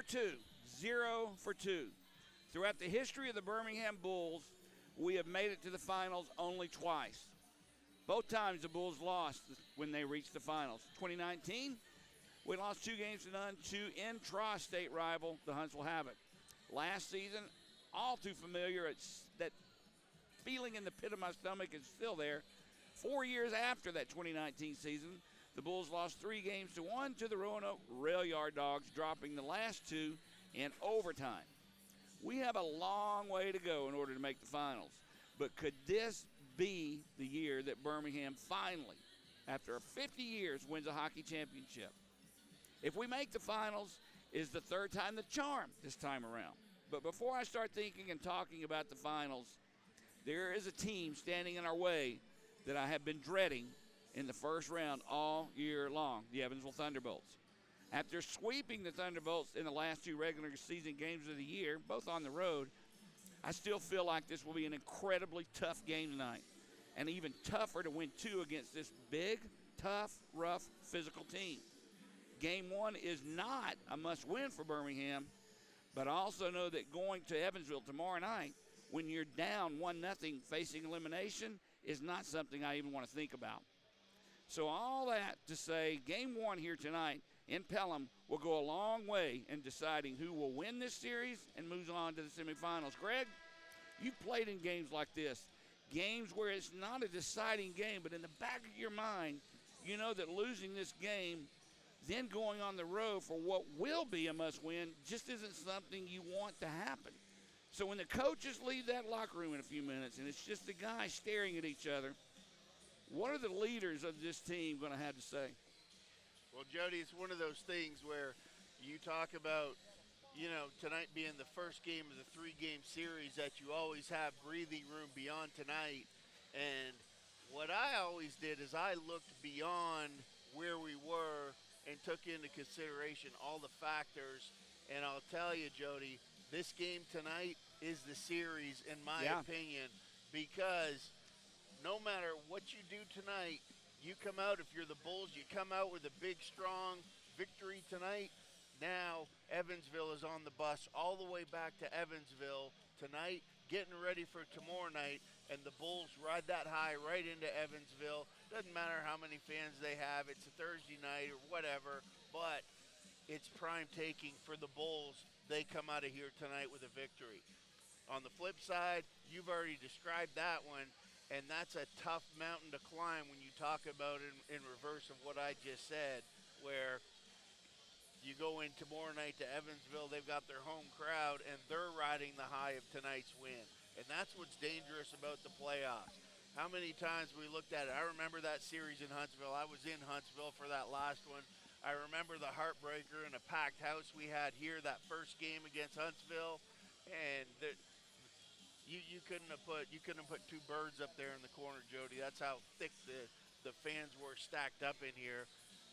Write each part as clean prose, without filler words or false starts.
2. 0 for 2. Throughout the history of the Birmingham Bulls, we have made it to the finals only twice. Both times the Bulls lost when they reached the finals. 2019, we lost 2-0 to intra-state rival, the Huntsville Havoc. Last season, all too familiar, that feeling in the pit of my stomach is still there. 4 years after that 2019 season, the Bulls lost 3-1 to the Roanoke Rail Yard Dogs, dropping the last 2 in overtime. We have a long way to go in order to make the finals. But could this be the year that Birmingham finally, after 50 years, wins a hockey championship? If we make the finals, is the third time the charm this time around. But before I start thinking and talking about the finals, there is a team standing in our way that I have been dreading in the first round all year long, the Evansville Thunderbolts. After sweeping the Thunderbolts in the last 2 regular season games of the year, both on the road, I still feel like this will be an incredibly tough game tonight, and even tougher to win 2 against this big, tough, rough, physical team. Game 1 is not a must-win for Birmingham, but I also know that going to Evansville tomorrow night, when you're down 1-0 facing elimination, is not something I even want to think about. So all that to say, Game 1 here tonight in Pelham will go a long way in deciding who will win this series and moves on to the semifinals. Greg, you've played in games like this, games where it's not a deciding game, but in the back of your mind, you know that losing this game, then going on the road for what will be a must-win, just isn't something you want to happen. So when the coaches leave that locker room in a few minutes and it's just the guys staring at each other, what are the leaders of this team going to have to say? Well, Jody, it's one of those things where you talk about, tonight being the first game of the 3-game series that you always have breathing room beyond tonight. And what I always did is I looked beyond where we were and took into consideration all the factors. And I'll tell you, Jody, this game tonight is the series, in my opinion, because no matter what you do tonight, you come out, if you're the Bulls, you come out with a big, strong victory tonight. Now Evansville is on the bus all the way back to Evansville tonight, getting ready for tomorrow night, and the Bulls ride that high right into Evansville. Doesn't matter how many fans they have. It's a Thursday night or whatever, but it's prime taking for the Bulls. They come out of here tonight with a victory. On the flip side, you've already described that one, and that's a tough mountain to climb when you talk about it in reverse of what I just said, where you go in tomorrow night to Evansville, they've got their home crowd, and they're riding the high of tonight's win. And that's what's dangerous about the playoffs. How many times we looked at it. I remember that series in Huntsville. I was in Huntsville for that last one. I remember the heartbreaker in a packed house we had here that first game against Huntsville, and you couldn't have put 2 birds up there in the corner, Jody. That's how thick the fans were stacked up in here.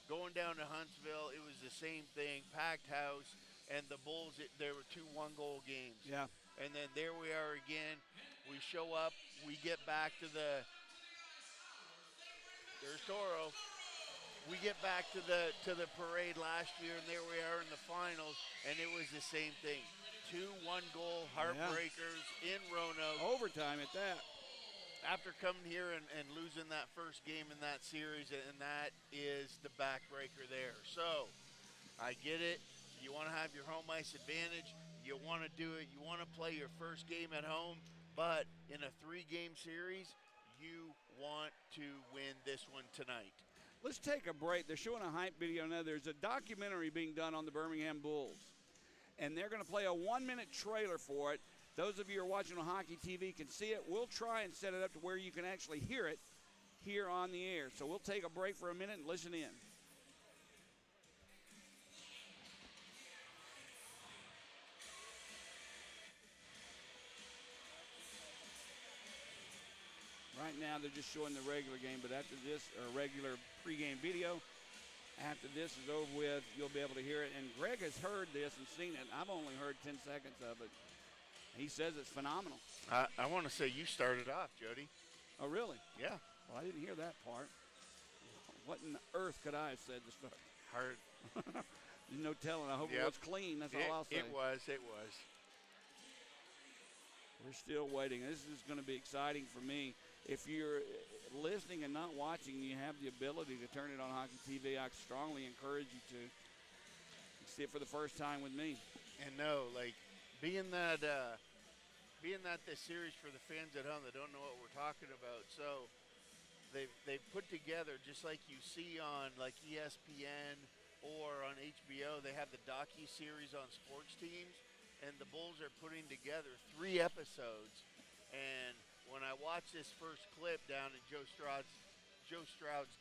Going down to Huntsville, it was the same thing, packed house, and the Bulls, there were 2 one-goal games. Yeah. And then there we are again. We show up, we get back to there's Toro. We get back to the parade last year, and there we are in the finals, and it was the same thing. 2 one-goal heartbreakers in Roanoke. Overtime at that. After coming here and losing that first game in that series, and that is the backbreaker there. So I get it. You want to have your home ice advantage. You want to do it. You want to play your first game at home. But in a 3-game series, you want to win this one tonight. Let's take a break. They're showing a hype video now. There's a documentary being done on the Birmingham Bulls, and they're going to play a 1-minute trailer for it. Those of you who are watching on Hockey TV can see it. We'll try and set it up to where you can actually hear it here on the air. So we'll take a break for a minute and listen in. Right now they're just showing the regular game, but after this, or regular pregame video, after this is over with, you'll be able to hear it. And Greg has heard this and seen it. I've only heard 10 seconds of it. He says it's phenomenal. I want to say you started off, Jody. Oh, really? Yeah. Well, I didn't hear that part. What in the earth could I have said to start? Hard. There's no telling. I hope it was clean. That's all I'll say. It was. It was. We're still waiting. This is going to be exciting for me. If you're listening and not watching, you have the ability to turn it on Hockey TV. I strongly encourage you to see it for the first time with me. And no, like being that this series for the fans at home that don't know what we're talking about. So they've put together, just like you see on like ESPN or on HBO, they have the docu-series on sports teams, and the Bulls are putting together 3 episodes. And when I watched this first clip down at Joe Stroud's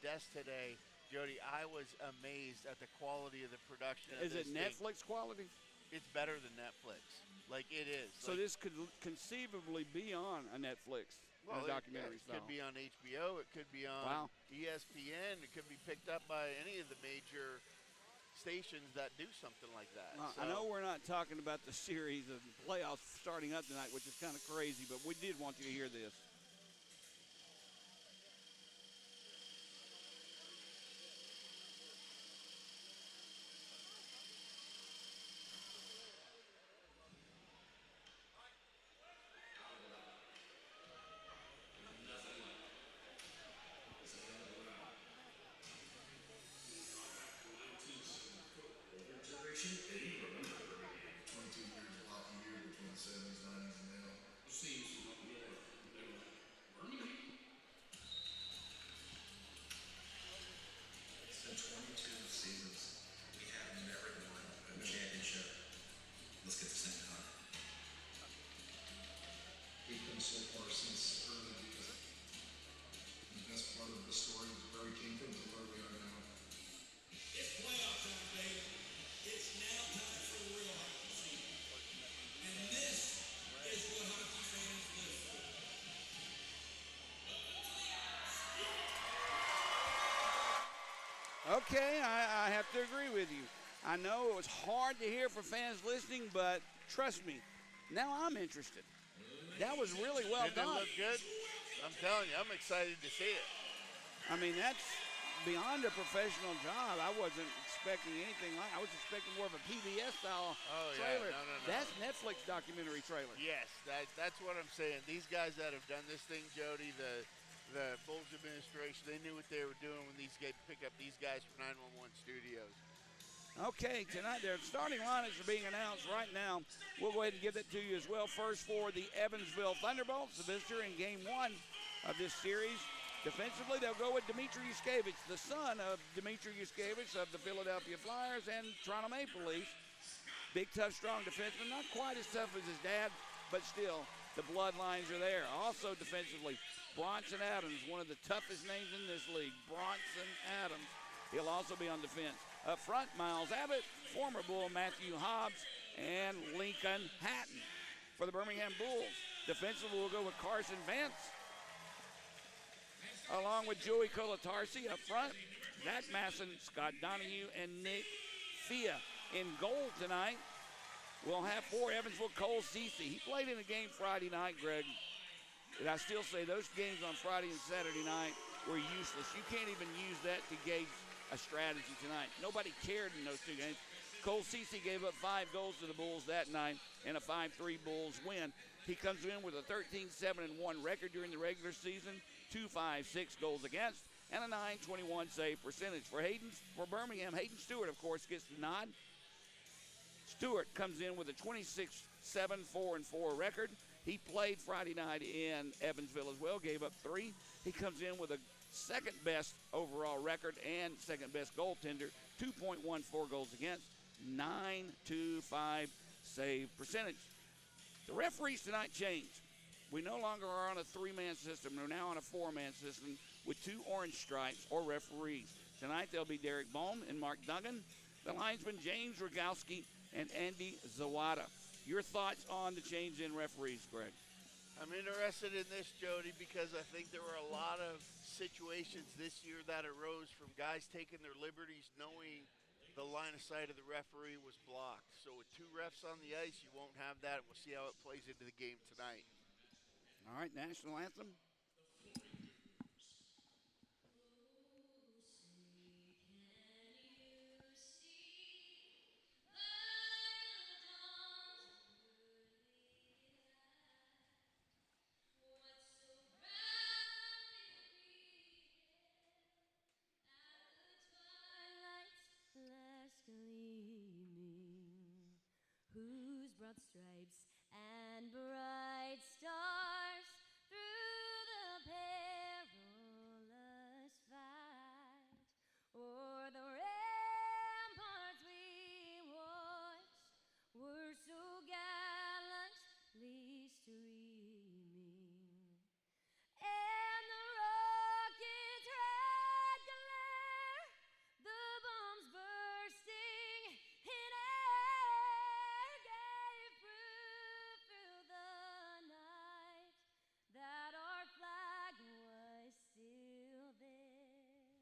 desk today, Jody, I was amazed at the quality of the production of this thing. Is it Netflix quality? It's better than Netflix. Like, it is. So this could conceivably be on a Netflix documentary style. It could be on HBO. It could be on ESPN. It could be picked up by any of the major stations that do something like that. I know we're not talking about the series of playoffs starting up tonight, which is kind of crazy, but we did want you to hear this. So far since early because the best part of the story is where we came from to where we are now. It's playoff time, baby. It's now time for real hockey season. And this is what hockey fans live for. Okay, I have to agree with you. I know it was hard to hear for fans listening, but trust me, now I'm interested. That was really well done. Did it look good? I'm telling you, I'm excited to see it. I mean, that's beyond a professional job. I wasn't expecting anything like. I was expecting more of a PBS-style trailer. Yeah, no. That's Netflix documentary trailer. Yes, that's what I'm saying. These guys that have done this thing, Jody, the Bulls administration, they knew what they were doing when these guys pick up these guys from 911 Studios. Okay, tonight their starting lineups are being announced right now. We'll go ahead and give that to you as well. First for the Evansville Thunderbolts, the visitor in Game 1 of this series. Defensively, they'll go with Dmitry Yushkevich, the son of Dmitry Yushkevich of the Philadelphia Flyers and Toronto Maple Leafs. Big, tough, strong defenseman. Not quite as tough as his dad, but still, the bloodlines are there. Also defensively, Bronson Adams, one of the toughest names in this league. Bronson Adams. He'll also be on defense. Up front, Miles Abbott, former Bull Matthew Hobbs, and Lincoln Hatton. For the Birmingham Bulls, defensively we'll go with Carson Vance, along with Joey Kolatarsi. Up front, Zach Masson, Scott Donahue, and Nick Fia. In goal tonight, we'll have for Evansville Cole Cece. He played in a game Friday night, Greg. And I still say those games on Friday and Saturday night were useless. You can't even use that to gauge a strategy tonight. Nobody cared in those 2 games. Cole Cece gave up 5 goals to the Bulls that night in a 5-3 Bulls win. He comes in with a 13-7-1 record during the regular season, 2.56 goals against, and a .921 save percentage. For Birmingham, Hayden Stewart, of course, gets the nod. Stewart comes in with a 26-7-4-4 record. He played Friday night in Evansville as well, gave up 3. He comes in with a second best overall record and second best goaltender, 2.14 goals against, .925 save percentage. The referees tonight changed. We no longer are on a 3-man system. We're now on a 4-man system with 2 orange stripes or referees. Tonight there'll be Derek Bohm and Mark Duggan, the linesman James Rogowski, and Andy Zawada. Your thoughts on the change in referees, Greg? I'm interested in this, Jody, because I think there were a lot of situations this year that arose from guys taking their liberties knowing the line of sight of the referee was blocked. So with 2 refs on the ice, you won't have that. We'll see how it plays into the game tonight. All right, national anthem. broad stripes and bright stars through the perilous fight. O'er the ramparts we watched were so gallantly streaming, and the rockets' red glare, the bombs bursting in air, gave proof through the night that our flag was still there.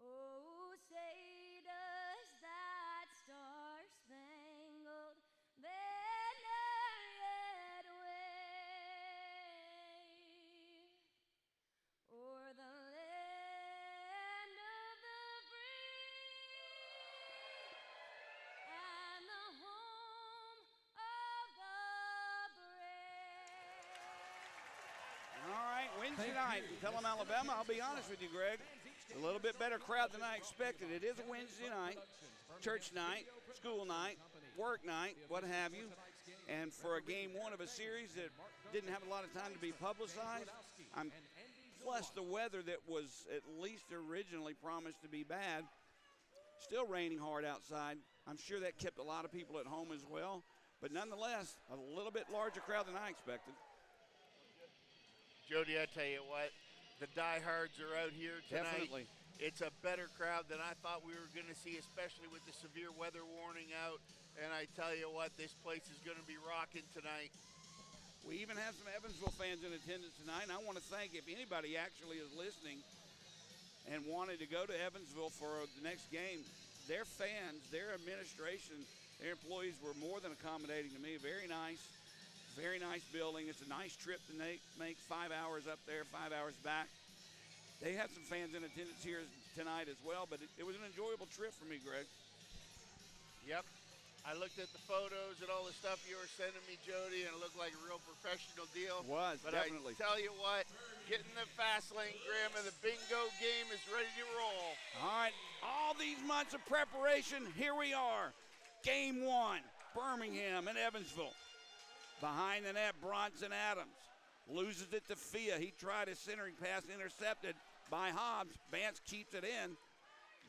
Oh, say does that star-spangled banner yet wave o'er the land of the free and the home of the brave? All right, Wednesday night, Pelham, Alabama. I'll be honest with you, Greg. A little bit better crowd than I expected. It is a Wednesday night, church night, school night, work night, what have you. And for a game one of a series that didn't have a lot of time to be publicized, plus the weather that was at least originally promised to be bad, still raining hard outside. I'm sure that kept a lot of people at home as well. But nonetheless, a little bit larger crowd than I expected. Jody, I tell you what, the diehards are out here tonight. Definitely. It's a better crowd than I thought we were going to see, especially with the severe weather warning out. And I tell you what, this place is going to be rocking tonight. We even have some Evansville fans in attendance tonight, and I want to thank, if anybody actually is listening and wanted to go to Evansville for the next game, their fans, their administration, their employees were more than accommodating to me. Very nice building. It's a nice trip to make 5 hours up there, 5 hours back. They had some fans in attendance here tonight as well, but it was an enjoyable trip for me, Greg. Yep. I looked at the photos and all the stuff you were sending me, Jody, and it looked like a real professional deal. It was, but definitely. I tell you what, getting the fast lane, Graham, and the bingo game is ready to roll. All right, all these months of preparation, here we are. Game one, Birmingham and Evansville. Behind the net, Bronson Adams loses it to Fia. He tried a centering pass, intercepted by Hobbs. Vance keeps it in.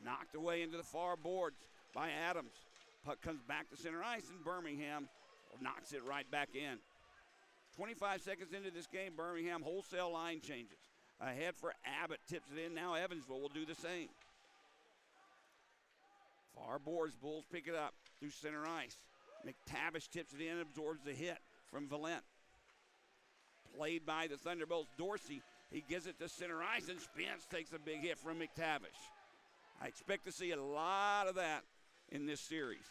Knocked away into the far boards by Adams. Puck comes back to center ice, and Birmingham knocks it right back in. 25 seconds into this game, Birmingham wholesale line changes. Ahead for Abbott, tips it in. Now Evansville will do the same. Far boards, Bulls pick it up through center ice. McTavish tips it in, absorbs the hit from Valent. Played by the Thunderbolts. Dorsey, he gives it to center ice, and Spence takes a big hit from McTavish. I expect to see a lot of that in this series.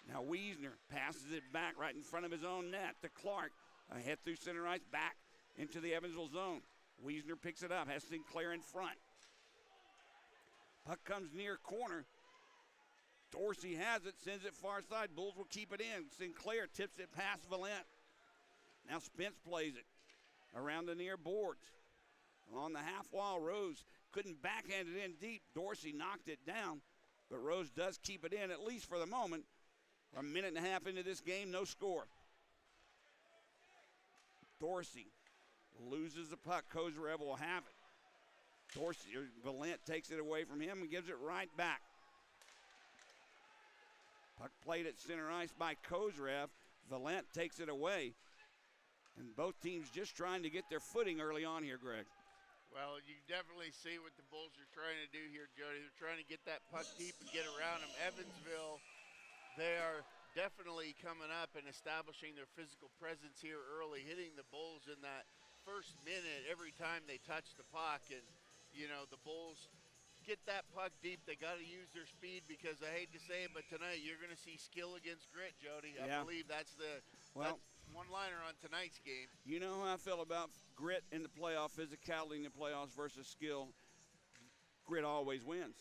Now Wiesner passes it back right in front of his own net to Clark. Ahead through center ice, back into the Evansville zone. Wiesner picks it up, has Sinclair in front. Puck comes near corner. Dorsey has it, sends it far side. Bulls will keep it in. Sinclair tips it past Valent. Now Spence plays it around the near boards. On the half wall, Rose couldn't backhand it in deep. Dorsey knocked it down, but Rose does keep it in, at least for the moment. A minute and a half into this game, no score. Dorsey loses the puck. Kozarev will have it. Valent takes it away from him and gives it right back. Puck played at center ice by Kozarev. Valent takes it away. And both teams just trying to get their footing early on here, Greg. Well, you definitely see what the Bulls are trying to do here, Jody. They're trying to get that puck deep and get around them. Evansville, they are definitely coming up and establishing their physical presence here early, hitting the Bulls in that first minute every time they touch the puck. And, you know, the Bulls get that puck deep. They got to use their speed because I hate to say it, but tonight you're going to see skill against grit, Jody. Yeah. I believe that's the one-liner on tonight's game. You know how I feel about grit in the playoff, physicality in the playoffs versus skill. Grit always wins.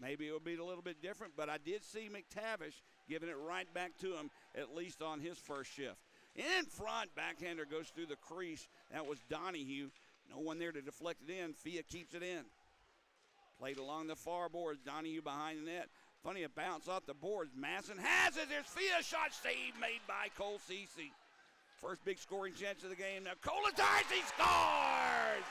Maybe it would be a little bit different, but I did see McTavish giving it right back to him, at least on his first shift. In front, backhander goes through the crease. That was Donahue. No one there to deflect it in. Fia keeps it in. Played along the far boards. Donahue behind the net. Funny, a bounce off the boards. Masson has it. There's Fia shot save made by Cole Cece. First big scoring chance of the game. Now Colatarsi scores!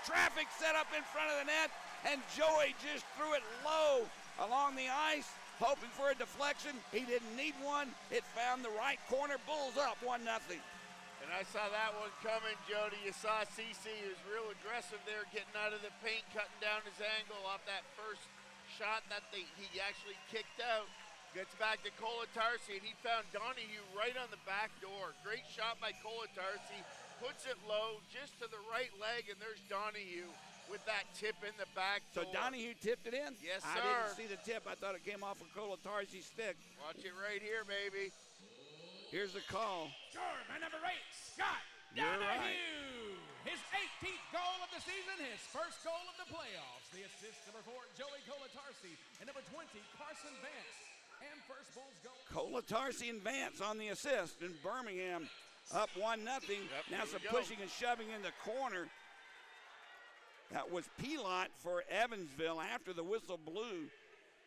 Traffic set up in front of the net, and Joey just threw it low along the ice, hoping for a deflection. He didn't need one. It found the right corner. Bulls up 1-0. And I saw that one coming, Jody. You saw CC, who was real aggressive there, getting out of the paint, cutting down his angle off that first shot that he actually kicked out. Gets back to Colatarsi, and he found Donahue right on the back door. Great shot by Colatarsi. Puts it low, just to the right leg, and there's Donahue with that tip in the back door. So Donahue tipped it in? Yes, I sir. didn't see the tip. I thought it came off of Colatarsi's stick. Watch it right here, baby. Here's the call. Scored by number 8, Scott You're Donahue. right. His 18th goal of the season, his first goal of the playoffs. The assist, number 4, Joey Colatarsi, and number 20, Carson Vance. And first Bulls goal. Colatarsi and Vance on the assist, and Birmingham up 1-0. Now some pushing and shoving in the corner. That was Pilot for Evansville after the whistle blew,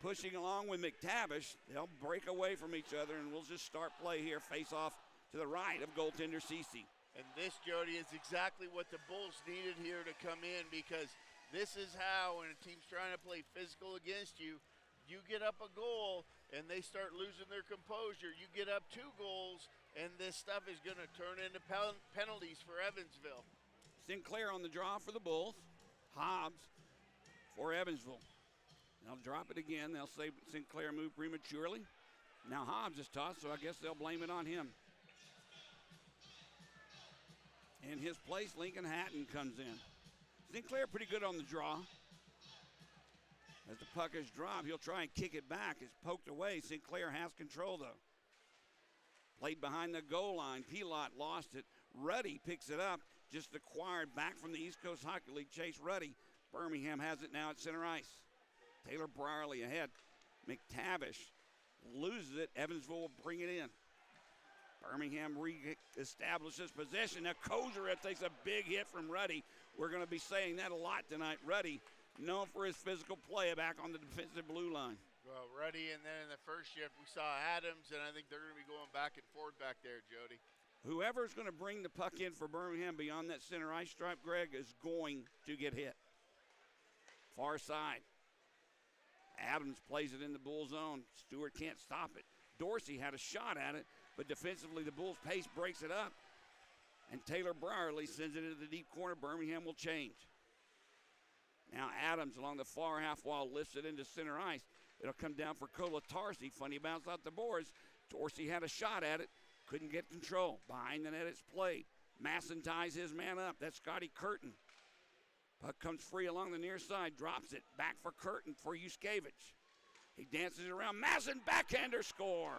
pushing along with McTavish. They'll break away from each other, and we'll just start play here. Face off to the right of goaltender Cece. And this, Jody, is exactly what the Bulls needed here to come in, because this is how, when a team's trying to play physical against you, you get up a goal and they start losing their composure. You get up 2 goals and this stuff is going to turn into penalties for Evansville. Sinclair on the draw for the Bulls. Hobbs for Evansville. They'll drop it again. They'll say Sinclair moved prematurely. Now Hobbs is tossed, so I guess they'll blame it on him. In his place, Lincoln Hatton comes in. Sinclair pretty good on the draw. As the puck is dropped, he'll try and kick it back. It's poked away. Sinclair has control, though. Played behind the goal line. Pilot lost it. Ruddy picks it up. Just acquired back from the East Coast Hockey League. Chase Ruddy. Birmingham has it now at center ice. Taylor Brierly ahead. McTavish loses it. Evansville will bring it in. Birmingham re-establishes possession. Now Kozarev takes a big hit from Ruddy. We're going to be saying that a lot tonight. Ruddy, known for his physical play back on the defensive blue line. Well, Ruddy, and then in the first shift we saw Adams, and I think they're going to be going back and forth back there, Jody. Whoever's going to bring the puck in for Birmingham beyond that center ice stripe, Greg, is going to get hit. Far side. Adams plays it in the Bull zone. Stewart can't stop it. Dorsey had a shot at it, but defensively the Bulls' pace breaks it up. And Taylor Brierly sends it into the deep corner. Birmingham will change. Now Adams along the far half wall lifts it into center ice. It'll come down for Colatarsi. Funny bounce out the boards. Dorsey had a shot at it. Couldn't get control. Behind the net it's played. Masson ties his man up. That's Scotty Curtin. Puck comes free along the near side. Drops it. Back for Curtin for Yuskevich. He dances around. Masson backhander score.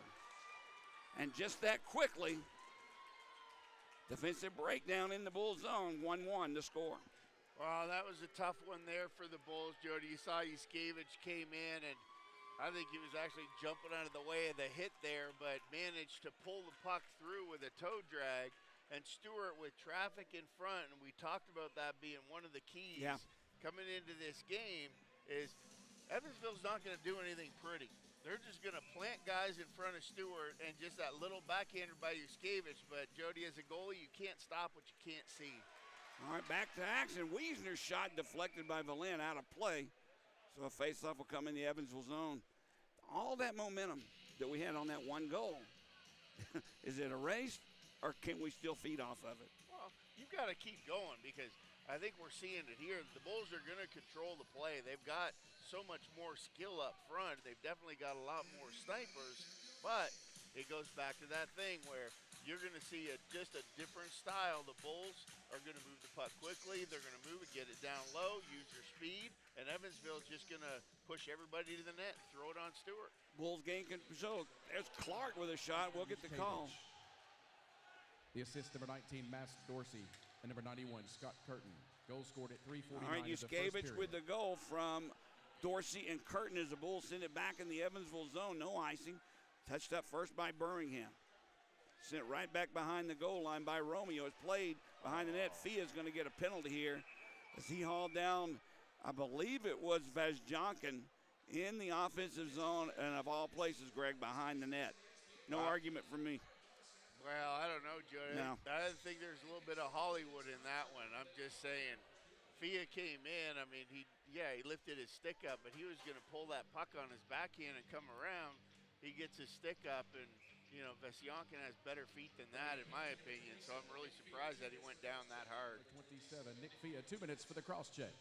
And just that quickly, defensive breakdown in the Bull zone. 1-1 to score. Well, that was a tough one there for the Bulls, Jody. You saw Yuskevich came in, and I think he was actually jumping out of the way of the hit there, but managed to pull the puck through with a toe drag. And Stewart with traffic in front, and we talked about that being one of the keys coming into this game, is Evansville's not going to do anything pretty. They're just going to plant guys in front of Stewart and just that little backhander by Yuskevich. But, Jody, as a goalie, you can't stop what you can't see. All right, back to action. Wiesner's shot deflected by Valin out of play. So a faceoff will come in the Evansville zone. All that momentum that we had on that one goal, is it erased or can we still feed off of it? Well, you've got to keep going because I think we're seeing it here. The Bulls are going to control the play. They've got so much more skill up front. They've definitely got a lot more snipers, but it goes back to that thing where you're going to see just a different style. The Bulls are going to move the puck quickly. They're going to move it, get it down low, use your speed, and Evansville's just going to push everybody to the net and throw it on Stewart. Bulls gain control. There's Clark with a shot. We'll get the call. The assist, number 19, Mass Dorsey, and number 91, Scott Curtin. Goal scored at 3:49. All right, Yuskevich with the goal from Dorsey and Curtin as the Bulls send it back in the Evansville zone. No icing. Touched up first by Birmingham. Sent right back behind the goal line by Romeo. It's played behind the net. Fia's going to get a penalty here as he hauled down, I believe it was Vazjankin in the offensive zone, and of all places, Greg, behind the net. No argument from me. Well, I don't know, Joe. No. I think there's a little bit of Hollywood in that one. I'm just saying. Fia came in. I mean, he lifted his stick up, but he was going to pull that puck on his backhand and come around. He gets his stick up, and, Vesyankin has better feet than that, in my opinion. So I'm really surprised that he went down that hard. 27, Nick Fia, 2 minutes for the cross check.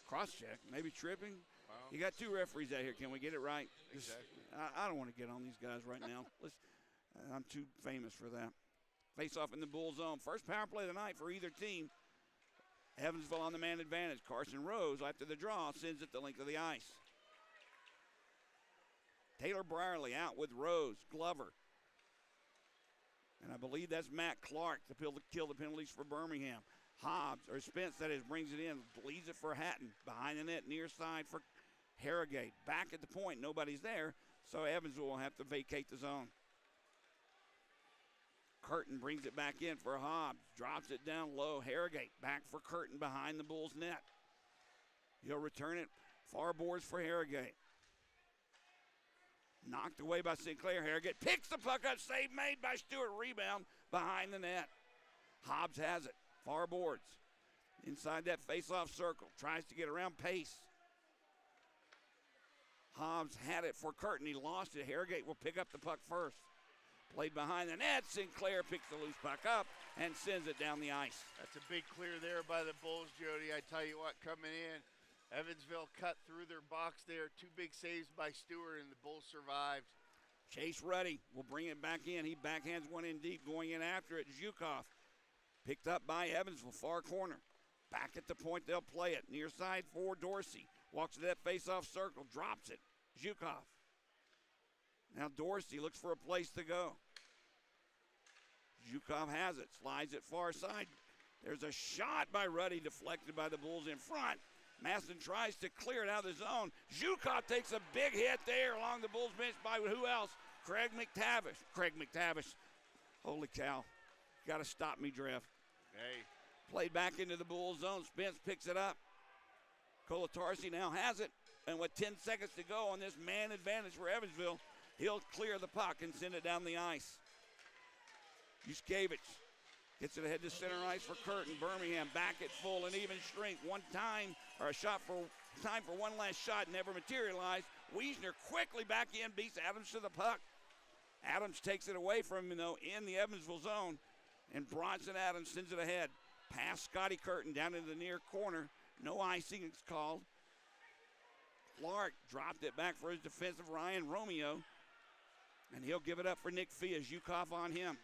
Cross check, maybe tripping. Well, You got 2 referees out here. Can we get it right? Exactly. I don't want to get on these guys right now. I'm too famous for that. Face off in the Bull zone. First power play of the night for either team. Evansville on the man advantage. Carson Rose, after the draw, sends it the length of the ice. Taylor Brierly out with Rose. Glover. And I believe that's Matt Clark to kill the penalties for Birmingham. Spence, that is, brings it in. Leads it for Hatton. Behind the net, near side for Harrogate. Back at the point. Nobody's there. So Evansville will have to vacate the zone. Curtin brings it back in for Hobbs. Drops it down low. Harrogate back for Curtin behind the Bulls net. He'll return it. Far boards for Harrogate. Knocked away by Sinclair. Harrogate picks the puck up. Save made by Stewart. Rebound behind the net. Hobbs has it. Far boards. Inside that face-off circle. Tries to get around Pace. Hobbs had it for Curtin. He lost it. Harrogate will pick up the puck first. Played behind the net. Sinclair picks the loose puck up and sends it down the ice. That's a big clear there by the Bulls, Jody. I tell you what, coming in, Evansville cut through their box there. 2 big saves by Stewart, and the Bulls survived. Chase Ruddy will bring it back in. He backhands one in deep, going in after it. Zhukov picked up by Evansville, far corner. Back at the point, they'll play it. Near side for Dorsey. Walks to that face-off circle, drops it. Zhukov. Now Dorsey looks for a place to go. Zhukov has it, slides it far side. There's a shot by Ruddy, deflected by the Bulls in front. Maston tries to clear it out of the zone. Zhukov takes a big hit there along the Bulls bench by who else? Craig McTavish. Holy cow. Got to stop me, Dreff. Hey. Played back into the Bulls zone. Spence picks it up. Kolatarsi now has it. And with 10 seconds to go on this man advantage for Evansville, he'll clear the puck and send it down the ice. Yuskevich gets it ahead to center ice for Curtin. Birmingham back at full and even strength. Time for one last shot, never materialized. Wiesner quickly back in, beats Adams to the puck. Adams takes it away from him, though, in the Evansville zone. And Bronson Adams sends it ahead. Past Scotty Curtin down into the near corner. No icing is called. Clark dropped it back for his defensive Ryan Romeo. And he'll give it up for Nick Fia. Zhukov on him.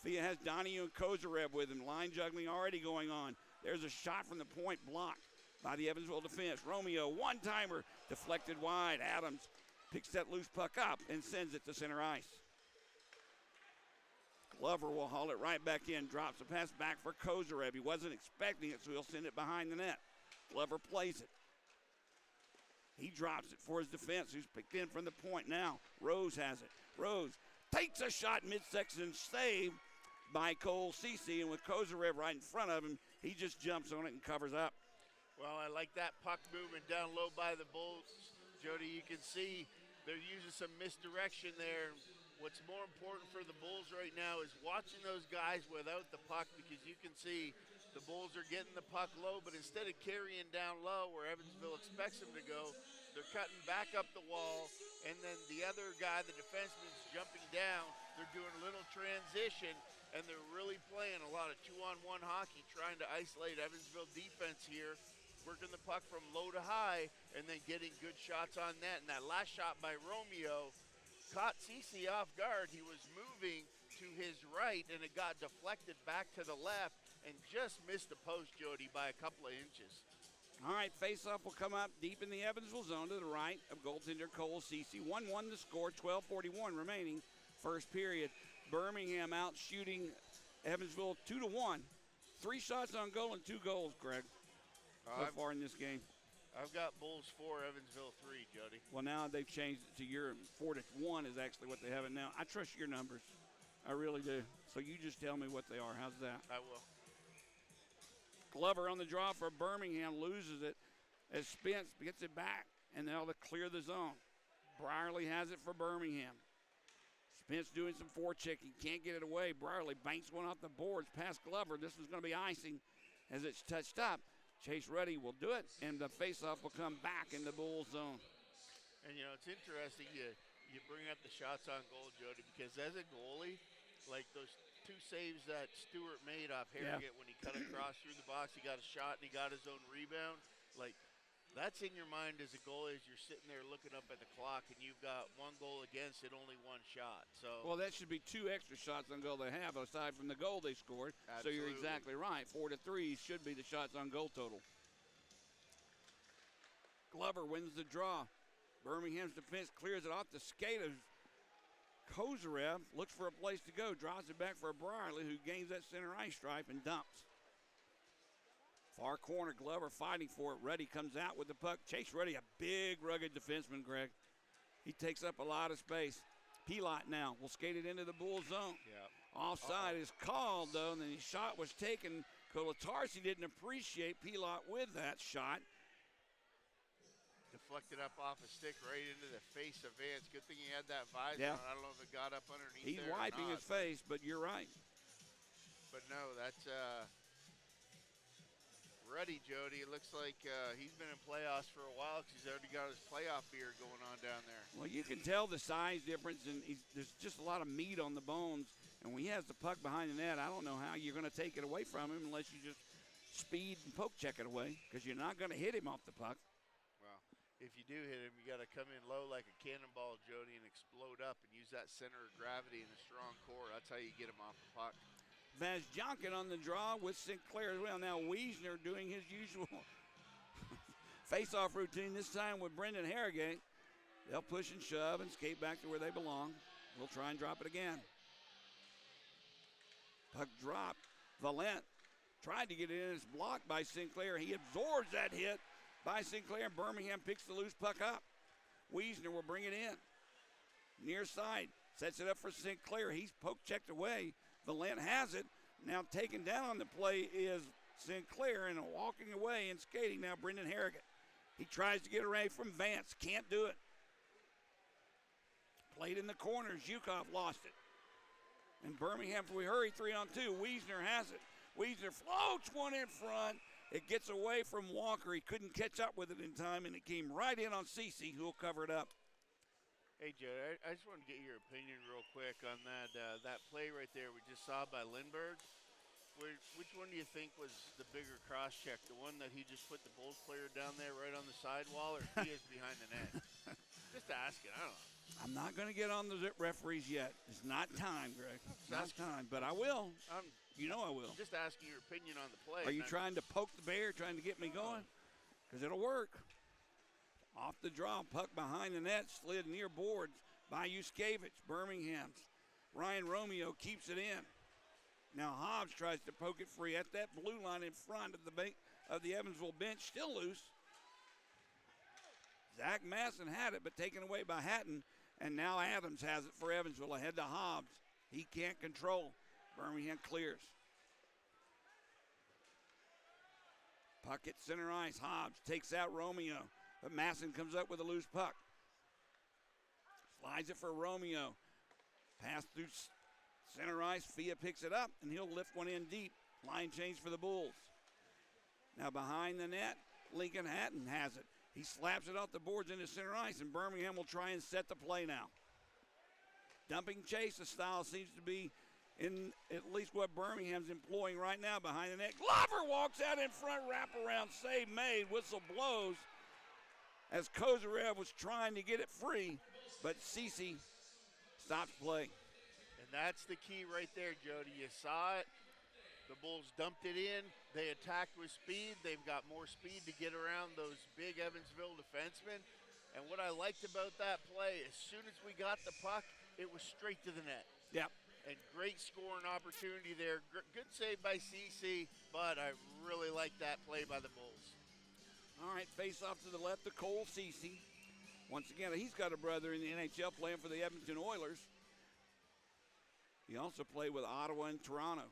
Fia has Donahue and Kozarev with him. Line juggling already going on. There's a shot from the point, blocked by the Evansville defense. Romeo, one-timer, deflected wide. Adams picks that loose puck up and sends it to center ice. Glover will haul it right back in. Drops the pass back for Kozarev. He wasn't expecting it, so he'll send it behind the net. Glover plays it. He drops it for his defense, who's picked in from the point now. Rose has it. Rose takes a shot midsection, saved by Cole Cece, and with Kozarev right in front of him, he just jumps on it and covers up. Well, I like that puck movement down low by the Bulls. Jody, you can see they're using some misdirection there. What's more important for the Bulls right now is watching those guys without the puck, because you can see the Bulls are getting the puck low, but instead of carrying down low where Evansville expects them to go, they're cutting back up the wall, and then the other guy, the defenseman's jumping down. They're doing a little transition, and they're really playing a lot of 2-on-1 hockey, trying to isolate Evansville defense here, working the puck from low to high, and then getting good shots on net. And that last shot by Romeo caught Cece off guard. He was moving to his right, and it got deflected back to the left and just missed the post, Jody, by a couple of inches. All right, face-off will come up deep in the Evansville zone to the right of goaltender Cole Cece. 1-1 the score, 12:41 remaining. First period. Birmingham out shooting Evansville 2-1. 3 shots on goal and 2 goals, Greg, so far in this game. I've got Bulls 4, Evansville 3, Jody. Well, now they've changed it to your 4-1 is actually what they have it now. I trust your numbers. I really do. So you just tell me what they are. How's that? I will. Glover on the draw for Birmingham, loses it as Spence gets it back and they'll clear the zone. Brierly has it for Birmingham. Spence doing some forechecking, can't get it away. Brierly banks one off the boards past Glover. This is going to be icing as it's touched up. Chase Ruddy will do it, and the faceoff will come back in the Bulls zone. And, you know, it's interesting you bring up the shots on goal, Jody, because as a goalie, like those two saves that Stewart made off Harrogate when he cut across through the box, he got a shot and he got his own rebound. Like, that's in your mind as a goalie as you're sitting there looking up at the clock and you've got one goal against it, only one shot. So well, that should be 2 extra shots on goal they have aside from the goal they scored. Absolutely. So you're exactly right. 4-3 should be the shots on goal total. Glover wins the draw. Birmingham's defense clears it off the skate of Kozarev. Looks for a place to go. Draws it back for Brierly, who gains that center ice stripe and dumps. Far corner, Glover fighting for it. Ruddy comes out with the puck. Chase Ruddy, a big, rugged defenseman, Greg. He takes up a lot of space. Pilot now will skate it into the Bull zone. Yep. Offside is called, though, and the shot was taken. Kolatarsi didn't appreciate Pilot with that shot. Deflected up off a stick right into the face of Vance. Good thing he had that visor Yeah. on. I don't know if it got up underneath He's there or wiping not. his face, but you're right. But no, that's Ruddy, Jody. It looks like he's been in playoffs for a while because he's already got his playoff beard going on down there. Well, you can tell the size difference, and there's just a lot of meat on the bones. And when he has the puck behind the net, I don't know how you're going to take it away from him unless you just speed and poke check it away, because you're not going to hit him off the puck. Well, if you do hit him, you got to come in low like a cannonball, Jody, and explode up and use that center of gravity and a strong core. That's how you get him off the puck. Vazjonkin on the draw with Sinclair as well. Now Wiesner doing his usual face-off routine, this time with Brendan Harrogate. They'll push and shove and skate back to where they belong. We'll try and drop it again. Puck drop. Valent tried to get it in. It's blocked by Sinclair. He absorbs that hit by Sinclair. Birmingham picks the loose puck up. Wiesner will bring it in. Near side. Sets it up for Sinclair. He's poke-checked away. Valent has it. Now taken down on the play is Sinclair, and walking away and skating now Brendan Harrogate. He tries to get away from Vance. Can't do it. Played in the corners. Zhukov lost it. And Birmingham, if we hurry 3-on-2, Wiesner has it. Wiesner floats one in front. It gets away from Walker. He couldn't catch up with it in time, and it came right in on Cece, who will cover it up. Hey, Joe, I just wanted to get your opinion real quick on that play right there we just saw by Lindbergh. Which one do you think was the bigger cross-check? The one that he just put the Bulls player down there right on the sidewall, or he is behind the net? Just asking, I don't know. I'm not going to get on the referees yet. It's not time, Greg. It's not time, but I will. You know I will. Just asking your opinion on the play. Are you trying to poke the bear, trying to get me going? Because it'll work. Off the draw, puck behind the net, slid near boards by Yuskevich, Birmingham's. Ryan Romeo keeps it in. Now Hobbs tries to poke it free at that blue line in front of the Evansville bench, still loose. Zach Masson had it, but taken away by Hatton, and now Adams has it for Evansville ahead to Hobbs. He can't control. Birmingham clears. Puck at center ice. Hobbs takes out Romeo. But Masson comes up with a loose puck. Slides it for Romeo. Pass through center ice. Fia picks it up, and he'll lift one in deep. Line change for the Bulls. Now behind the net, Lincoln Hatton has it. He slaps it off the boards into center ice, and Birmingham will try and set the play now. Dumping chase, the style seems to be in at least what Birmingham's employing right now behind the net. Glover walks out in front, wraparound save made, whistle blows, as Kozarev was trying to get it free, but Cece stops play. And that's the key right there, Jody. You saw it. The Bulls dumped it in. They attacked with speed. They've got more speed to get around those big Evansville defensemen. And what I liked about that play, as soon as we got the puck, it was straight to the net. Yep. And great scoring opportunity there. Good save by CC, but I really like that play by the Bulls. All right, face off to the left of Cole Cece. Once again, he's got a brother in the NHL playing for the Edmonton Oilers. He also played with Ottawa and Toronto.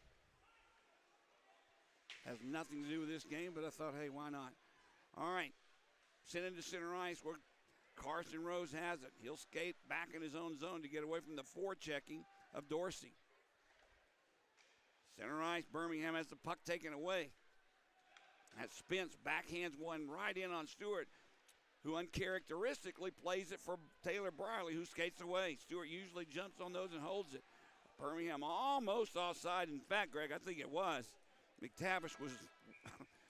Has nothing to do with this game, but I thought, hey, why not? All right, sent into center ice. We're Carson Rose has it. He'll skate back in his own zone to get away from the forechecking of Dorsey. Center ice, Birmingham has the puck taken away. That Spence backhands one right in on Stewart, who uncharacteristically plays it for Taylor Briley, who skates away. Stewart usually jumps on those and holds it. Birmingham almost offside. In fact, Greg, I think it was. McTavish was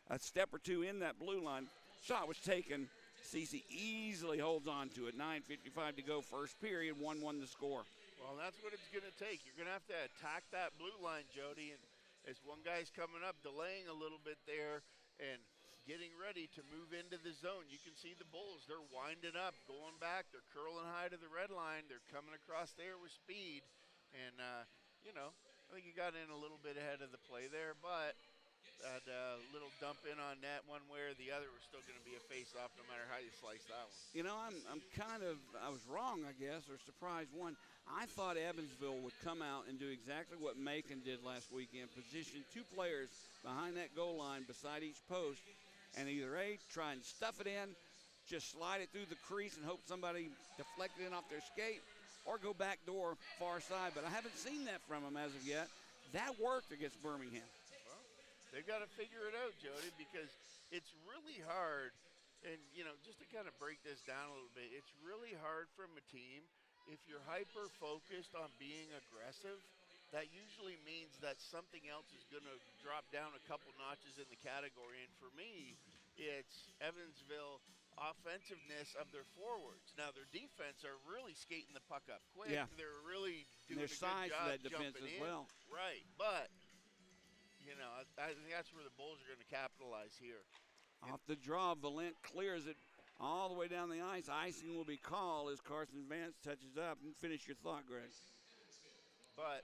a step or two in that blue line. Shot was taken. Cece easily holds on to it. 9:55 to go, first period, 1-1 the score. Well, that's what it's going to take. You're going to have to attack that blue line, Jody, and as one guy's coming up, delaying a little bit there and getting ready to move into the zone. You can see the Bulls. They're winding up, going back. They're curling high to the red line. They're coming across there with speed. And, I think you got in a little bit ahead of the play there, but that little dump in on net one way or the other was still going to be a face-off no matter how you slice that one. You know, I was wrong, I guess, or surprised one. I thought Evansville would come out and do exactly what Macon did last weekend, position two players behind that goal line beside each post, and either A, try and stuff it in, just slide it through the crease and hope somebody deflect it in off their skate, or go back door far side. But I haven't seen that from them as of yet. That worked against Birmingham. They've got to figure it out, Jody, because it's really hard. And, just to kind of break this down a little bit, it's really hard from a team if you're hyper-focused on being aggressive. That usually means that something else is going to drop down a couple notches in the category. And for me, it's Evansville offensiveness of their forwards. Now, their defense are really skating the puck up quick. Yeah. They're really doing Their a good size job for that defense jumping as in. well. Right, but I think that's where the Bulls are going to capitalize here. Off the draw, Valent clears it all the way down the ice. Icing will be called as Carson Vance touches up. And finish your thought, Greg. But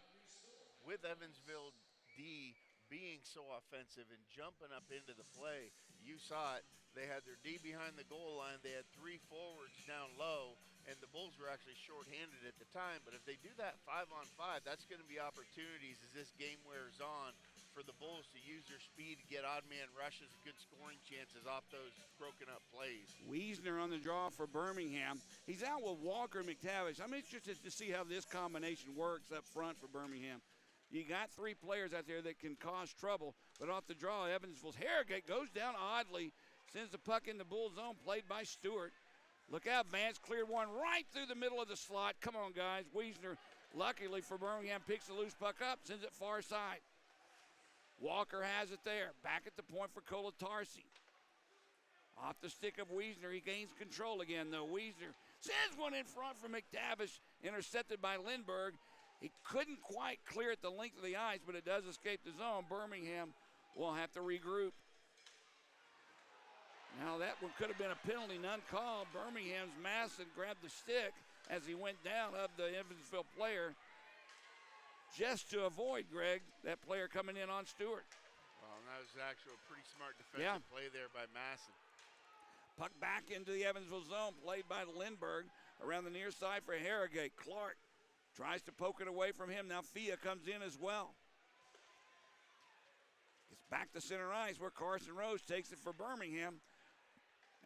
with Evansville D being so offensive and jumping up into the play, you saw it. They had their D behind the goal line. They had three forwards down low, and the Bulls were actually shorthanded at the time. But if they do that 5-on-5, that's going to be opportunities as this game wears on for the Bulls to use their speed to get odd man rushes and good scoring chances off those broken up plays. Wiesner on the draw for Birmingham. He's out with Walker and McTavish. I'm interested to see how this combination works up front for Birmingham. You got three players out there that can cause trouble, but off the draw, Evansville's Harrogate goes down oddly, sends the puck in the Bull zone, played by Stewart. Look out, Vance cleared one right through the middle of the slot. Come on, guys. Wiesner, luckily for Birmingham, picks the loose puck up, sends it far side. Walker has it there. Back at the point for Colatarsi. Off the stick of Wiesner. He gains control again, though. Wiesner sends one in front for McTavish, intercepted by Lindbergh. He couldn't quite clear it the length of the ice, but it does escape the zone. Birmingham will have to regroup. Now that one could have been a penalty, none called. Birmingham's Masson grabbed the stick as he went down of the Evansville player, just to avoid, Greg, that player coming in on Stewart. Well, and that was actually a pretty smart defensive play there by Masson. Puck back into the Evansville zone, played by Lindbergh. Around the near side for Harrogate. Clark tries to poke it away from him. Now Fia comes in as well. It's back to center ice where Carson Rose takes it for Birmingham.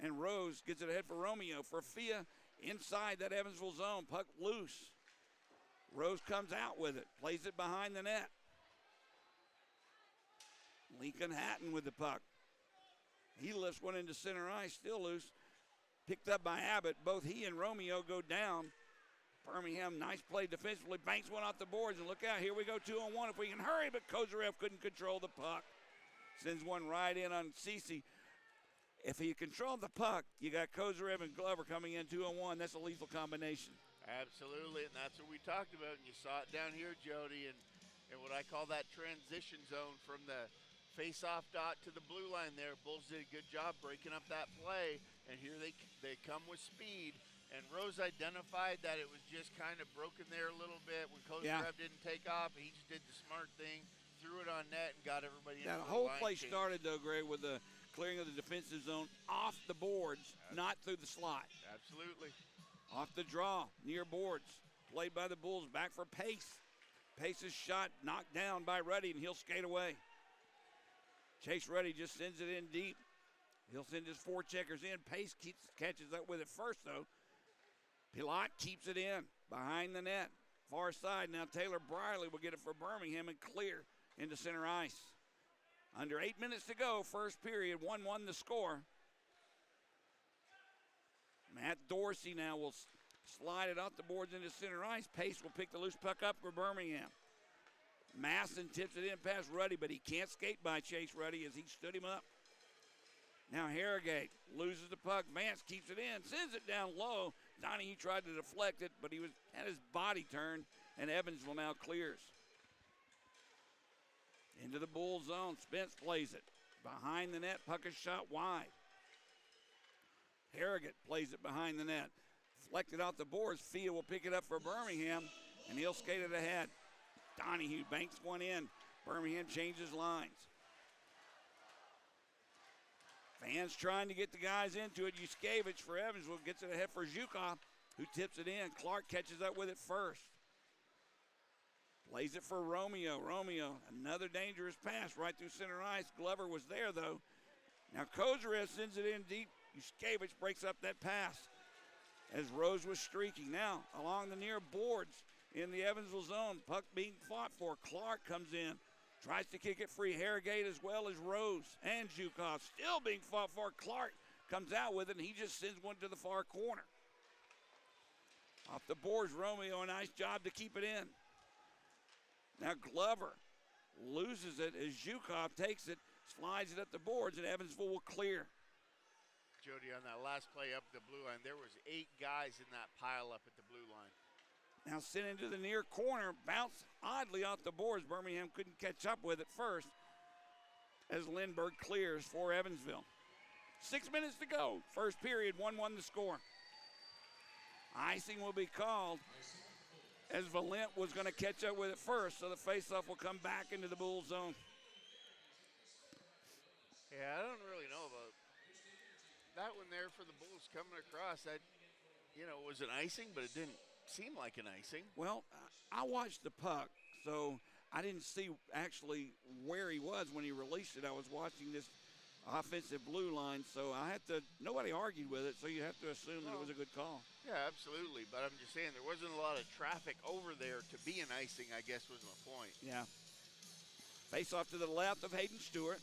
And Rose gets it ahead for Romeo. For Fia inside that Evansville zone. Puck loose. Rose comes out with it. Plays it behind the net. Lincoln Hatton with the puck. He lifts one into center ice. Still loose. Picked up by Abbott. Both he and Romeo go down. Birmingham, nice play defensively, banks one off the boards, and look out, here we go 2-on-1 if we can hurry, but Kozarev couldn't control the puck. Sends one right in on Cece. If he controlled the puck, you got Kozarev and Glover coming in 2-on-1. That's a lethal combination. Absolutely, and that's what we talked about, and you saw it down here, Jody, and what I call that transition zone from the face-off dot to the blue line there. Bulls did a good job breaking up that play, and here they come with speed. And Rose identified that it was just kind of broken there a little bit when Kozarev didn't take off. He just did the smart thing, threw it on net, and got everybody in. The whole play started, though, Greg, with the clearing of the defensive zone off the boards, not through the slot. Absolutely. Off the draw, near boards, played by the Bulls, back for Pace. Pace's shot knocked down by Ruddy, and he'll skate away. Chase Ruddy just sends it in deep. He'll send his four checkers in. Pace catches up with it first, though. Pilot keeps it in behind the net. Far side. Now Taylor Briley will get it for Birmingham and clear into center ice. Under 8 minutes to go, first period, 1-1 the score. Matt Dorsey now will slide it off the boards into center ice. Pace will pick the loose puck up for Birmingham. Masson tips it in past Ruddy, but he can't skate by Chase Ruddy as he stood him up. Now Harrogate loses the puck. Vance keeps it in, sends it down low. Donahue tried to deflect it, but he had his body turned, and Evansville now clears. Into the Bull zone. Spence plays it. Behind the net, puck is shot wide. Harrogate plays it behind the net. Deflected off the boards. Fia will pick it up for Birmingham, and he'll skate it ahead. Donahue banks one in. Birmingham changes lines. Fans trying to get the guys into it. Yuskevich for Evansville gets it ahead for Zhukov, who tips it in. Clark catches up with it first. Plays it for Romeo. Romeo, another dangerous pass right through center ice. Glover was there, though. Now Kozarev sends it in deep. Yuskevich breaks up that pass as Rose was streaking. Now, along the near boards in the Evansville zone, puck being fought for. Clark comes in, tries to kick it free. Harrogate as well as Rose and Zhukov still being fought for. Clark comes out with it, and he just sends one to the far corner. Off the boards, Romeo, a nice job to keep it in. Now Glover loses it as Zhukov takes it, slides it up the boards, and Evansville will clear. Jody, on that last play up the blue line, there was 8 guys in that pile up at the blue line. Now sent into the near corner, bounced oddly off the boards. Birmingham couldn't catch up with it first as Lindbergh clears for Evansville. 6 minutes to go. First period, 1-1 the score. Icing will be called as Valent was going to catch up with it first, so the faceoff will come back into the Bull zone. Yeah, I don't really know about that one there for the Bulls coming across. That, was an icing, but it didn't seem like an icing. Well, I watched the puck, so I didn't see actually where he was when he released it. I was watching this offensive blue line, so nobody argued with it, so you have to assume that it was a good call. Yeah, absolutely, but I'm just saying there wasn't a lot of traffic over there to be an icing, I guess was my point. Yeah. Face off to the left of Hayden Stewart.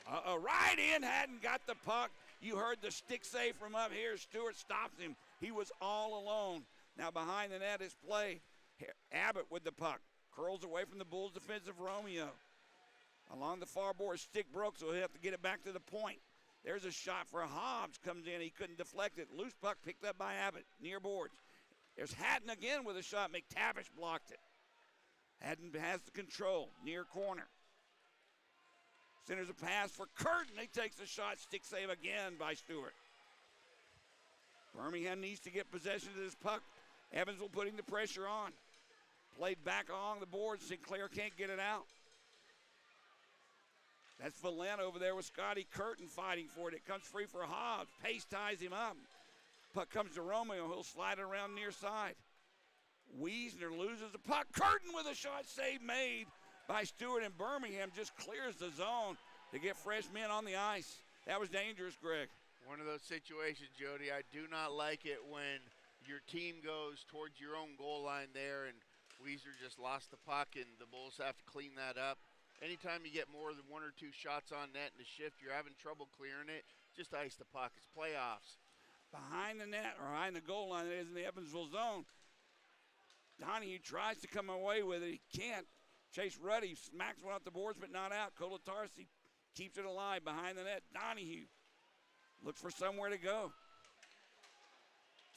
Right in, hadn't got the puck. You heard the stick save from up here. Stewart stops him. He was all alone. Now behind the net is play. Abbott with the puck. Curls away from the Bulls' defensive Romeo. Along the far board, stick broke, so he'll have to get it back to the point. There's a shot for Hobbs. Comes in. He couldn't deflect it. Loose puck picked up by Abbott. Near boards. There's Hatton again with a shot. McTavish blocked it. Hatton has the control. Near corner. Centers a pass for Curtin. He takes the shot. Stick save again by Stewart. Birmingham needs to get possession of this puck. Evansville putting the pressure on. Played back along the board. Sinclair can't get it out. That's Valent over there with Scotty Curtin fighting for it. It comes free for Hobbs. Pace ties him up. Puck comes to Romeo. He'll slide it around near side. Wiesner loses the puck. Curtin with a shot save made by Stewart, and Birmingham just clears the zone to get fresh men on the ice. That was dangerous, Greg. One of those situations, Jody, I do not like it when your team goes towards your own goal line there and Wiesner just lost the puck and the Bulls have to clean that up. Anytime you get more than 1 or 2 shots on net in the shift, you're having trouble clearing it, just ice the puck. It's playoffs. Behind the net, or behind the goal line, it is in the Evansville zone. Donahue tries to come away with it. He can't. Chase Ruddy smacks one off the boards, but not out. Kolatarsi keeps it alive behind the net. Donahue looks for somewhere to go.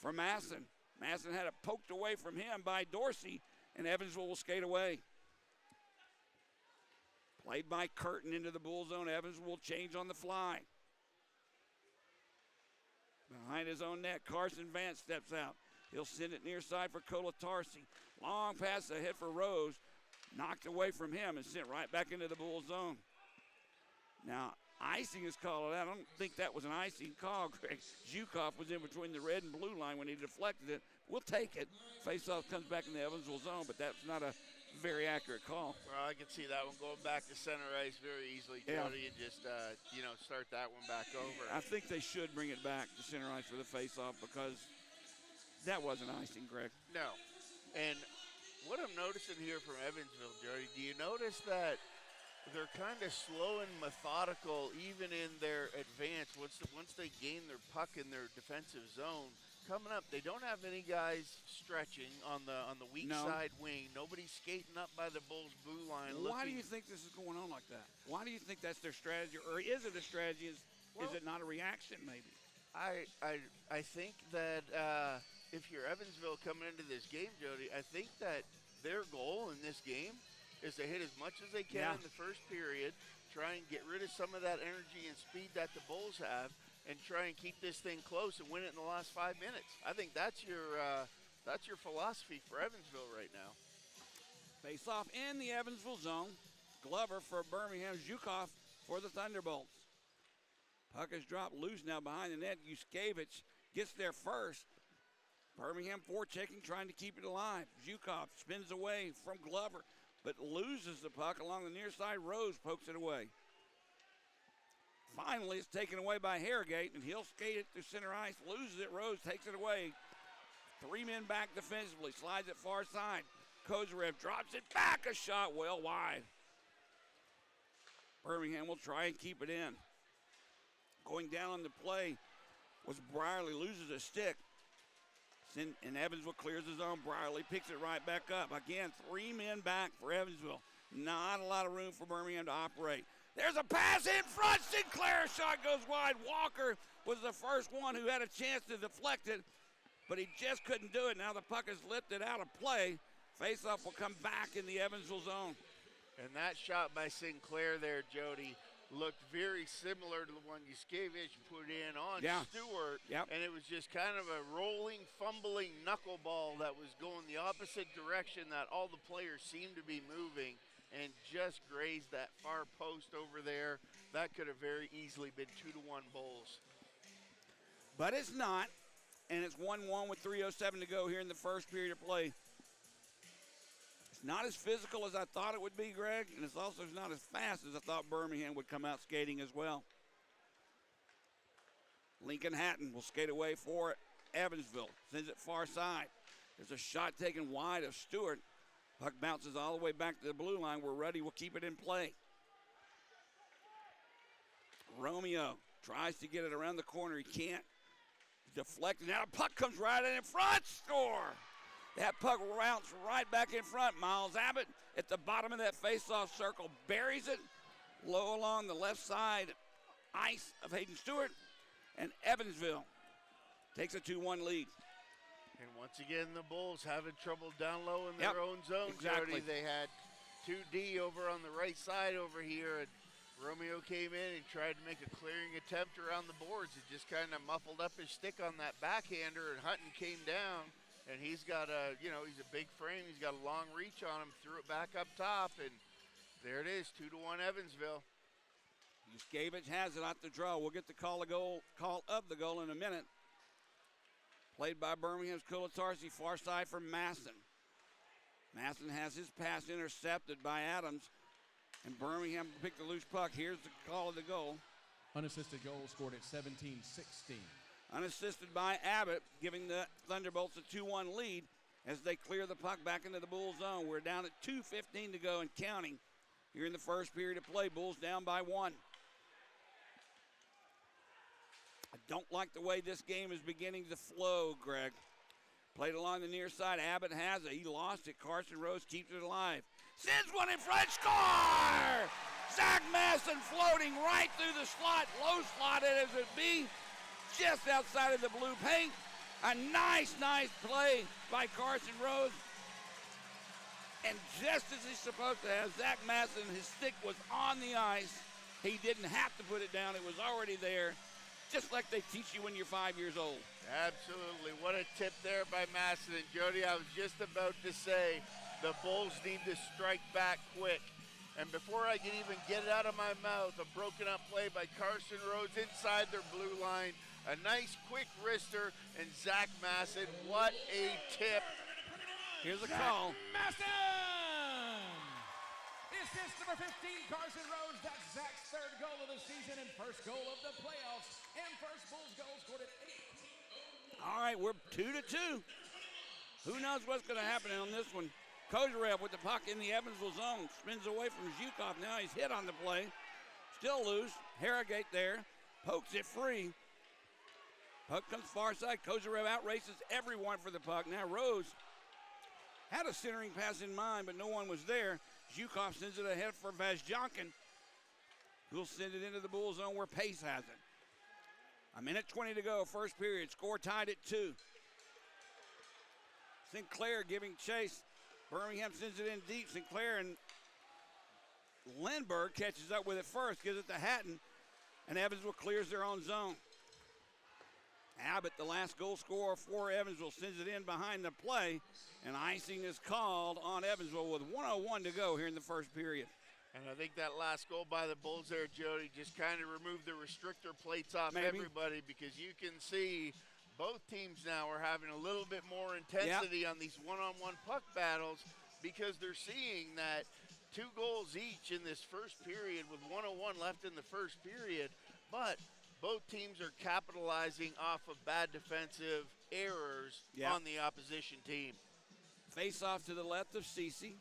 For Masson. Masson had it poked away from him by Dorsey, and Evansville will skate away. Played by Curtin into the Bull zone. Evansville will change on the fly. Behind his own net, Carson Vance steps out. He'll send it near side for Kolatarsi. Long pass ahead for Rose. Knocked away from him and sent right back into the Bull zone. Now, icing is called out. I don't think that was an icing call, Greg. Zhukov was in between the red and blue line when he deflected it. We'll take it. Faceoff comes back in the Evansville zone, but that's not a very accurate call. Well, I can see that one going back to center ice very easily, Jody, and just, start that one back over. I think they should bring it back to center ice for the faceoff because That wasn't icing, Greg. No. And what I'm noticing here from Evansville, Jody, do you notice that they're kind of slow and methodical even in their advance once they gain their puck in their defensive zone? Coming up, they don't have any guys stretching on the weak side wing. Nobody's skating up by the Bulls' blue line. Why do you think this is going on like that? Why do you think that's their strategy? Or is it a strategy? Is it not a reaction maybe? I think that if you're Evansville coming into this game, Jody, I think that their goal in this game is to hit as much as they can in the first period, try and get rid of some of that energy and speed that the Bulls have, and try and keep this thing close and win it in the last 5 minutes. I think that's your philosophy for Evansville right now. Face off in the Evansville zone. Glover for Birmingham, Zhukov for the Thunderbolts. Puck is dropped loose now behind the net. Yuskevich gets there first. Birmingham forechecking, trying to keep it alive. Zhukov spins away from Glover, but loses the puck along the near side. Rose pokes it away. Finally, it's taken away by Harrogate, and he'll skate it through center ice, loses it. Rose takes it away. 3 men back defensively, slides it far side. Kozarev drops it back, a shot well wide. Birmingham will try and keep it in. Going down on the play was Brierly, loses a stick. And Evansville clears his own. Brierly picks it right back up. Again, 3 men back for Evansville. Not a lot of room for Birmingham to operate. There's a pass in front. Sinclair's shot goes wide. Walker was the first one who had a chance to deflect it, but he just couldn't do it. Now the puck is lifted out of play. Faceoff will come back in the Evansville zone. And that shot by Sinclair there, Jody, looked very similar to the one Yuskevich put in on Stewart. Yep. And it was just kind of a rolling, fumbling knuckleball that was going the opposite direction that all the players seemed to be moving, and just grazed that far post over there. That could have very easily been 2-1 Bulls. But it's not, and it's 1-1 with 3:07 to go here in the first period of play. It's not as physical as I thought it would be, Greg, and it's also not as fast as I thought Birmingham would come out skating as well. Lincoln Hatton will skate away for Evansville, sends it far side. There's a shot taken wide of Stewart. Puck bounces all the way back to the blue line. We're ready. We'll keep it in play. Romeo tries to get it around the corner. He can't. Deflected. Now puck comes right in front. Score! That puck rounds right back in front. Miles Abbott at the bottom of that face-off circle buries it low along the left side ice of Hayden Stewart. And Evansville takes a 2-1 lead. And once again, the Bulls having trouble down low in their own zone, exactly. Jody. They had 2D over on the right side over here, and Romeo came in and tried to make a clearing attempt around the boards. It just kind of muffled up his stick on that backhander, and Hutton came down, and he's got he's a big frame. He's got a long reach on him, threw it back up top, and there it is, 2-1 Evansville. Yuskevich has it off the draw. We'll get the call of the goal in a minute. Played by Birmingham's Kulatarsi, far side for Masson. Masson has his pass intercepted by Adams, and Birmingham picked the loose puck. Here's the call of the goal. Unassisted goal scored at 17-16. Unassisted by Abbott, giving the Thunderbolts a 2-1 lead as they clear the puck back into the Bulls zone. We're down at 2:15 to go and counting here in the first period of play. Bulls down by 1. I don't like the way this game is beginning to flow, Greg. Played along the near side. Abbott has it. He lost it. Carson Rose keeps it alive. Sends one in front. Score! Zach Masson floating right through the slot. Low slotted as it be. Just outside of the blue paint. A nice play by Carson Rose. And just as he's supposed to have, Zach Masson, his stick was on the ice. He didn't have to put it down. It was already there. Just like they teach you when you're 5 years old. Absolutely. What a tip there by Masson. And Jody, I was just about to say the Bulls need to strike back quick. And before I can even get it out of my mouth, a broken up play by Carson Rhodes inside their blue line. A nice quick wrister, and Zach Masson, what a tip. Here's a call. Masson! Assist number 15, Carson Rhodes. That's Zach's third goal of the season and first goal of the playoffs. And first Bulls goal scored at 8. All right, we're 2-2. Who knows what's going to happen on this one? Kozarev with the puck in the Evansville zone. Spins away from Zhukov. Now he's hit on the play. Still loose. Harrogate there. Pokes it free. Puck comes far side. Kozarev outraces everyone for the puck. Now Rose had a centering pass in mind, but no one was there. Zhukov sends it ahead for Vazjankin, who'll send it into the Bull zone where Pace has it. A minute 20 to go, first period. Score tied at 2. Sinclair giving chase. Birmingham sends it in deep. Sinclair and Lindbergh catches up with it first, gives it to Hatton, and Evansville clears their own zone. Abbott, the last goal scorer for Evansville, sends it in behind the play, and icing is called on Evansville with 1:01 to go here in the first period. And I think that last goal by the Bulls there, Jody, just kind of removed the restrictor plates off everybody, because you can see both teams now are having a little bit more intensity on these one-on-one puck battles, because they're seeing that 2 goals each in this first period with 1:01 left in the first period, but both teams are capitalizing off of bad defensive errors on the opposition team. Face off to the left of Cece.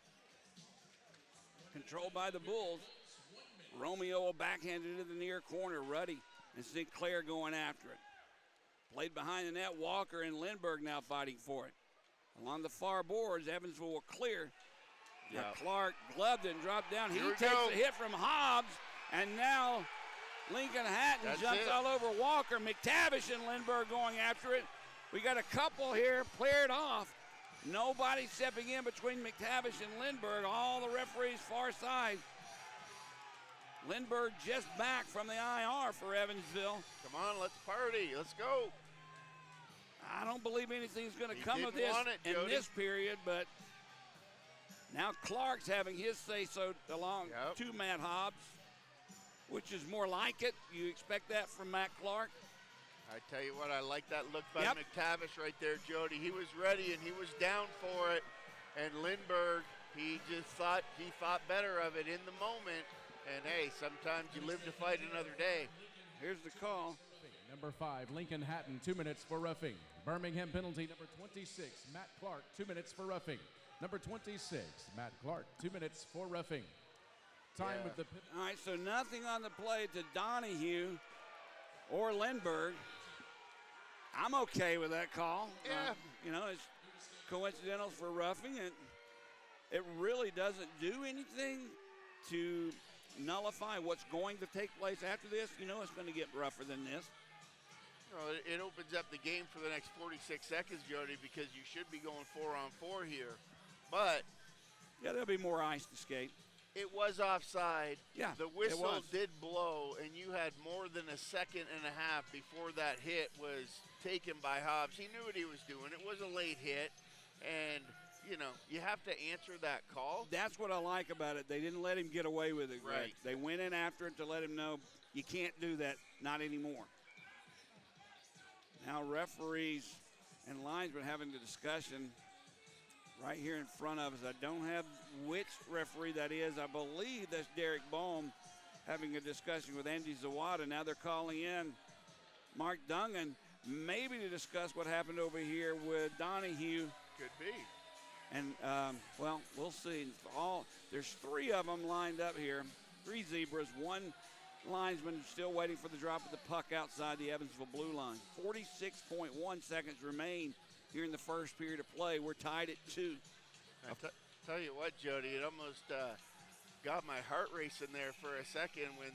Controlled by the Bulls. Romeo will backhand it to the near corner. Ruddy and Sinclair going after it. Played behind the net. Walker and Lindbergh now fighting for it. Along the far boards, Evansville will clear. Now Clark gloved it and dropped down. He takes a hit from Hobbs, and now Lincoln Hatton jumps all over Walker. McTavish and Lindbergh going after it. We got a couple here cleared off. Nobody stepping in between McTavish and Lindbergh. All the referees far side. Lindbergh just back from the IR for Evansville. Come on, let's party. Let's go. I don't believe anything's going to come of this in this period, but now Clark's having his say-so along to Matt Hobbs, which is more like it. You expect that from Matt Clark. I tell you what, I like that look by McTavish right there, Jody. He was ready and he was down for it. And Lindbergh, he thought better of it in the moment. And hey, sometimes you live to fight another day. Here's the call. Number 5, Lincoln Hatton, 2 minutes for roughing. Birmingham penalty, number 26, Matt Clark, 2 minutes for roughing. Number 26, Matt Clark, 2 minutes for roughing. Time with the... All right, so nothing on the play to Donahue or Lindbergh. I'm okay with that call. Yeah. It's coincidental for roughing. It really doesn't do anything to nullify what's going to take place after this. It's going to get rougher than this. It opens up the game for the next 46 seconds, Jody, because you should be going 4-on-4 here. But yeah, there'll be more ice to skate. It was offside. Yeah, the whistle did blow, and you had more than a second and a half before that hit was taken by Hobbs. He knew what he was doing. It was a late hit, and you have to answer that call. That's what I like about it. They didn't let him get away with it. Right. They went in after it to let him know you can't do that, not anymore. Now referees and linesmen having the discussion right here in front of us. I don't have which referee that is. I believe that's Derek Bohm having a discussion with Andy Zawada. Now they're calling in Mark Dungan, maybe to discuss what happened over here with Donahue. Could be. And, we'll see. There's 3 of them lined up here, 3 zebras, 1 linesman still waiting for the drop of the puck outside the Evansville blue line. 46.1 seconds remain here in the first period of play. We're tied at 2. Tell you what, Jody, it almost got my heart racing there for a second when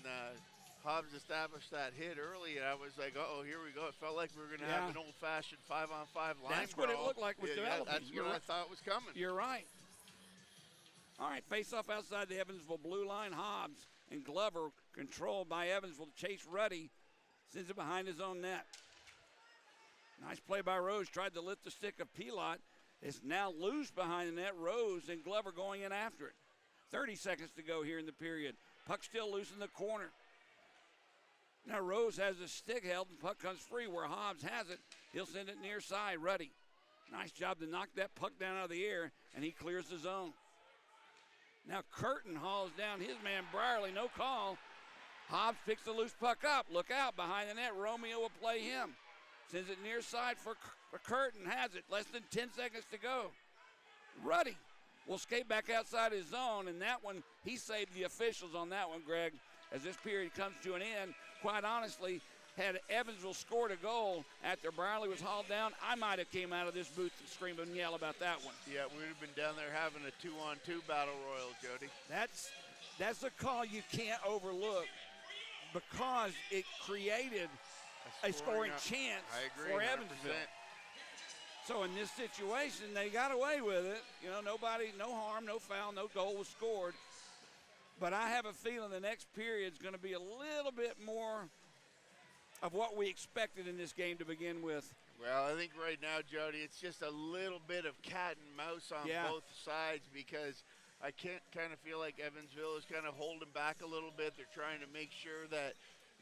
Hobbs established that hit early, and I was like, uh-oh, here we go. It felt like we were going to have an old-fashioned 5-on-5 line That's brawl. what it looked like was developing. That's what I thought was coming. You're right. All right, face-off outside the Evansville blue line. Hobbs and Glover controlled by Evansville to chase Ruddy. Sends it behind his own net. Nice play by Rose. Tried to lift the stick of Pilot. It's now loose behind the net. Rose and Glover going in after it. 30 seconds to go here in the period. Puck still loose in the corner. Now Rose has the stick held, and puck comes free where Hobbs has it. He'll send it near side. Ruddy. Nice job to knock that puck down out of the air, and he clears the zone. Now Curtin hauls down his man Brierly. No call. Hobbs picks the loose puck up. Look out behind the net. Romeo will play him. Sends it near side for Curtin. Has it. Less than 10 seconds to go. Ruddy will skate back outside his zone, and that one, he saved the officials on that one, Greg, as this period comes to an end. Quite honestly, had Evansville scored a goal after Brierley was hauled down, I might have came out of this booth and screamed and yell about that one. Yeah, we would have been down there having a 2-on-2 battle royal, Jody. That's a call you can't overlook because it created a scoring chance I agree, for 100%. Evansville. So in this situation, they got away with it. You know, nobody, no harm, no foul, no goal was scored. But I have a feeling the next period is going to be a little bit more of what we expected in this game to begin with. Well, I think right now, Jody, it's just a little bit of cat and mouse on both sides because I can't kind of feel like Evansville is kind of holding back a little bit. They're trying to make sure that,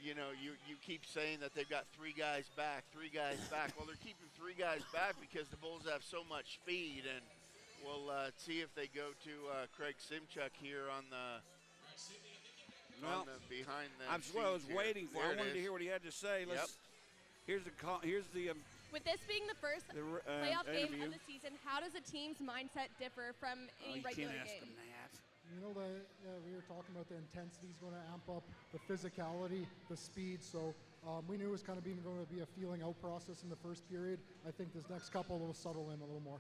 you know, you keep saying that they've got 3 guys back. Well, they're keeping 3 guys back because the Bulls have so much speed, and we'll see if they go to Craig Simchuk here on the behind the That's what I was scenes waiting for. here. I wanted to hear what he had to say. Here's the call. Here's the With this being the first playoff game interview. of the season, how does a team's mindset differ from any you regular can't ask game? him that. You know, we were talking about the intensity is going to amp up, the physicality, the speed. So we knew it was kind of going to be a feeling out process in the first period. I think this next couple will settle in a little more.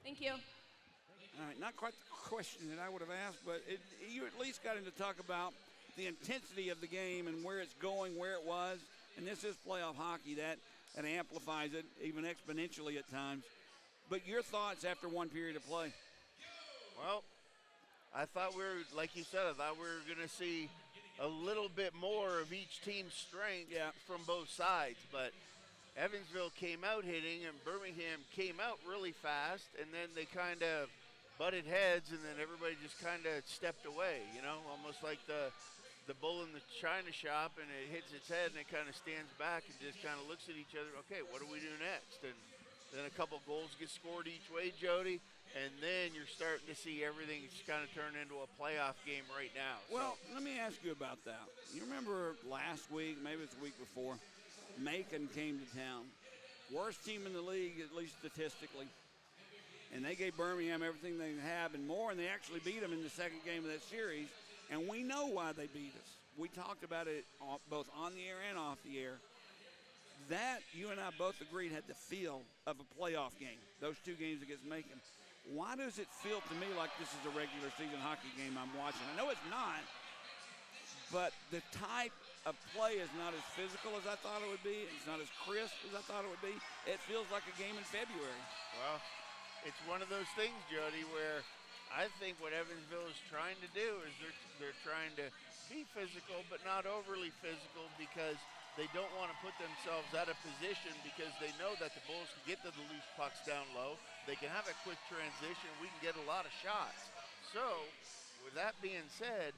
Thank you. All right, not quite the question that I would have asked, but you at least got him to talk about the intensity of the game and where it's going, where it was. And this is playoff hockey. That amplifies it, even exponentially at times. But your thoughts after one period of play? Well, I thought we were, like you said, I thought we were going to see a little bit more of each team's strength from both sides. But Evansville came out hitting, and Birmingham came out really fast, and then they kind of butted heads, and then everybody just kind of stepped away, you know, almost like the bull in the china shop, and it hits its head, and it kind of stands back and just kind of looks at each other. Okay, what do we do next? And then a couple goals get scored each way, Jody, and then you're starting to see everything kind of turn into a playoff game right now. Well, let me ask you about that. You remember last week, maybe it's the week before, Macon came to town. Worst team in the league, at least statistically. And they gave Birmingham everything they have and more, and they actually beat them in the second game of that series. And we know why they beat us. We talked about it both on the air and off the air. That, you and I both agreed, had the feel of a playoff game, those 2 games against Macon. Why does it feel to me like this is a regular season hockey game I'm watching? I know it's not, but the type of play is not as physical as I thought it would be. It's not as crisp as I thought it would be. It feels like a game in February. Well, it's one of those things, Jody, where I think what Evansville is trying to do is they're trying to be physical, but not overly physical, because they don't want to put themselves out of position, because they know that the Bulls can get to the loose pucks down low. They can have a quick transition. We can get a lot of shots. So, with that being said,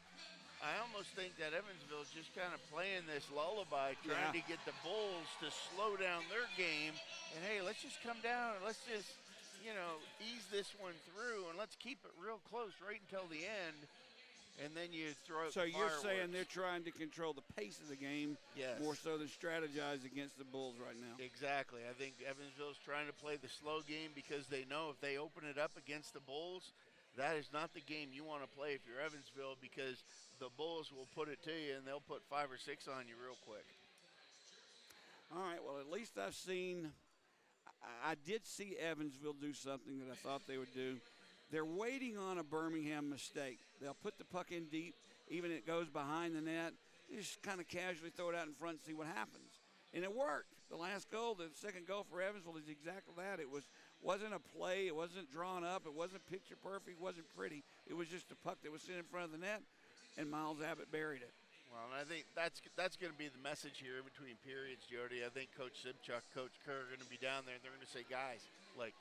I almost think that Evansville is just kind of playing this lullaby, trying to get the Bulls to slow down their game. And, hey, let's just come down and let's just, you know, ease this one through, and let's keep it real close right until the end, and then you throw out So the you're fireworks. saying they're trying to control the pace of the game more so than strategize against the Bulls right now? Exactly. I think Evansville's trying to play the slow game because they know if they open it up against the Bulls, that is not the game you want to play if you're Evansville, because the Bulls will put it to you, and they'll put 5 or 6 on you real quick. All right, well, at least I did see Evansville do something that I thought they would do. They're waiting on a Birmingham mistake. They'll put the puck in deep, even if it goes behind the net. They just kind of casually throw it out in front and see what happens. And it worked. The last goal, the second goal for Evansville, is exactly that. It wasn't a play. It wasn't drawn up. It wasn't picture perfect. It wasn't pretty. It was just a puck that was sitting in front of the net, and Miles Abbott buried it. Well, and I think that's going to be the message here in between periods, Jody. I think Coach Simchuk, Coach Kerr are going to be down there, and they're going to say, guys, like,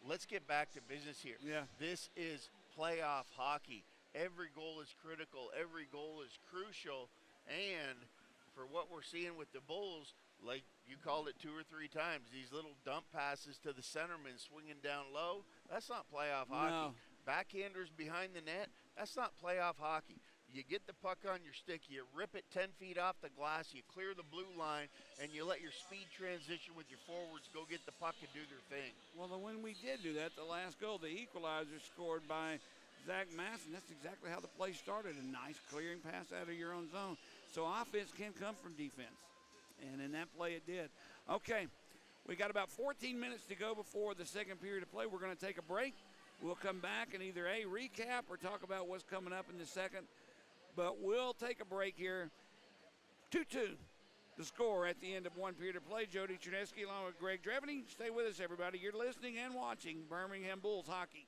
let's get back to business here. Yeah. This is playoff hockey. Every goal is critical. Every goal is crucial. And for what we're seeing with the Bulls, like you called it 2 or 3 times, these little dump passes to the centerman swinging down low, that's not playoff hockey. No. Backhanders behind the net, that's not playoff hockey. You get the puck on your stick, you rip it 10 feet off the glass, you clear the blue line, and you let your speed transition with your forwards go get the puck and do their thing. Well, when we did do that, the last goal, the equalizer scored by Zach Masson, that's exactly how the play started. A nice clearing pass out of your own zone. So offense can come from defense. And in that play it did. Okay, we got about 14 minutes to go before the second period of play. We're going to take a break. We'll come back and either A, recap or talk about what's coming up in the second. But we'll take a break here. 2-2, the score at the end of one period of play. Jody Chernesky along with Greg Dreveny. Stay with us, everybody. You're listening and watching Birmingham Bulls hockey.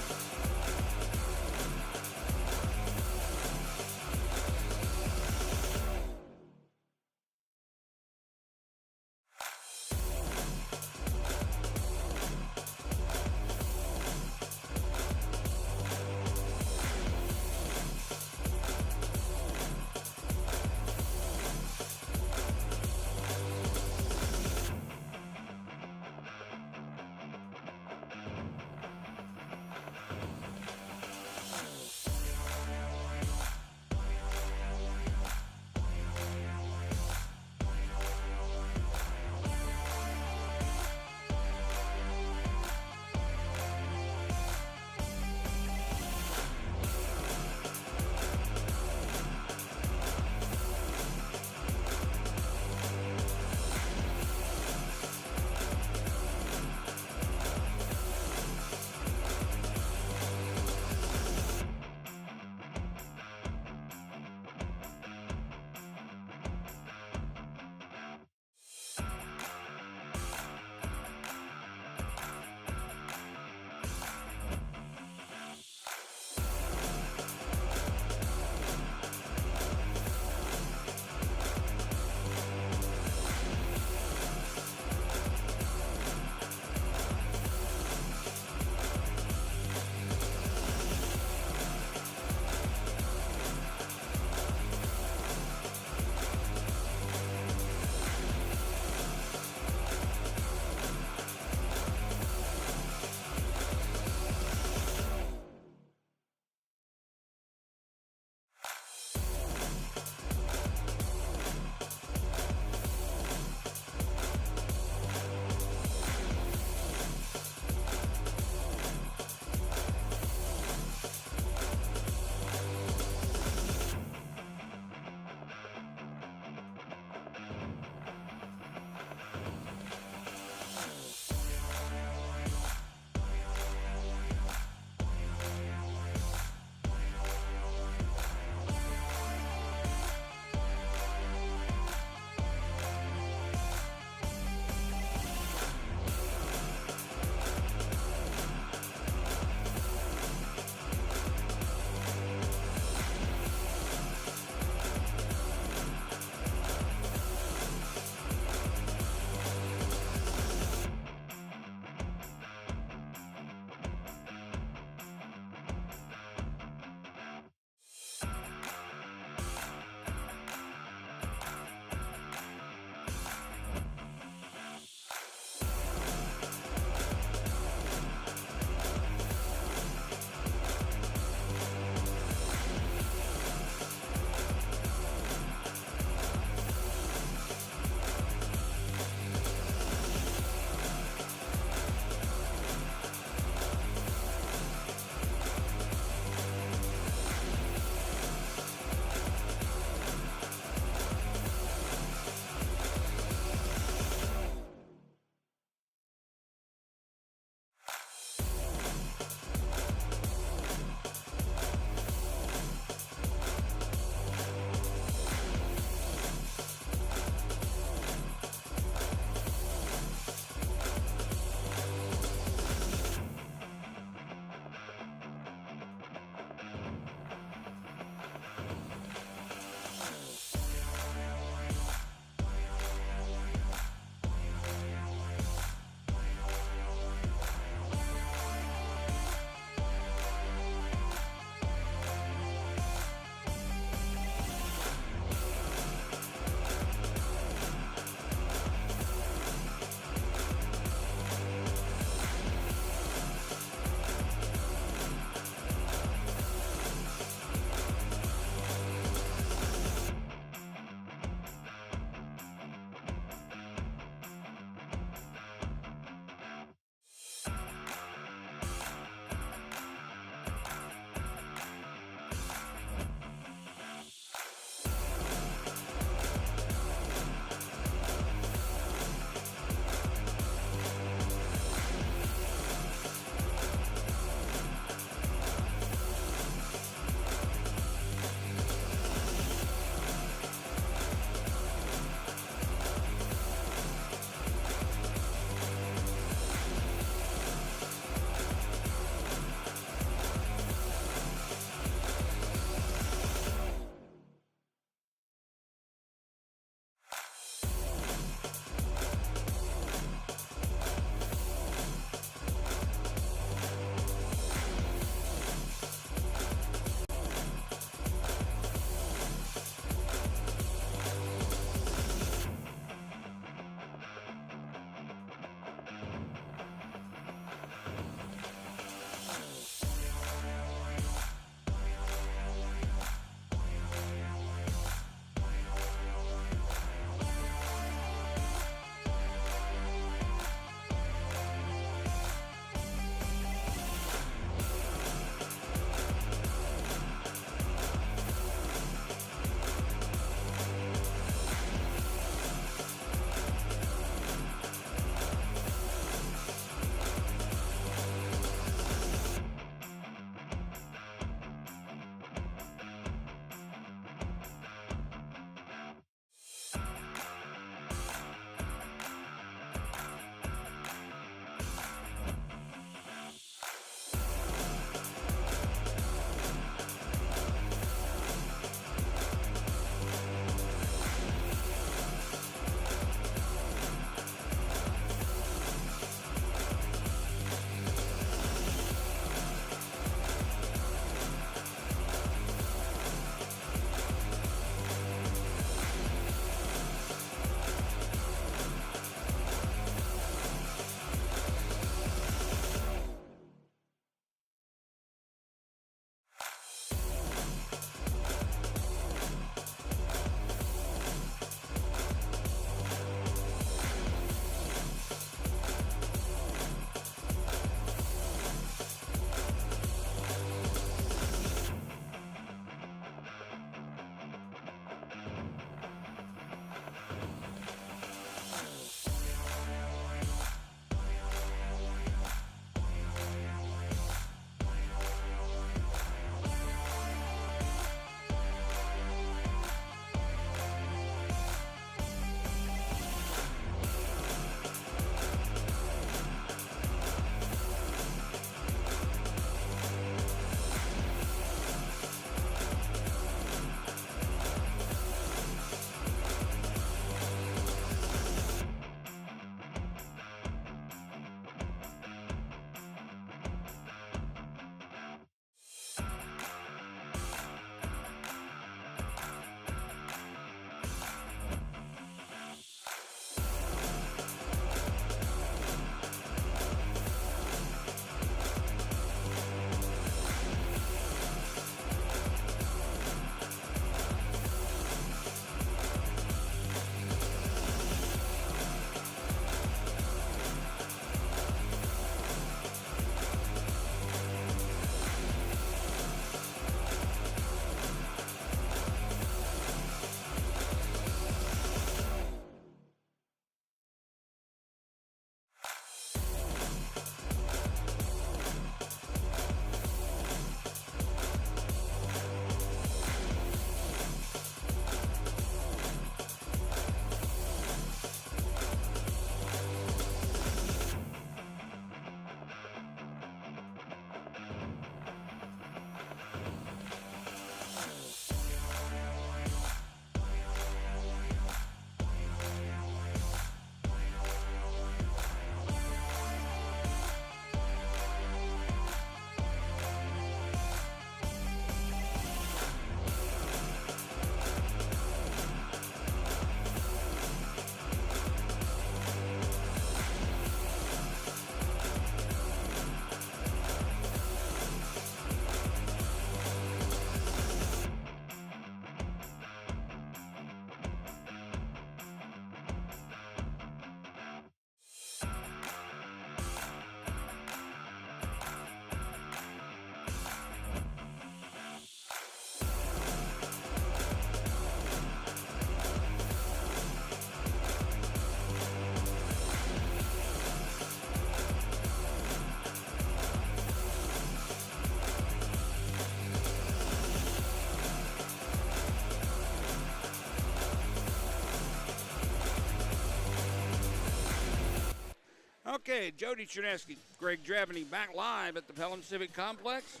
Okay, Jody Chernesky, Greg Dravany back live at the Pelham Civic Complex.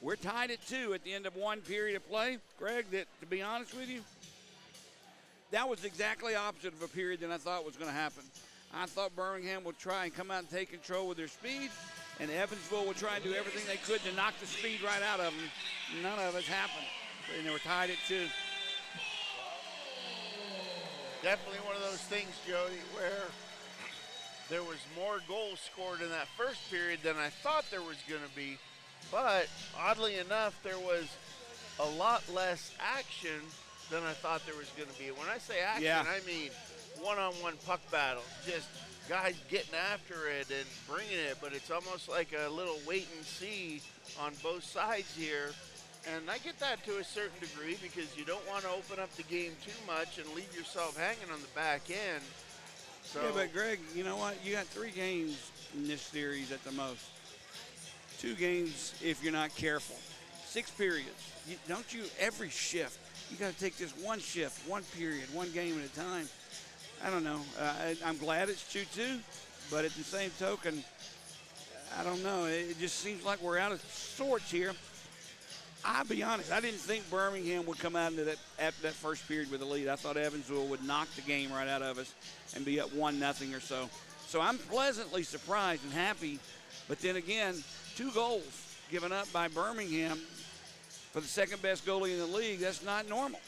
We're tied at 2 at the end of one period of play. Greg, that, to be honest with you, that was exactly opposite of a period than I thought was going to happen. I thought Birmingham would try and come out and take control with their speed, and Evansville would try and do everything they could to knock the speed right out of them. None of it happened, and they were tied at 2. Definitely one of those things, Jody, where there was more goals scored in that first period than I thought there was going to be. But oddly enough, there was a lot less action than I thought there was going to be. When I say action, I mean one-on-one puck battles, just guys getting after it and bringing it. But it's almost like a little wait and see on both sides here. And I get that to a certain degree because you don't want to open up the game too much and leave yourself hanging on the back end. So, yeah, but Greg, you know what? You got 3 games in this series at the most. 2 games if you're not careful. 6 periods. Don't you, every shift, you got to take this one shift, one period, one game at a time. I don't know. I'm glad it's 2-2, but at the same token, I don't know. It just seems like we're out of sorts here. I'll be honest, I didn't think Birmingham would come out into that first period with a lead. I thought Evansville would knock the game right out of us and be up 1-0 or so. So I'm pleasantly surprised and happy. But then again, 2 goals given up by Birmingham for the second best goalie in the league. That's not normal.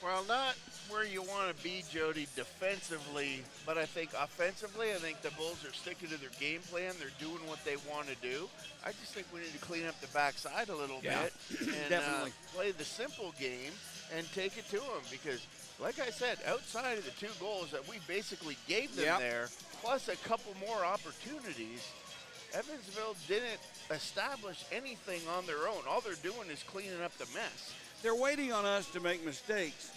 Well, not where you want to be, Jody, defensively, but I think offensively, I think the Bulls are sticking to their game plan. They're doing what they want to do. I just think we need to clean up the backside a little bit and definitely play the simple game and take it to them because, like I said, outside of the 2 goals that we basically gave them there, plus a couple more opportunities, Evansville didn't establish anything on their own. All they're doing is cleaning up the mess. They're waiting on us to make mistakes.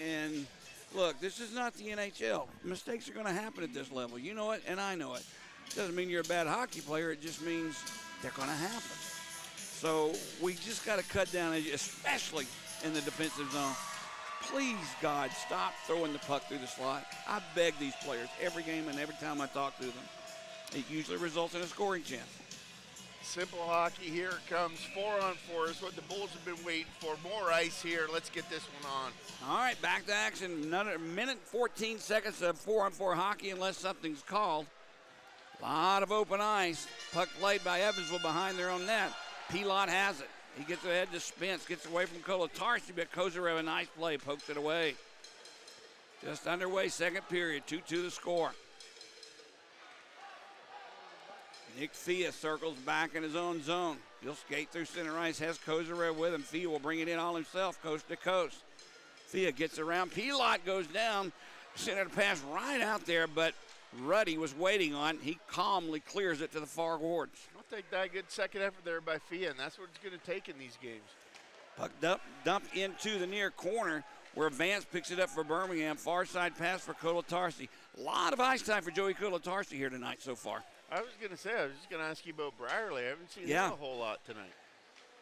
And, look, this is not the NHL. Mistakes are going to happen at this level. You know it, and I know it. Doesn't mean you're a bad hockey player. It just means they're going to happen. So we just got to cut down, especially in the defensive zone. Please, God, stop throwing the puck through the slot. I beg these players every game and every time I talk to them. It usually results in a scoring chance. Simple hockey, here it comes. 4-on-4 is what the Bulls have been waiting for. More ice here. Let's get this one on. All right, back to action. Another minute, 14 seconds of 4-on-4 hockey unless something's called. A lot of open ice. Puck played by Evansville behind their own net. Pilot has it. He gets ahead to Spence, gets away from Kolotarski, but Kozarev, a nice play, pokes it away. Just underway, second period, 2-2 the score. Nick Fia circles back in his own zone. He'll skate through center ice, has Kozarev with him. Fia will bring it in all himself, coast to coast. Fia gets around. Pilot goes down. Sent a pass right out there, but Ruddy was waiting on. He calmly clears it to the far boards. I'll take that good second effort there by Fia, and that's what it's going to take in these games. Puck dumped into the near corner where Vance picks it up for Birmingham. Far side pass for Kolotarski. A lot of ice time for Joey Kolotarski here tonight so far. I was going to say, I was just going to ask you about Brierley. I haven't seen him a whole lot tonight.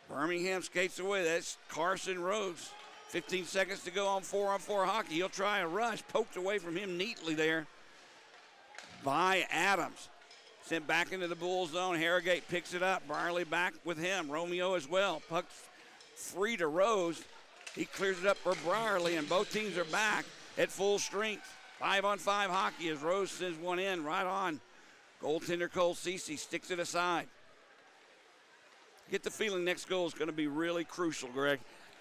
Birmingham skates away. That's Carson Rose. 15 seconds to go on 4-on-4 hockey. He'll try a rush. Poked away from him neatly there by Adams. Sent back into the Bull zone. Harrogate picks it up. Brierley back with him. Romeo as well. Puck free to Rose. He clears it up for Brierley, and both teams are back at full strength. 5-on-5 hockey as Rose sends one in right on. Goaltender Cole Ceci sticks it aside. Get the feeling next goal is going to be really crucial, Greg.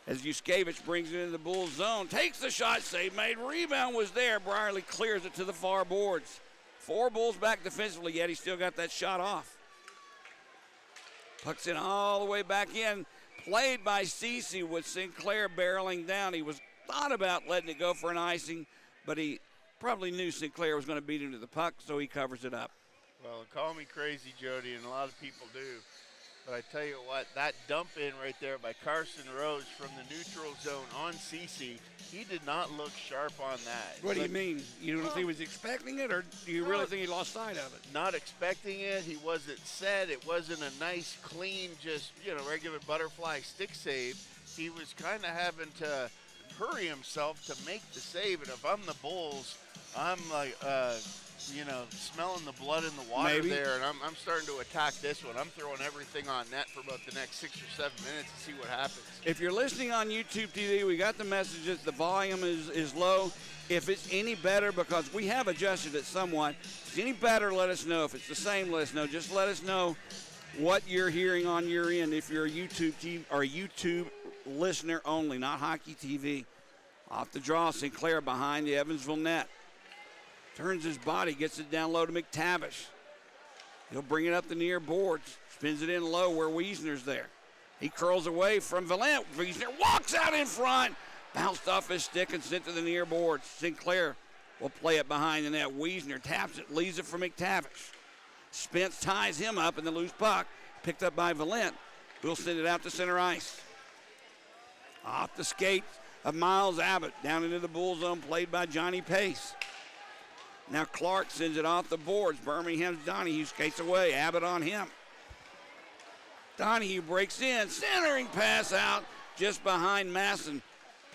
As Yuskevich brings it into the Bulls zone, takes the shot, save made, rebound was there. Brierley clears it to the far boards. 4 Bulls back defensively, yet he still got that shot off. Pucks it all the way back in. Played by Ceci with Sinclair barreling down. He was thought about letting it go for an icing, but he probably knew Sinclair was going to beat him to the puck, so he covers it up. Well, call me crazy, Jody, and a lot of people do. But I tell you what, that dump in right there by Carson Rose from the neutral zone on Ceci, he did not look sharp on that. What do you mean? You don't think he was expecting it, or do you really think he lost sight of it? Not expecting it. He wasn't set. It wasn't a nice, clean, just, regular butterfly stick save. He was kind of having to hurry himself to make the save. And if I'm the Bulls, I'm like, smelling the blood in the water Maybe. there, and I'm starting to attack this one. I'm throwing everything on net for about the next 6 or 7 minutes to see what happens. If you're listening on YouTube TV, we got the messages. The volume is low. If it's any better, because we have adjusted it somewhat, if it's any better, let us know. If it's the same, let us know. Just let us know what you're hearing on your end if you're a YouTube TV or a YouTube listener only, not hockey TV. Off the draw, Sinclair behind the Evansville net. Turns his body, gets it down low to McTavish. He'll bring it up the near boards, spins it in low where Wiesner's there. He curls away from Valent. Wiesner walks out in front, bounced off his stick and sent to the near boards. Sinclair will play it behind the net. Wiesner taps it, leaves it for McTavish. Spence ties him up in the loose puck, picked up by Valent. We'll send it out to center ice. Off the skates of Miles Abbott, down into the bull zone, played by Johnny Pace. Now Clark sends it off the boards. Birmingham's Donahue skates away. Abbott on him. Donahue breaks in. Centering pass out just behind Masson.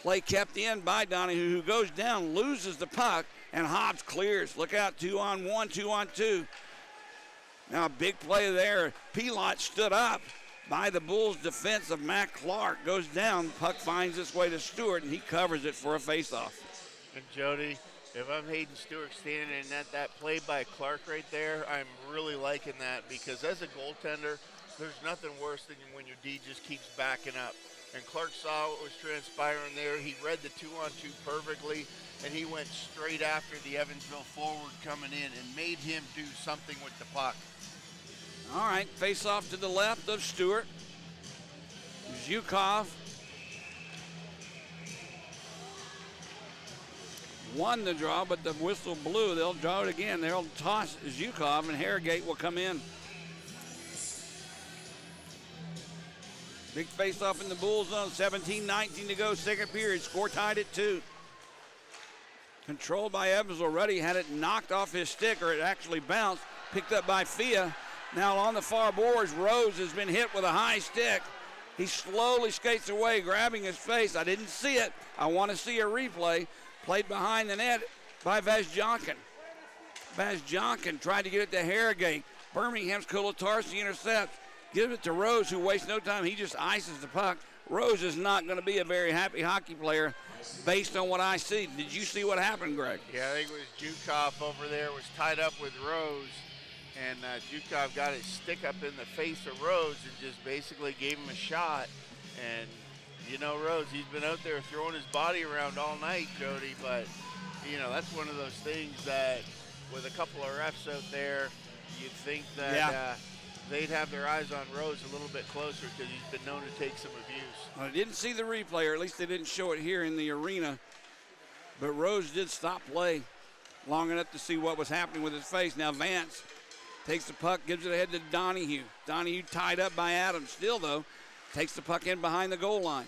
Play kept in by Donahue, who goes down, loses the puck, and Hobbs clears. Look out, 2-on-1, 2-on-2. Now a big play there. Pilot stood up by the Bulls' defense of Matt Clark. Goes down. Puck finds its way to Stewart, and he covers it for a faceoff. And Jody, if I'm Hayden Stewart standing in that play by Clark right there, I'm really liking that, because as a goaltender, there's nothing worse than when your D just keeps backing up. And Clark saw what was transpiring there. He read the 2-on-2 perfectly, and he went straight after the Evansville forward coming in and made him do something with the puck. All right, face off to the left of Stewart. Zhukov won the draw, but the whistle blew. They'll draw it again. They'll toss Zhukov, and Harrogate will come in. Big face-off in the Bull zone. 17-19 to go, second period. Score tied at 2. Controlled by Evansville. Ruddy had it knocked off his stick, or it actually bounced. Picked up by Fia. Now on the far boards, Rose has been hit with a high stick. He slowly skates away, grabbing his face. I didn't see it. I want to see a replay. Played behind the net by Vazjonkin. Vazjonkin tried to get it to Harrogate. Birmingham's Kulatarsi intercepts. Gives it to Rose, who wastes no time. He just ices the puck. Rose is not going to be a very happy hockey player based on what I see. Did you see what happened, Greg? Yeah, I think it was Zhukov over there, was tied up with Rose. And Zhukov got his stick up in the face of Rose and just basically gave him a shot. And, you know, Rose, he's been out there throwing his body around all night, Jody. But, you know, that's one of those things that with a couple of refs out there, you'd think that they'd have their eyes on Rose a little bit closer, because he's been known to take some abuse. Well, I didn't see the replay, or at least they didn't show it here in the arena. But Rose did stop play long enough to see what was happening with his face. Now Vance takes the puck, gives it ahead to Donahue. Donahue tied up by Adams. Still, though, takes the puck in behind the goal line.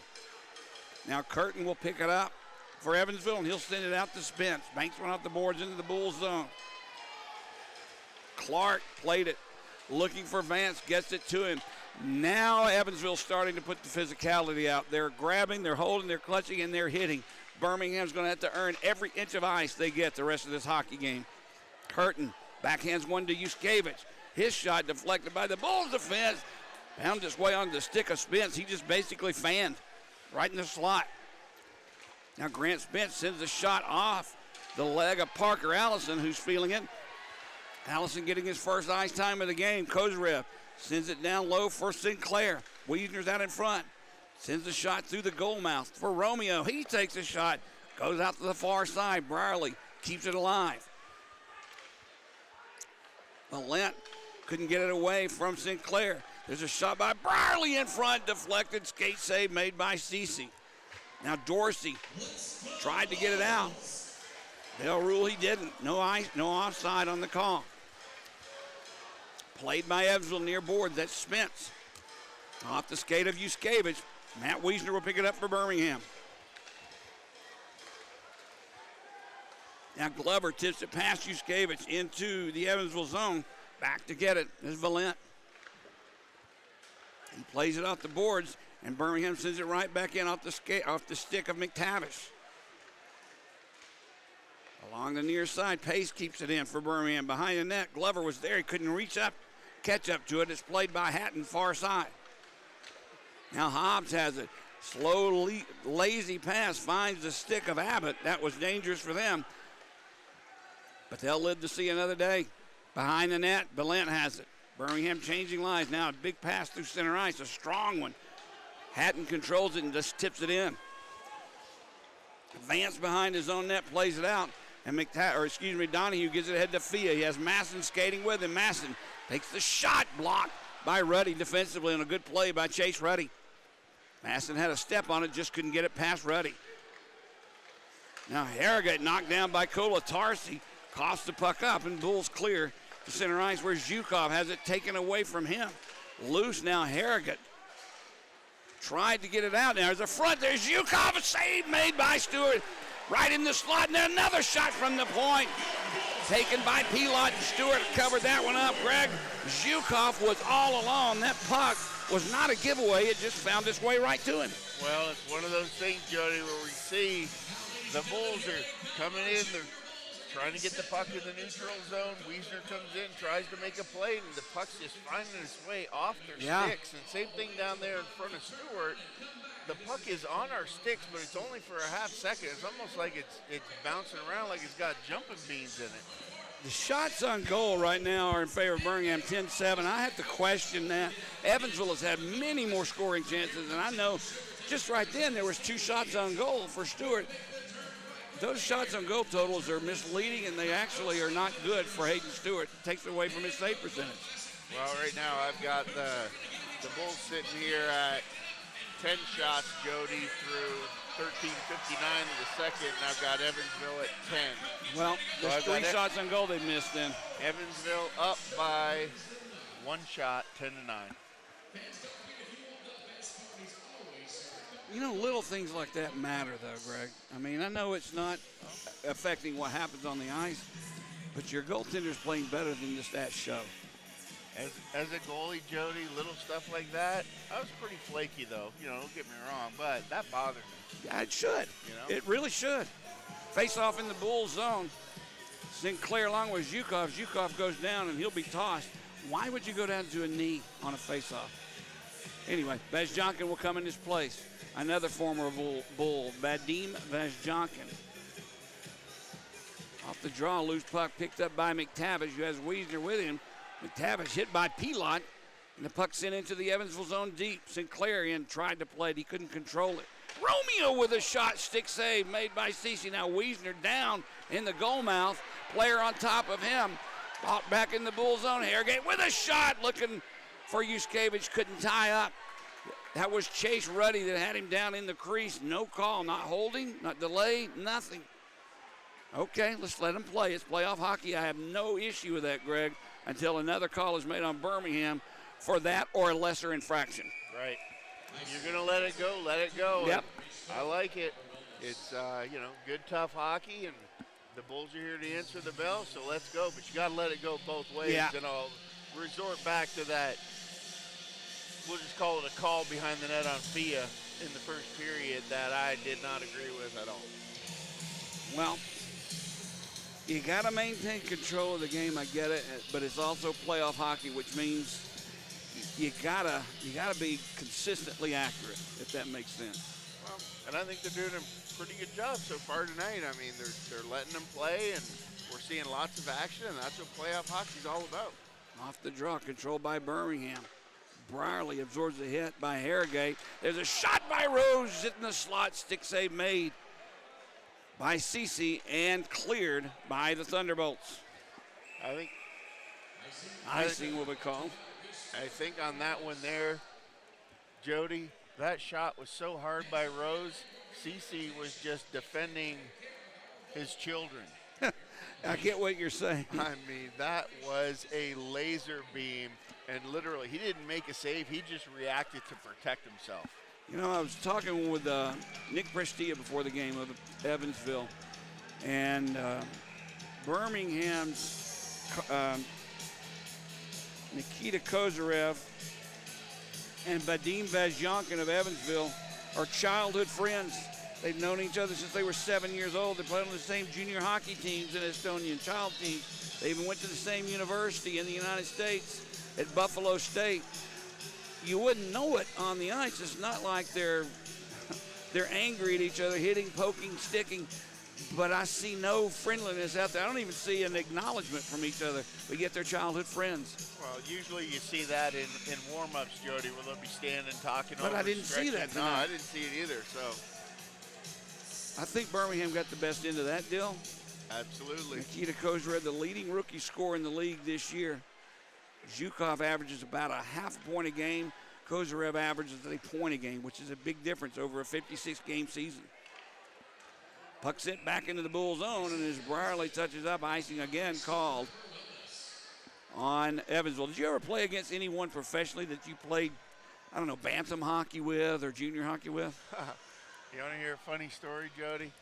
Now Curtin will pick it up for Evansville, and he'll send it out to Spence. Banks one off the boards into the Bulls zone. Clark played it, looking for Vance, gets it to him. Now Evansville's starting to put the physicality out. They're grabbing, they're holding, they're clutching, and they're hitting. Birmingham's going to have to earn every inch of ice they get the rest of this hockey game. Curtin backhands one to Yuskevich. His shot deflected by the Bulls defense. Found his way on the stick of Spence. He just basically fanned right in the slot. Now Grant Spence sends a shot off the leg of Parker Allison, who's feeling it. Allison getting his first ice time of the game. Kozarev sends it down low for Sinclair. Wiesner's out in front. Sends a shot through the goal mouth for Romeo. He takes a shot. Goes out to the far side. Brierly keeps it alive. Valent couldn't get it away from Sinclair. There's a shot by Brierly in front. Deflected skate save made by Cece. Now Dorsey tried to get it out. They'll rule he didn't. No ice, no offside on the call. Played by Evansville near board. That's Spence. Off the skate of Yuskevich. Matt Wiesner will pick it up for Birmingham. Now Glover tips it past Yuskevich into the Evansville zone. Back to get it is Valent. He plays it off the boards, and Birmingham sends it right back in off the stick of McTavish. Along the near side, Pace keeps it in for Birmingham. Behind the net, Glover was there. He couldn't reach up, catch up to it. It's played by Hatton, far side. Now Hobbs has it. Slow, lazy pass finds the stick of Abbott. That was dangerous for them. But they'll live to see another day. Behind the net, Belent has it. Birmingham changing lines. Now a big pass through center ice, a strong one. Hatton controls it and just tips it in. Vance behind his own net plays it out. And Donahue gives it ahead to Fia. He has Masson skating with him. Masson takes the shot, blocked by Ruddy defensively, and a good play by Chase Ruddy. Masson had a step on it, just couldn't get it past Ruddy. Now Harrogate knocked down by Kolatarsi, coughs the puck up, and Bulls clear to center ice where Zhukov has it taken away from him. Loose now Harrogate. Tried to get it out. Now there's a front. There's Zhukov, a save made by Stewart. Right in the slot, and then another shot from the point. Taken by Pilot, and Stewart covered that one up. Greg, Zhukov was all alone. That puck was not a giveaway. It just found its way right to him. Well, it's one of those things, Jody, where we see the Bulls are coming in. They're trying to get the puck in the neutral zone. Wiesner comes in, tries to make a play, and the puck's just finding its way off their sticks. And same thing down there in front of Stewart. The puck is on our sticks, but it's only for a half second. It's almost like it's bouncing around like it's got jumping beans in it. The shots on goal right now are in favor of Birmingham, 10-7. I have to question that. Evansville has had many more scoring chances, and I know just right then there was 2 shots on goal for Stewart. Those shots on goal totals are misleading, and they actually are not good for Hayden Stewart. It takes away from his save percentage. Well, right now I've got the Bulls sitting here at 10 shots, Jody, through 13:59 in the second, and I've got Evansville at 10. Well, there's 3 shots on goal they missed then. Evansville up by 1 shot, 10-9. You know, little things like that matter, though, Greg. I mean, I know it's not affecting what happens on the ice, but your goaltender's playing better than the stats show. As a goalie, Jody, little stuff like that, I was pretty flaky, though. You know, don't get me wrong, but that bothered me. Yeah, it should. You know? It really should. Face off in the Bulls zone. Sinclair along with Zhukov. Zhukov goes down, and he'll be tossed. Why would you go down to a knee on a face-off? Anyway, Vazjankin will come in his place. Another former Bull, Vadim Vazjankin. Off the draw, loose puck picked up by McTavish, who has Wiesner with him. McTavish hit by Pilot, and the puck sent into the Evansville zone deep. Sinclair in tried to play it. He couldn't control it. Romeo with a shot, stick save made by Cece. Now Wiesner down in the goal mouth. Player on top of him. Bought back in the Bull zone. Harrogate with a shot, looking for Yuskevich. Couldn't tie up. That was Chase Ruddy that had him down in the crease. No call, not holding, not delay, nothing. Okay, let's let him play. It's playoff hockey. I have no issue with that, Greg, until another call is made on Birmingham for that or a lesser infraction. Right. You're going to let it go, let it go. Yep. I like it. It's, good, tough hockey, and the Bulls are here to answer the bell, so let's go. But you got to let it go both ways, and I'll resort back to that. We'll just call it a call behind the net on Fia in the first period that I did not agree with at all. Well, you got to maintain control of the game. I get it, but it's also playoff hockey, which means you gotta be consistently accurate, if that makes sense. Well, and I think they're doing a pretty good job so far tonight. I mean, they're letting them play, and we're seeing lots of action, and that's what playoff hockey's all about. Off the draw, controlled by Birmingham. Brierly absorbs the hit by Harrogate. There's a shot by Rose in the slot. Stick save made by Cece and cleared by the Thunderbolts. I think icing will be called. I think on that one there, Jody, that shot was so hard by Rose. Cece was just defending his children. I get what you're saying. I mean, that was a laser beam, and literally, he didn't make a save. He just reacted to protect himself. You know, I was talking with Nick Prestia before the game of Evansville, and Birmingham's Nikita Kozarev and Vadim Vazjankin of Evansville are childhood friends. They've known each other since they were 7 years old. They played on the same junior hockey teams in Estonian child teams. They even went to the same university in the United States at Buffalo State. You wouldn't know it on the ice. It's not like they're angry at each other, hitting, poking, sticking. But I see no friendliness out there. I don't even see an acknowledgement from each other. But yet they're childhood friends. Well, usually you see that in warm-ups, Jody, where they'll be standing, talking But over, I didn't see that No, tonight. I didn't see it either, so. I think Birmingham got the best end of that deal. Absolutely. Nikita Kozyrev, the leading rookie scorer in the league this year. Zhukov averages about a half point a game. Kozyrev averages a point a game, which is a big difference over a 56-game season. Puck sent back into the Bull zone, and as Brierly touches up, icing again called on Evansville. Did you ever play against anyone professionally that you played, I don't know, bantam hockey with or junior hockey with? You want to hear a funny story, Jody?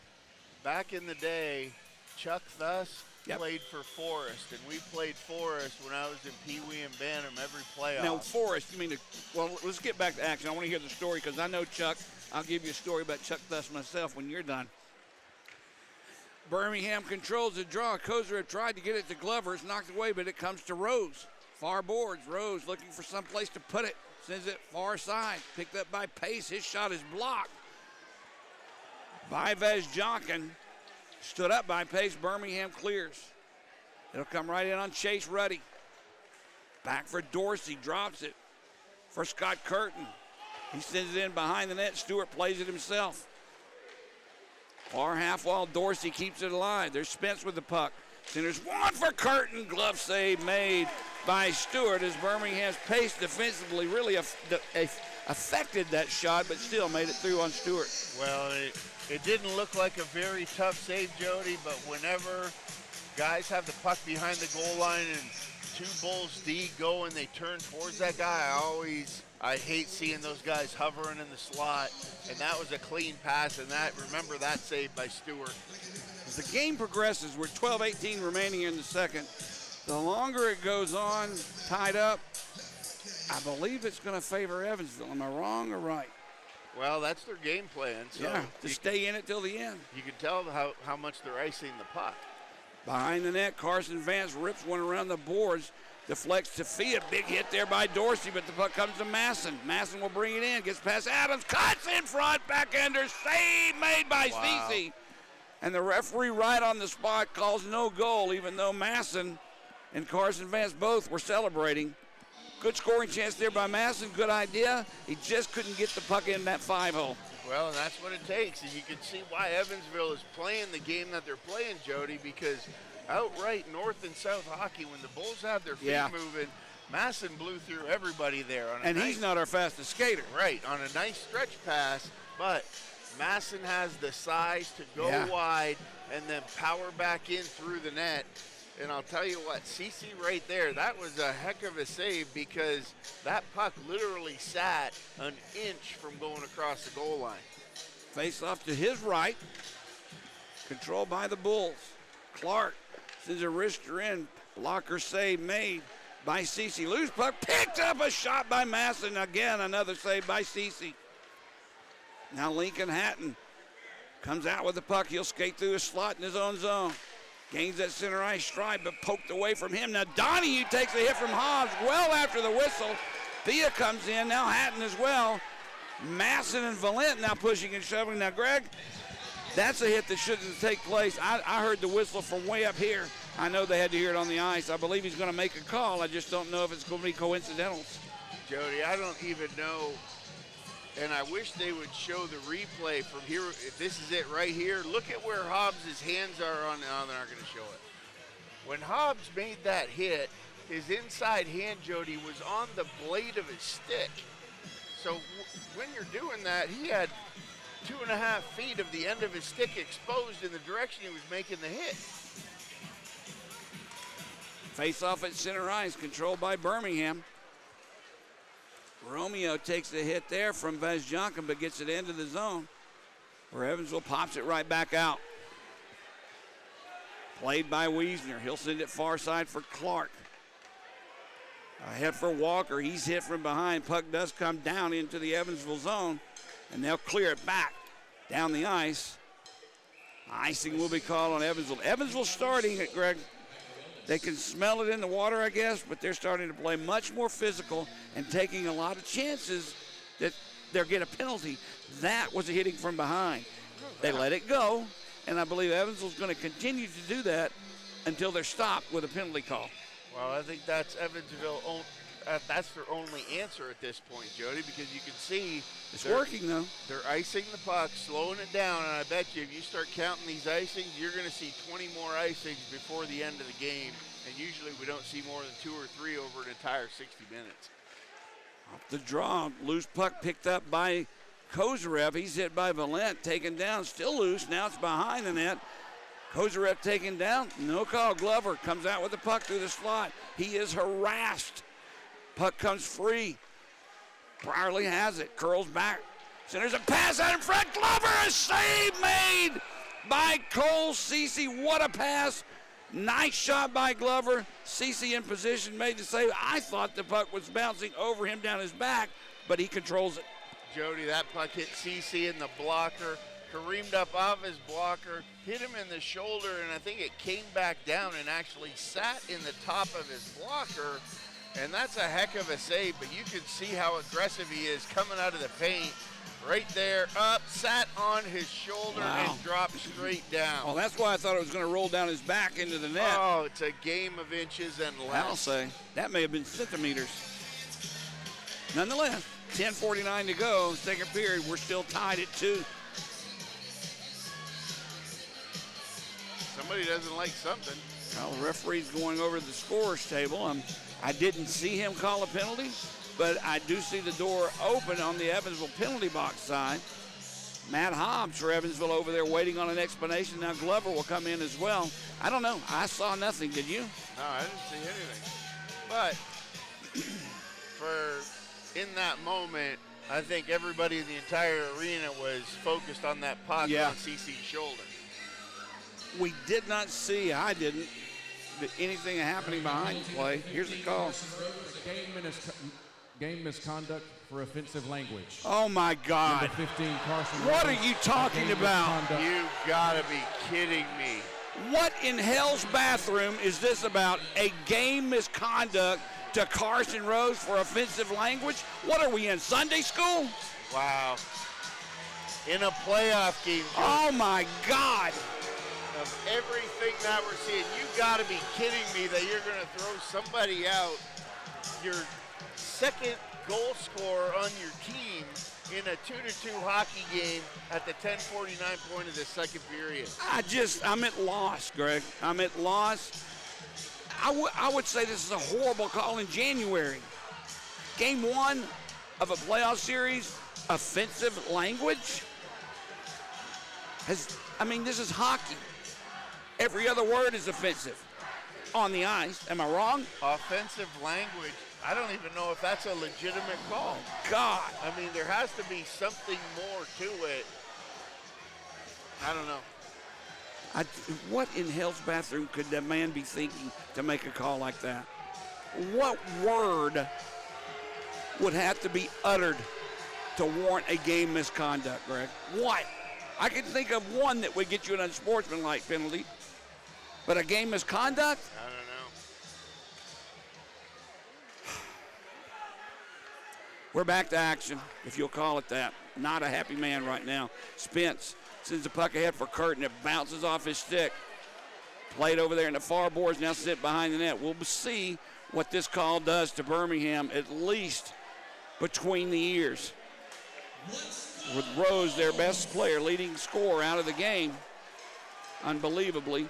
Back in the day, Chuck Thus played for Forest, and we played Forest when I was in Pee Wee and Bantam every playoff. Now, Forest, you mean, well, let's get back to action. I want to hear the story because I know Chuck. I'll give you a story about Chuck Thus myself when you're done. Birmingham controls the draw. Kozyrev tried to get it to Glover. It's knocked away, but it comes to Rose. Far boards. Rose looking for some place to put it. Sends it far side. Picked up by Pace. His shot is blocked by Vezjonkin. Stood up by Pace. Birmingham clears. It'll come right in on Chase Ruddy. Back for Dorsey. Drops it for Scott Curtin. He sends it in behind the net. Stewart plays it himself. Far half wall. Dorsey keeps it alive. There's Spence with the puck. Centers one for Curtin. Glove save made by Stewart as Birmingham's pace defensively really affected that shot, but still made it through on Stewart. Well, it didn't look like a very tough save, Jody, but whenever guys have the puck behind the goal line and two Bulls D go and they turn towards that guy, I hate seeing those guys hovering in the slot, and that was a clean pass, and remember that save by Stewart. As the game progresses, we're 12-18 remaining in the second. The longer it goes on, tied up, I believe it's going to favor Evansville. Am I wrong or right? Well, that's their game plan. So yeah, to stay in it till the end. You can tell how much they're icing the puck. Behind the net, Carson Vance rips one around the boards. Deflects to Fia. Big hit there by Dorsey, but the puck comes to Masson. Masson will bring it in. Gets past Adams. Cuts in front. Backhander. Save made by Cece. And the referee right on the spot calls no goal, even though Masson and Carson Vance both were celebrating. Good scoring chance there by Masson. Good idea. He just couldn't get the puck in that 5-hole. Well, and that's what it takes. And you can see why Evansville is playing the game that they're playing, Jody, because outright north and south hockey, when the Bulls have their feet moving, Masson blew through everybody there. And he's not our fastest skater. Right, on a nice stretch pass, but Masson has the size to go wide and then power back in through the net. And I'll tell you what, CC right there, that was a heck of a save because that puck literally sat an inch from going across the goal line. Face off to his right, controlled by the Bulls. Clark sends a wrister in, blocker save made by Cece. Loose puck, picked up a shot by Masson. Again, another save by Cece. Now Lincoln Hatton comes out with the puck. He'll skate through a slot in his own zone. Gains that center ice stride, but poked away from him. Now Donahue takes a hit from Hobbs well after the whistle. Thea comes in, now Hatton as well. Masson and Valent now pushing and shoving. Now, Greg, that's a hit that shouldn't take place. I heard the whistle from way up here. I know they had to hear it on the ice. I believe he's going to make a call. I just don't know if it's going to be coincidental. Jody, I don't even know. And I wish they would show the replay from here. If this is it right here. Look at where Hobbs' hands are on. No, they're not going to show it. When Hobbs made that hit, his inside hand, Jody, was on the blade of his stick. So when you're doing that, he had 2.5 feet of the end of his stick exposed in the direction he was making the hit. Face off at center ice, controlled by Birmingham. Romeo takes the hit there from Vezjonkin, but gets it into the zone, where Evansville pops it right back out. Played by Wiesner. He'll send it far side for Clark. Ahead for Walker. He's hit from behind. Puck does come down into the Evansville zone, and they'll clear it back. down the ice. Icing will be called on Evansville. Evansville starting it, Greg. They can smell it in the water, I guess, but they're starting to play much more physical and taking a lot of chances that they'll get a penalty. That was a hitting from behind. They let it go, and I believe Evansville's going to continue to do that until they're stopped with a penalty call. Well, I think that's Evansville. That's their only answer at this point, Jody, because you can see it's working, though. They're icing the puck, slowing it down, and I bet you if you start counting these icings, you're going to see 20 more icings before the end of the game, and usually we don't see more than 2 or 3 over an entire 60 minutes. Off the draw, loose puck picked up by Kozarev. He's hit by Valent, taken down, still loose. Now it's behind the net. Kozarev taken down, no call. Glover comes out with the puck through the slot. He is harassed. Puck comes free. Brierly has it, curls back. Centers a pass out in front. Glover, a save made by Cole Cece. What a pass. Nice shot by Glover. Cece in position, made the save. I thought the puck was bouncing over him down his back, but he controls it. Jody, that puck hit Cece in the blocker, careened up off his blocker, hit him in the shoulder, and I think it came back down and actually sat in the top of his blocker. And that's a heck of a save, but you can see how aggressive he is coming out of the paint. Right there, up, sat on his shoulder, and dropped straight down. Well, that's why I thought it was going to roll down his back into the net. Oh, it's a game of inches and less. I'll say. That may have been centimeters. Nonetheless, 10:49 to go, second period. We're still tied at 2. Somebody doesn't like something. Well, the referee's going over to the scorer's table. I didn't see him call a penalty, but I do see the door open on the Evansville penalty box side. Matt Hobbs for Evansville over there waiting on an explanation. Now Glover will come in as well. I don't know. I saw nothing. Did you? No, I didn't see anything. But in that moment, I think everybody in the entire arena was focused on that puck on CeCe's shoulder. We did not see, I didn't, anything happening behind the play. Here's the call. Game misconduct for offensive language. Oh, my God. Number 15, Carson. What are you talking about? You gotta be kidding me. What in hell's bathroom is this about? A game misconduct to Carson Rose for offensive language? What are we in, Sunday school? Wow. In a playoff game. Oh, my God. Of everything that we're seeing, you got to be kidding me that you're going to throw somebody out, your second goal scorer on your team, in a 2-2 hockey game at the 10:49 point of the second period. I'm at loss, Greg. I'm at loss. I would say this is a horrible call in January. Game 1 of a playoff series, offensive language? This is hockey. Every other word is offensive on the ice. Am I wrong? Offensive language. I don't even know if that's a legitimate call. God. There has to be something more to it. I don't know. What in hell's bathroom could that man be thinking to make a call like that? What word would have to be uttered to warrant a game misconduct, Greg? What? I can think of one that would get you an unsportsmanlike penalty. But a game misconduct? I don't know. We're back to action, if you'll call it that. Not a happy man right now. Spence sends the puck ahead for Curtin. It bounces off his stick. Played over there in the far boards, now sit behind the net. We'll see what this call does to Birmingham, at least between the ears. With Rose, their best player, leading scorer out of the game, unbelievably.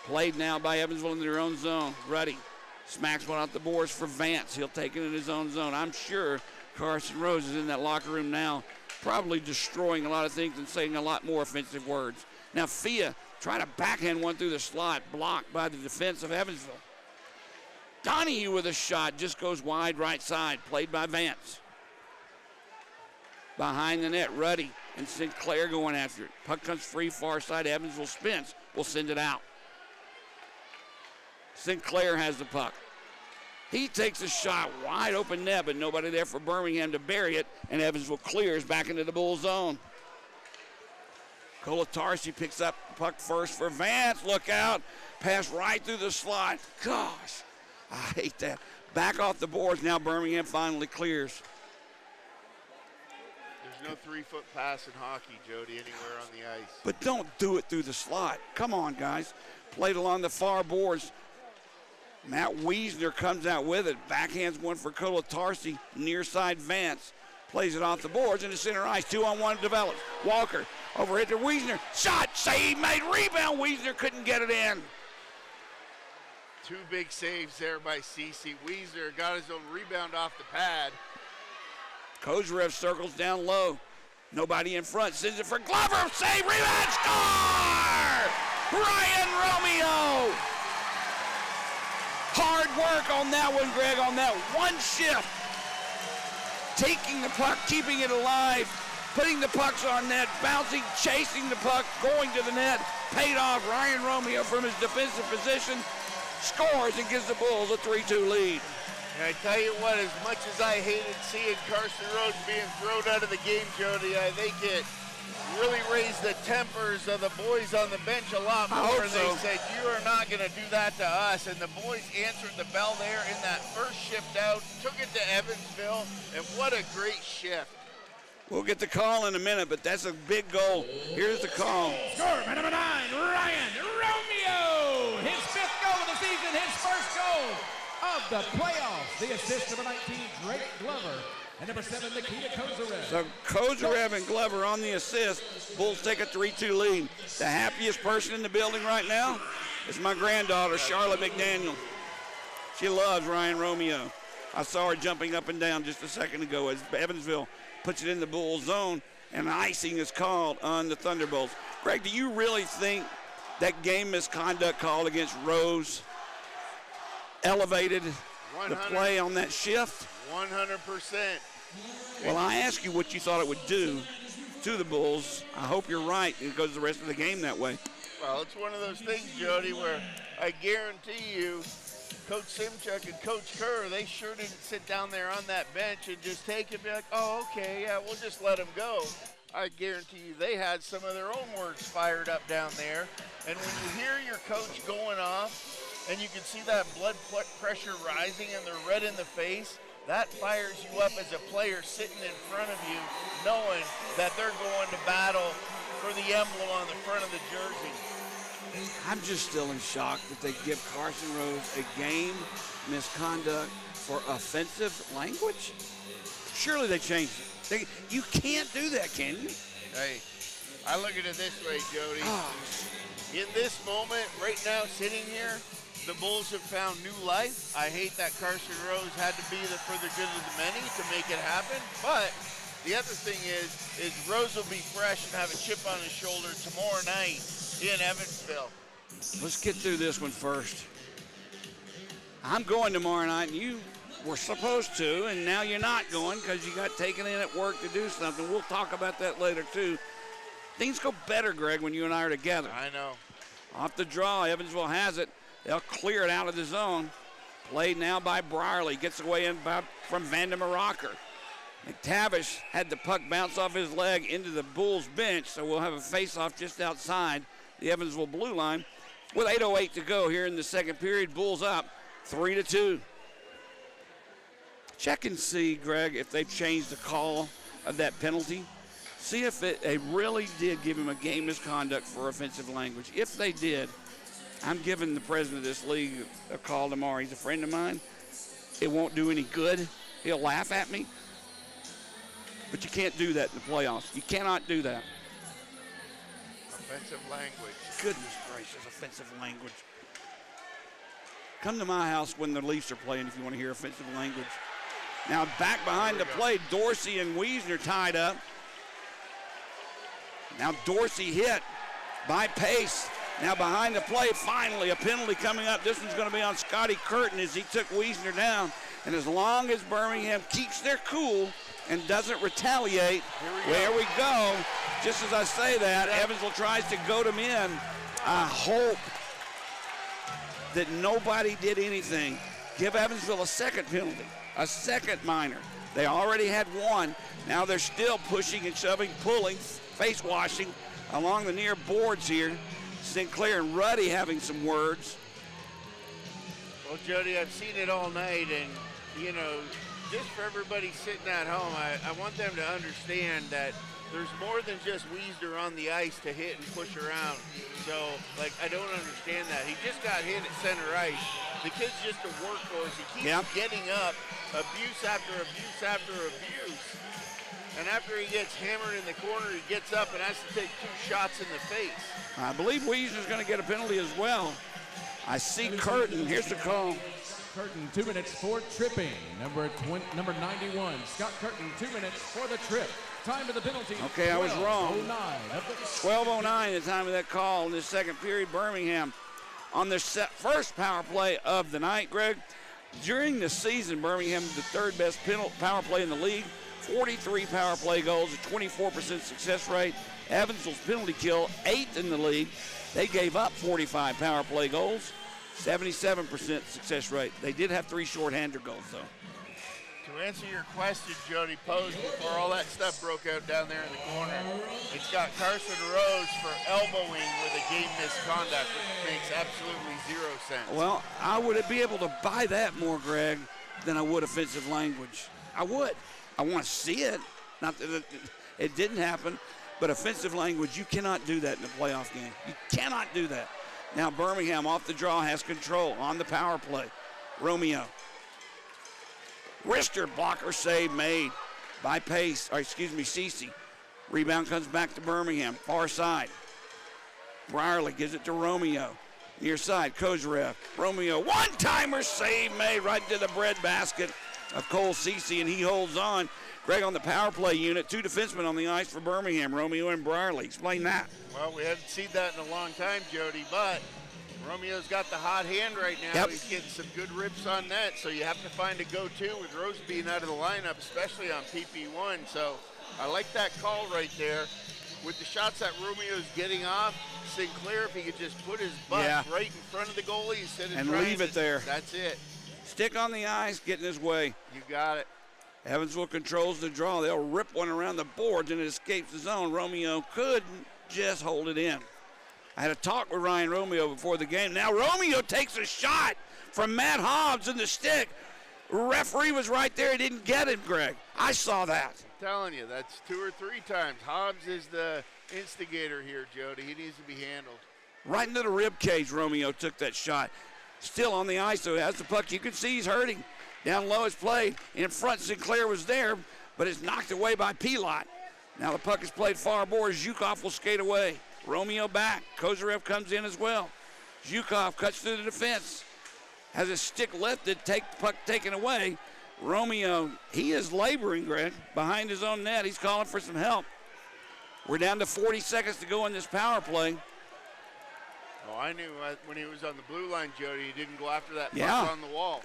Played now by Evansville in their own zone. Ruddy smacks one out the boards for Vance. He'll take it in his own zone. I'm sure Carson Rose is in that locker room now, probably destroying a lot of things and saying a lot more offensive words. Now Fia trying to backhand one through the slot, blocked by the defense of Evansville. Donahue with a shot, just goes wide right side, played by Vance. Behind the net, Ruddy and Sinclair going after it. Puck comes free, far side, Evansville. Spence will send it out. Sinclair has the puck. He takes a shot, wide open net, but nobody there for Birmingham to bury it, and Evansville clears back into the Bull zone. Kolatarski picks up the puck first for Vance. Look out. Pass right through the slot. Gosh, I hate that. Back off the boards. Now Birmingham finally clears. There's no 3-foot pass in hockey, Jody, anywhere on the ice. But don't do it through the slot. Come on, guys. Played along the far boards. Matt Wiesner comes out with it. Backhands one for Kolatarski. Near side Vance. Plays it off the boards into center ice. 2-on-1 develops. Walker overhit to Wiesner. Shot, save, made, rebound. Wiesner couldn't get it in. 2 big saves there by Cece. Wiesner got his own rebound off the pad. Kozarev circles down low. Nobody in front. Sends it for Glover. Save, rebound, score! Ryan Romeo. Hard work on that one, Greg, on that one shift. Taking the puck, keeping it alive, putting the pucks on net, bouncing, chasing the puck, going to the net. Paid off. Ryan Romeo from his defensive position scores and gives the Bulls a 3-2 lead. And I tell you what, as much as I hated seeing Carson Rhodes being thrown out of the game, Jody, I think it really raised the tempers of the boys on the bench a lot more. So. They said, you are not going to do that to us. And the boys answered the bell there in that first shift out, took it to Evansville, and what a great shift. We'll get the call in a minute, but that's a big goal. Here's the call. Score by number 9, Ryan Romeo. His 5th goal of the season, his first goal of the playoffs. The assist, number 19, Drake Glover. And number 7, Nikita Kozarev. So Kozarev and Glover on the assist. Bulls take a 3-2 lead. The happiest person in the building right now is my granddaughter, Charlotte McDaniel. She loves Ryan Romeo. I saw her jumping up and down just a second ago as Evansville puts it in the Bulls zone, and icing is called on the Thunderbolts. Greg, do you really think that game misconduct called against Rose elevated the play on that shift? 100%. Well, I asked you what you thought it would do to the Bulls. I hope you're right. It goes the rest of the game that way. Well, it's one of those things, Jody, where I guarantee you Coach Simchuk and Coach Kerr, they sure didn't sit down there on that bench and just take it and be like, oh, okay, yeah, we'll just let him go. I guarantee you they had some of their own words fired up down there. And when you hear your coach going off and you can see that blood pressure rising and they're red in the face, that fires you up as a player sitting in front of you, knowing that they're going to battle for the emblem on the front of the jersey. I'm just still in shock that they give Carson Rose a game misconduct for offensive language. Surely they changed it. You can't do that, can you? Hey, I look at it this way, Jody. In this moment, right now, sitting here, the Bulls have found new life. I hate that Carson Rose had to be for the good of the many to make it happen. But the other thing is Rose will be fresh and have a chip on his shoulder tomorrow night in Evansville. Let's get through this one first. I'm going tomorrow night, and you were supposed to, and now you're not going because you got taken in at work to do something. We'll talk about that later, too. Things go better, Greg, when you and I are together. I know. Off the draw, Evansville has it. They'll clear it out of the zone. Played now by Brierly. Gets away from Vandermeer Rocker. McTavish had the puck bounce off his leg into the Bulls bench, so we'll have a face-off just outside the Evansville blue line. With 8:08 to go here in the second period, Bulls up 3-2. Check and see, Greg, if they've changed the call of that penalty. See if it really did give him a game misconduct for offensive language. If they did, I'm giving the president of this league a call tomorrow. He's a friend of mine. It won't do any good. He'll laugh at me. But you can't do that in the playoffs. You cannot do that. Offensive language. Goodness gracious, offensive language. Come to my house when the Leafs are playing if you want to hear offensive language. Now back behind the play, Dorsey and Wiesner tied up. Now Dorsey hit by Pace. Now behind the play, finally a penalty coming up. This one's going to be on Scotty Curtin as he took Wiesner down. And as long as Birmingham keeps their cool and doesn't retaliate, there we go. Just as I say that, Evansville tries to goad him in. I hope that nobody did anything. Give Evansville a second penalty, a second minor. They already had one. Now they're still pushing and shoving, pulling, face washing along the near boards here. Sinclair and Ruddy having some words. Well, Jody, I've seen it all night, and, you know, just for everybody sitting at home, I want them to understand that there's more than just Wiesner on the ice to hit and push around. So, like, I don't understand that. He just got hit at center ice. The kid's just a workhorse. He keeps getting up, abuse after abuse after abuse. And after he gets hammered in the corner, he gets up and has to take 2 shots in the face. I believe Wiesner's going to get a penalty as well. I see Curtin. Here's the call. Curtin, 2 minutes for tripping. Number 91, Scott Curtin, 2 minutes for the trip. Time of the penalty. Okay, I was wrong. 12:09. 12:09 the time of that call in the second period. Birmingham on their first power play of the night, Greg. During the season, Birmingham the third best power play in the league. 43 power play goals, a 24% success rate. Evansville's penalty kill, 8th in the league. They gave up 45 power play goals, 77% success rate. They did have 3 shorthander goals, though. To answer your question, Jody, posed before all that stuff broke out down there in the corner, it's got Carson Rose for elbowing with a game misconduct, which makes absolutely 0 sense. Well, I would be able to buy that more, Greg, than I would offensive language. I would. I want to see it. Not that it didn't happen, but offensive language, you cannot do that in a playoff game. You cannot do that. Now Birmingham off the draw has control on the power play. Romeo. Wrister blocker save made by Cece. Rebound comes back to Birmingham, far side. Brierly gives it to Romeo. Near side, Kozarev. Romeo, one-timer save made right into the breadbasket of Cole Cece, and he holds on. Greg, on the power play unit, 2 defensemen on the ice for Birmingham, Romeo and Brierly. Explain that. Well, we haven't seen that in a long time, Jody, but Romeo's got the hot hand right now. Yep. He's getting some good rips on net, so you have to find a go-to with Rose being out of the lineup, especially on PP1. So I like that call right there. With the shots that Romeo's getting off, Sinclair, if he could just put his butt right in front of the goalie instead of and trying leave it there. That's it. Stick on the ice, get in his way. You got it. Evansville controls the draw. They'll rip one around the boards, and it escapes the zone. Romeo couldn't just hold it in. I had a talk with Ryan Romeo before the game. Now Romeo takes a shot from Matt Hobbs in the stick. Referee was right there. He didn't get it, Greg. I saw that. I'm telling you, that's 2 or 3 times. Hobbs is the instigator here, Jody. He needs to be handled. Right into the rib cage, Romeo took that shot. Still on the ice, though, has the puck. You can see he's hurting. Down low is played. In front, Sinclair was there, but it's knocked away by Pilot. Now the puck is played far boards. Zhukov will skate away. Romeo back. Kozarev comes in as well. Zhukov cuts through the defense. Has his stick lifted, puck taken away. Romeo, he is laboring, Greg, behind his own net. He's calling for some help. We're down to 40 seconds to go in this power play. Oh, I knew when he was on the blue line, Jody, he didn't go after that puck on the wall.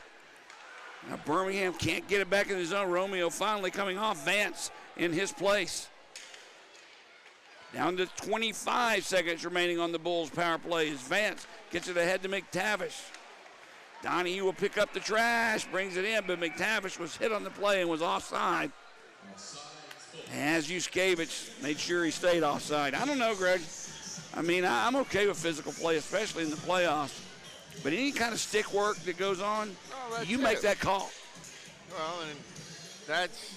Now Birmingham can't get it back in the zone. Romeo finally coming off. Vance in his place. Down to 25 seconds remaining on the Bulls power play as Vance gets it ahead to McTavish. Donahue will pick up the trash, brings it in, but McTavish was hit on the play and was offside. As Yuskevich made sure he stayed offside. I don't know, Greg. I mean, I'm okay with physical play, especially in the playoffs. But any kind of stick work that goes on, you make that call. Well, and that's,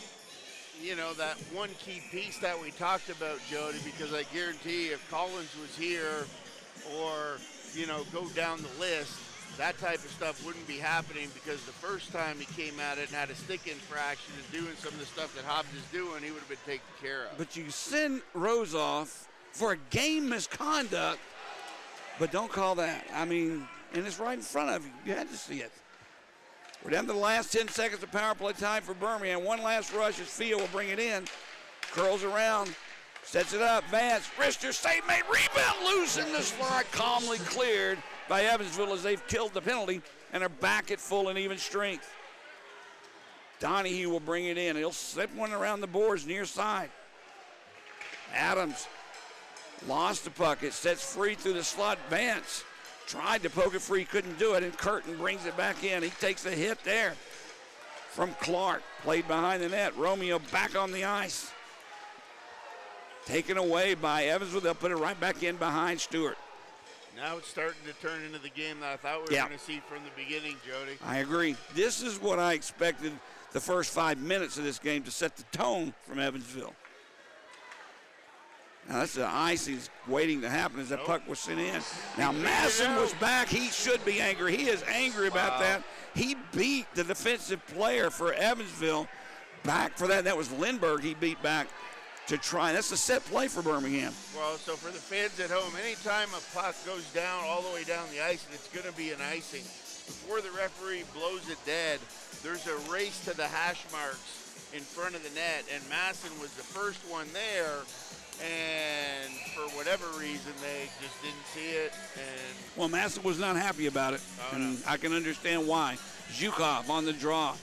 you know, that one key piece that we talked about, Jody, because I guarantee if Collins was here or, you know, go down the list, that type of stuff wouldn't be happening because the first time he came at it and had a stick infraction and doing some of the stuff that Hobbs is doing, he would have been taken care of. But you send Rose off for a game misconduct, but don't call that. I mean, and it's right in front of you. You had to see it. We're down to the last 10 seconds of power play time for Birmingham. One last rush as Fia will bring it in. Curls around, sets it up. Vance, Wrister, save made, rebound loose in the slot, calmly cleared by Evansville as they've killed the penalty and are back at full and even strength. Donahue will bring it in. He'll slip one around the boards near side. Adams lost the puck. It sets free through the slot. Vance tried to poke it free, couldn't do it, and Curtin brings it back in. He takes a hit there from Clark. Played behind the net. Romeo back on the ice. taken away by Evansville. They'll put it right back in behind Stewart. Now it's starting to turn into the game that I thought we were going to see from the beginning, Jody. I agree. This is what I expected the first 5 minutes of this game to set the tone from Evansville. Now that's the icing waiting to happen as that puck was sent in. Now Masson was back. He should be angry. He is angry about that. He beat the defensive player for Evansville back for that. That was Lindbergh he beat back to try. That's a set play for Birmingham. Well, so for the fans at home, anytime a puck goes down all the way down the ice, and it's going to be an icing, before the referee blows it dead, there's a race to the hash marks in front of the net, and Masson was the first one there, and for whatever reason, they just didn't see it. And well, Masson was not happy about it, and I can understand why. Zhukov on the draw.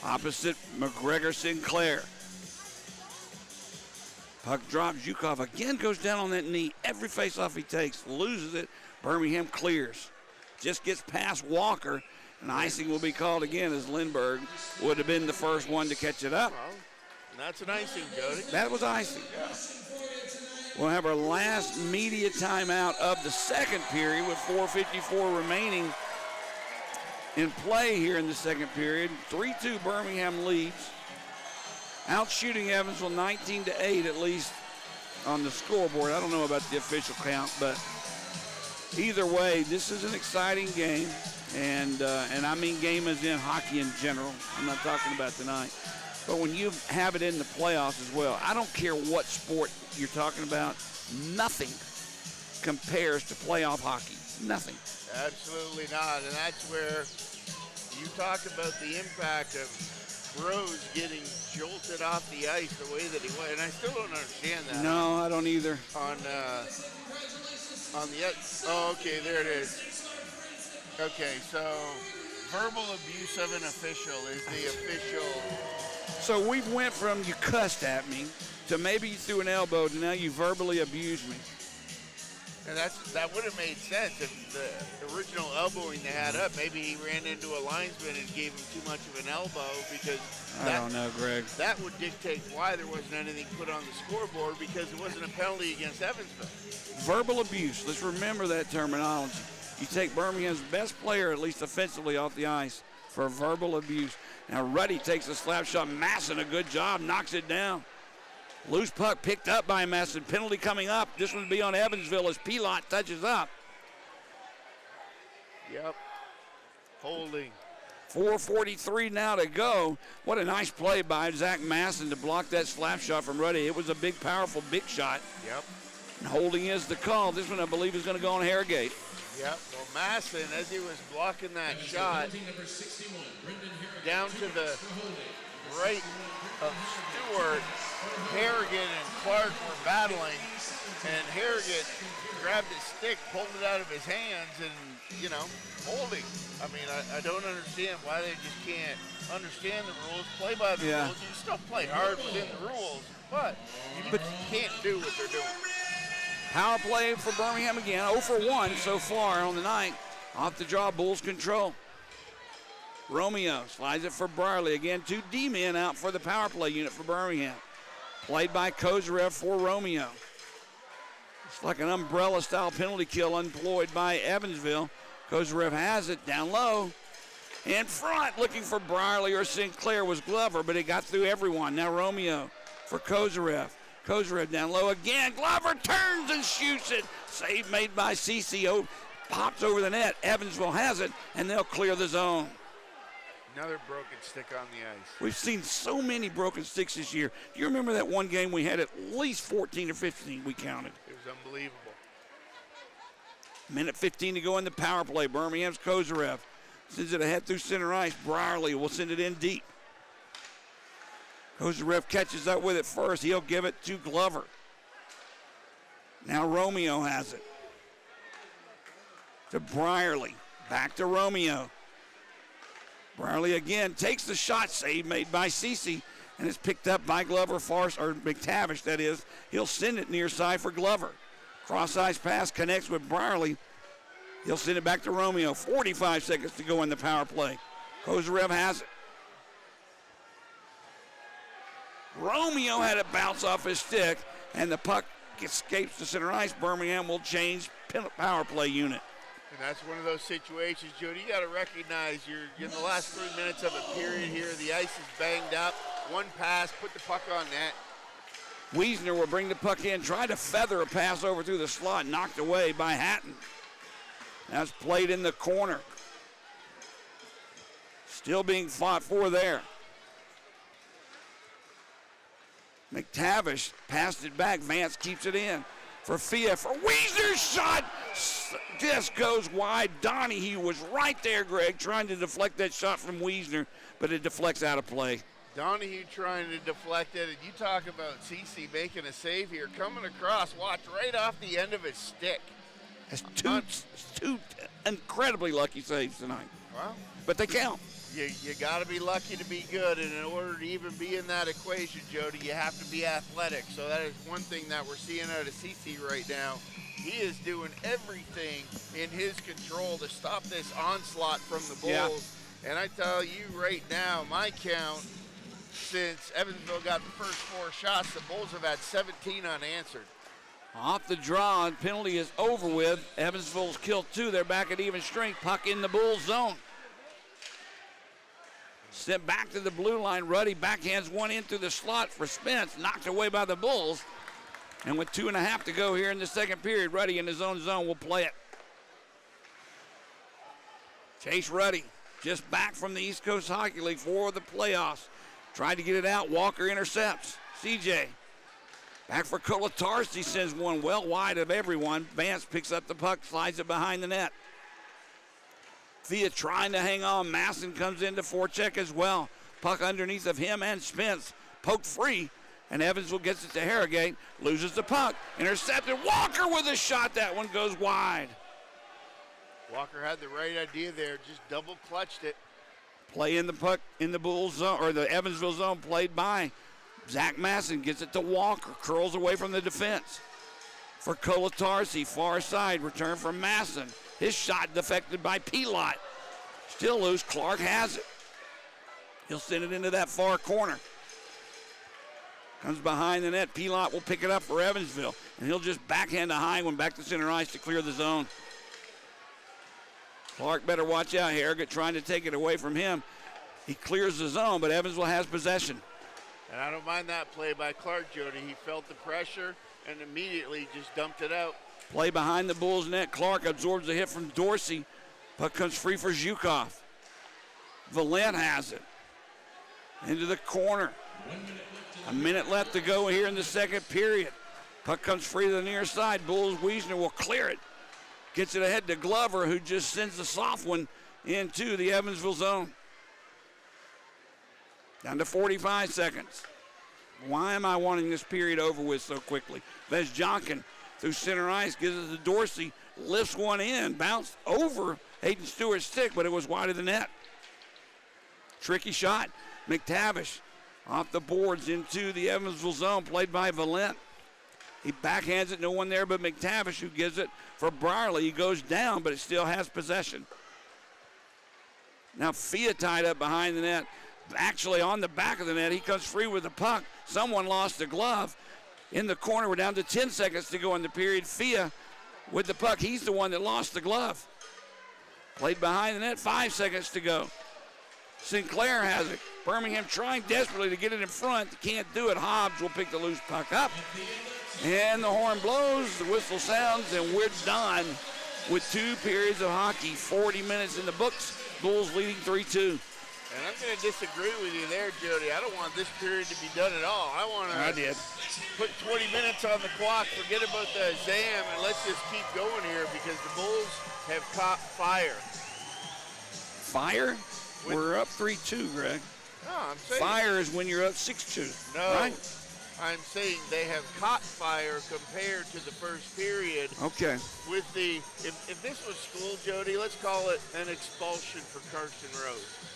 Opposite McGregor Sinclair. Puck drops. Zhukov again goes down on that knee. Every faceoff he takes, loses it. Birmingham clears. Just gets past Walker, and icing will be called again as Lindbergh would have been the first one to catch it up. Well, that's an icing, Jody. That was icing. Yeah. We'll have our last media timeout of the second period with 4:54 remaining in play here in the second period. 3-2 Birmingham leads. Out shooting Evansville 19-8 at least on the scoreboard. I don't know about the official count, but either way, this is an exciting game, and I mean game as in hockey in general. I'm not talking about tonight. But when you have it in the playoffs as well, I don't care what sport you're talking about, nothing compares to playoff hockey. Nothing. Absolutely not, and that's where you talk about the impact of Rose getting jolted off the ice the way that he was, and I still don't understand that. No, I don't either. On the oh, okay, there it is. Okay, so verbal abuse of an official is the official. So we've went from you cussed at me to maybe you threw an elbow to now you verbally abused me. And that would have made sense if the original elbowing they had up, maybe he ran into a linesman and gave him too much of an elbow because I don't know, Greg. That would dictate why there wasn't anything put on the scoreboard because it wasn't a penalty against Evansville. Verbal abuse. Let's remember that terminology. You take Birmingham's best player, at least offensively, off the ice for verbal abuse. Now Ruddy takes a slap shot. Masson, a good job, knocks it down. Loose puck picked up by Masson. Penalty coming up. This one will be on Evansville as Pilot touches up. Yep. Holding. 4:43 now to go. What a nice play by Zach Masson to block that slap shot from Ruddy. It was a big, powerful, big shot. Yep. And holding is the call. This one, I believe, is going to go on Harrogate. Yep. Well, Masson, as he was blocking that shot, down to the right of Stewart, Harrogate and Clark were battling, and Harrogate grabbed his stick, pulled it out of his hands, and, holding. I mean, I don't understand why they just can't understand the rules, play by the rules. You can still play hard within the rules, but you can't do what they're doing. Power play for Birmingham again, 0 for 1 so far on the night. Off the draw, Bulls control. Romeo slides it for Brierly. Again, 2 D-men out for the power play unit for Birmingham. Played by Kozarev for Romeo. It's like an umbrella-style penalty kill employed by Evansville. Kozarev has it down low. In front, looking for Brierly or Sinclair was Glover, but it got through everyone. Now Romeo for Kozarev. Kozarev down low again. Glover turns and shoots it. Save made by CCO. Pops over the net. Evansville has it, and they'll clear the zone. Another broken stick on the ice. We've seen so many broken sticks this year. Do you remember that one game we had at least 14 or 15 we counted? It was unbelievable. Minute 15 to go in the power play. Birmingham's Kozarev sends it ahead through center ice. Brierly will send it in deep. Kozarev catches up with it first. He'll give it to Glover. Now Romeo has it. To Brierly. Back to Romeo. Brierly again takes the shot. Save made by Cece, and it's picked up by Glover, or McTavish, that is. He'll send it near side for Glover. Cross-ice pass connects with Brierly. He'll send it back to Romeo. 45 seconds to go in the power play. Kozarev has it. Romeo had it bounce off his stick, and the puck escapes the center ice. Birmingham will change power play unit. And that's one of those situations, Jody, you got to recognize you're in the last 3 minutes of a period here. The ice is banged up. One pass, put the puck on net. Wiesner will bring the puck in, try to feather a pass over through the slot, knocked away by Hatton. That's played in the corner. Still being fought for there. McTavish passed it back. Vance keeps it in for Fia. For Wiesner's shot just goes wide. Donahue was right there, Greg, trying to deflect that shot from Wiesner, but it deflects out of play. Donahue trying to deflect it, and you talk about CC making a save here, coming across, watch, right off the end of his stick. That's two incredibly lucky saves tonight. Well, but they count. You got to be lucky to be good, and in order to even be in that equation, Jody, you have to be athletic. So that is one thing that we're seeing out of CC right now. He is doing everything in his control to stop this onslaught from the Bulls. Yeah. And I tell you right now, my count, since Evansville got the first 4 shots, the Bulls have had 17 unanswered. Off the draw, and penalty is over with. Evansville's killed 2. They're back at even strength. Puck in the Bulls zone. Sent back to the blue line. Ruddy backhands one in through the slot for Spence. Knocked away by the Bulls. And with 2.5 to go here in the second period, Ruddy in his own zone will play it. Chase Ruddy just back from the East Coast Hockey League for the playoffs. Tried to get it out. Walker intercepts. CJ back for Kolatarski, sends one well wide of everyone. Vance picks up the puck, slides it behind the net. Thea trying to hang on. Masson comes in to forecheck as well. Puck underneath of him and Spence. Poked free, and Evansville gets it to Harrogate. Loses the puck. Intercepted. Walker with a shot. That one goes wide. Walker had the right idea there. Just double clutched it. Play in the puck in the Bulls zone, or the Evansville zone, played by Zach Masson. Gets it to Walker. Curls away from the defense. For Kolatarski, far side. Return from Masson. His shot deflected by Pilot. Still loose. Clark has it. He'll send it into that far corner. Comes behind the net. Pilot will pick it up for Evansville. And he'll just backhand a high one back to center ice to clear the zone. Clark better watch out. Harrogate trying to take it away from him. He clears the zone, but Evansville has possession. And I don't mind that play by Clark, Jody. He felt the pressure and immediately just dumped it out. Play behind the Bulls net. Clark absorbs a hit from Dorsey. Puck comes free for Zhukov. Valent has it. Into the corner. A minute left to go here in the second period. Puck comes free to the near side. Bulls Wiesner will clear it. Gets it ahead to Glover, who just sends the soft one into the Evansville zone. Down to 45 seconds. Why am I wanting this period over with so quickly? Vezjonkin through center ice, gives it to Dorsey, lifts one in, bounced over Hayden Stewart's stick, but it was wide of the net. Tricky shot. McTavish off the boards into the Evansville zone, played by Valent. He backhands it, no one there but McTavish, who gives it for Brierly. He goes down, but it still has possession. Now Fia tied up behind the net. Actually on the back of the net, he comes free with the puck. Someone lost the glove. In the corner, we're down to 10 seconds to go in the period. Fia with the puck. He's the one that lost the glove. Played behind the net, 5 seconds to go. Sinclair has it. Birmingham trying desperately to get it in front. Can't do it. Hobbs will pick the loose puck up. And the horn blows, the whistle sounds, and we're done with 2 periods of hockey. 40 minutes in the books. Bulls leading 3-2. And I'm going to disagree with you there, Jody. I don't want this period to be done at all. I want to put 20 minutes on the clock, forget about the exam, and let's just keep going here because the Bulls have caught fire. Fire? We're up 3-2, Greg. No, I'm saying. Fire is when you're up 6-2. No, right? I'm saying they have caught fire compared to the first period. Okay. With the, if this was school, Jody, let's call it an expulsion for Carson Rose.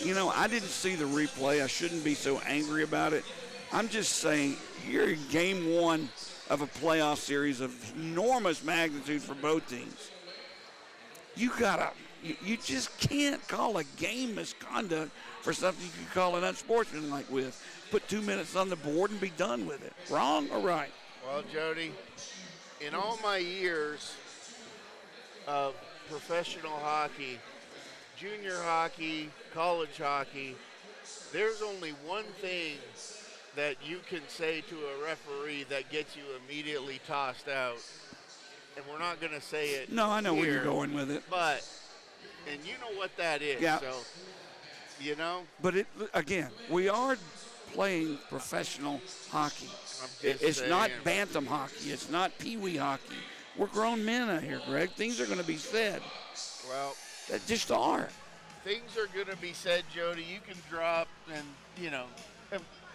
You know, I didn't see the replay. I shouldn't be so angry about it. I'm just saying, you're in game 1 of a playoff series of enormous magnitude for both teams. You gotta You just can't call a game misconduct for something you can call it unsportsmanlike with. Put 2 minutes on the board and be done with it. Wrong or right? Well, Jody, in all my years of professional hockey, junior hockey, college hockey, there's only one thing that you can say to a referee that gets you immediately tossed out. And we're not going to say it. No, I know where you're here, going with it. But, and you know what that is. Yeah. So, you know. But again, we are playing professional hockey. It's not bantam hockey. It's not peewee hockey. We're grown men out here, Greg. Things are going to be said. Well, that just are. Things are going to be said, Jody. You can drop, and, you know,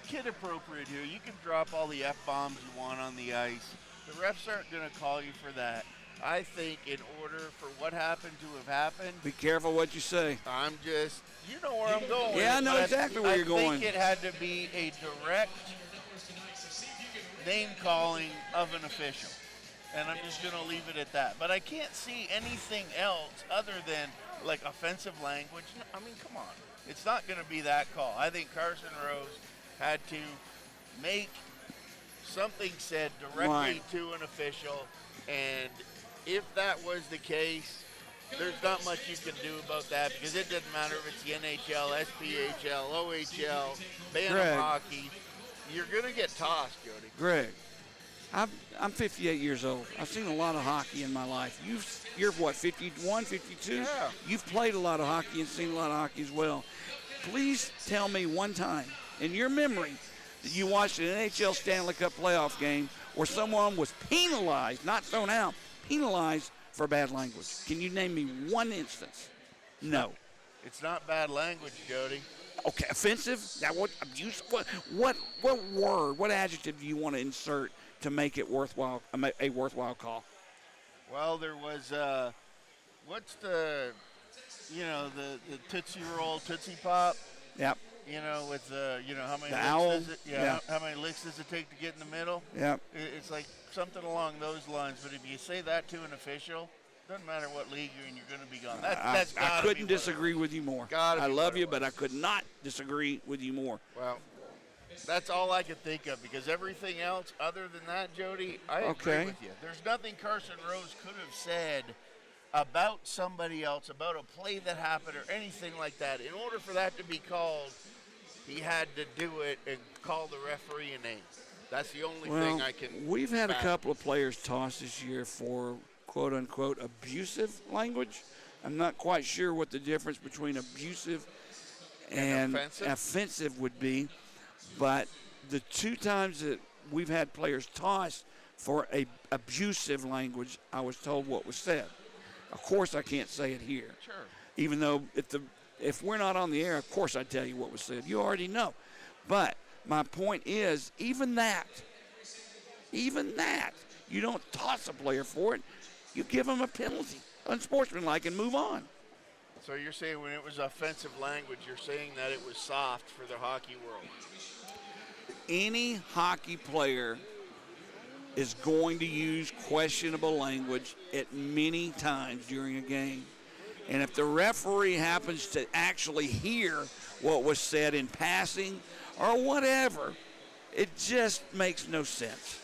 kid appropriate here. You can drop all the F-bombs you want on the ice. The refs aren't going to call you for that. I think in order for what happened to have happened. Be careful what you say. I'm just, you know where I'm going. Yeah, I know exactly where you're going. I think it had to be a direct name calling of an official. And I'm just going to leave it at that. But I can't see anything else other than, like, offensive language. I mean, come on. It's not going to be that call. I think Carson Rose had to make something said directly to an official. And if that was the case, there's not much you can do about that because it doesn't matter if it's the NHL, SPHL, OHL, Bantam hockey. You're going to get tossed, Jody. Greg, I'm 58 years old. I've seen a lot of hockey in my life. You're what, 51, 52? Yeah. You've played a lot of hockey and seen a lot of hockey as well. Please tell me one time in your memory that you watched an NHL Stanley Cup playoff game where someone was penalized, not thrown out, penalized for bad language. Can you name me one instance? No. It's not bad language, Jody. Okay, offensive? That what abuse? What word? What adjective do you want to insert to make it worthwhile? A worthwhile call? Well, there was what's the, you know, the Tootsie Roll, Tootsie Pop. Yep. You know, with you know, how many the licks owl. does it? Yeah. How many licks does it take to get in the middle? Yep. It's like something along those lines. But if you say that to an official, doesn't matter what league you're in, you're going to be gone. That's I couldn't disagree with you more. I love you, but I could not disagree with you more. Well, that's all I could think of because everything else other than that, Jody, I agree with you. There's nothing Carson Rose could have said about somebody else, about a play that happened or anything like that. In order for that to be called, he had to do it and call the referee a name. That's the only thing I can. We've had a couple of players tossed this year for quote-unquote abusive language. I'm not quite sure what the difference between abusive and offensive would be, but the two times that we've had players tossed for a abusive language, I was told what was said. Of course, I can't say it here. Sure. Even though if we're not on the air, of course I'd tell you what was said. You already know. But my point is, even that, you don't toss a player for it. You give them a penalty, unsportsmanlike, and move on. So you're saying when it was offensive language, you're saying that it was soft for the hockey world? Any hockey player is going to use questionable language at many times during a game. And if the referee happens to actually hear what was said in passing or whatever, it just makes no sense.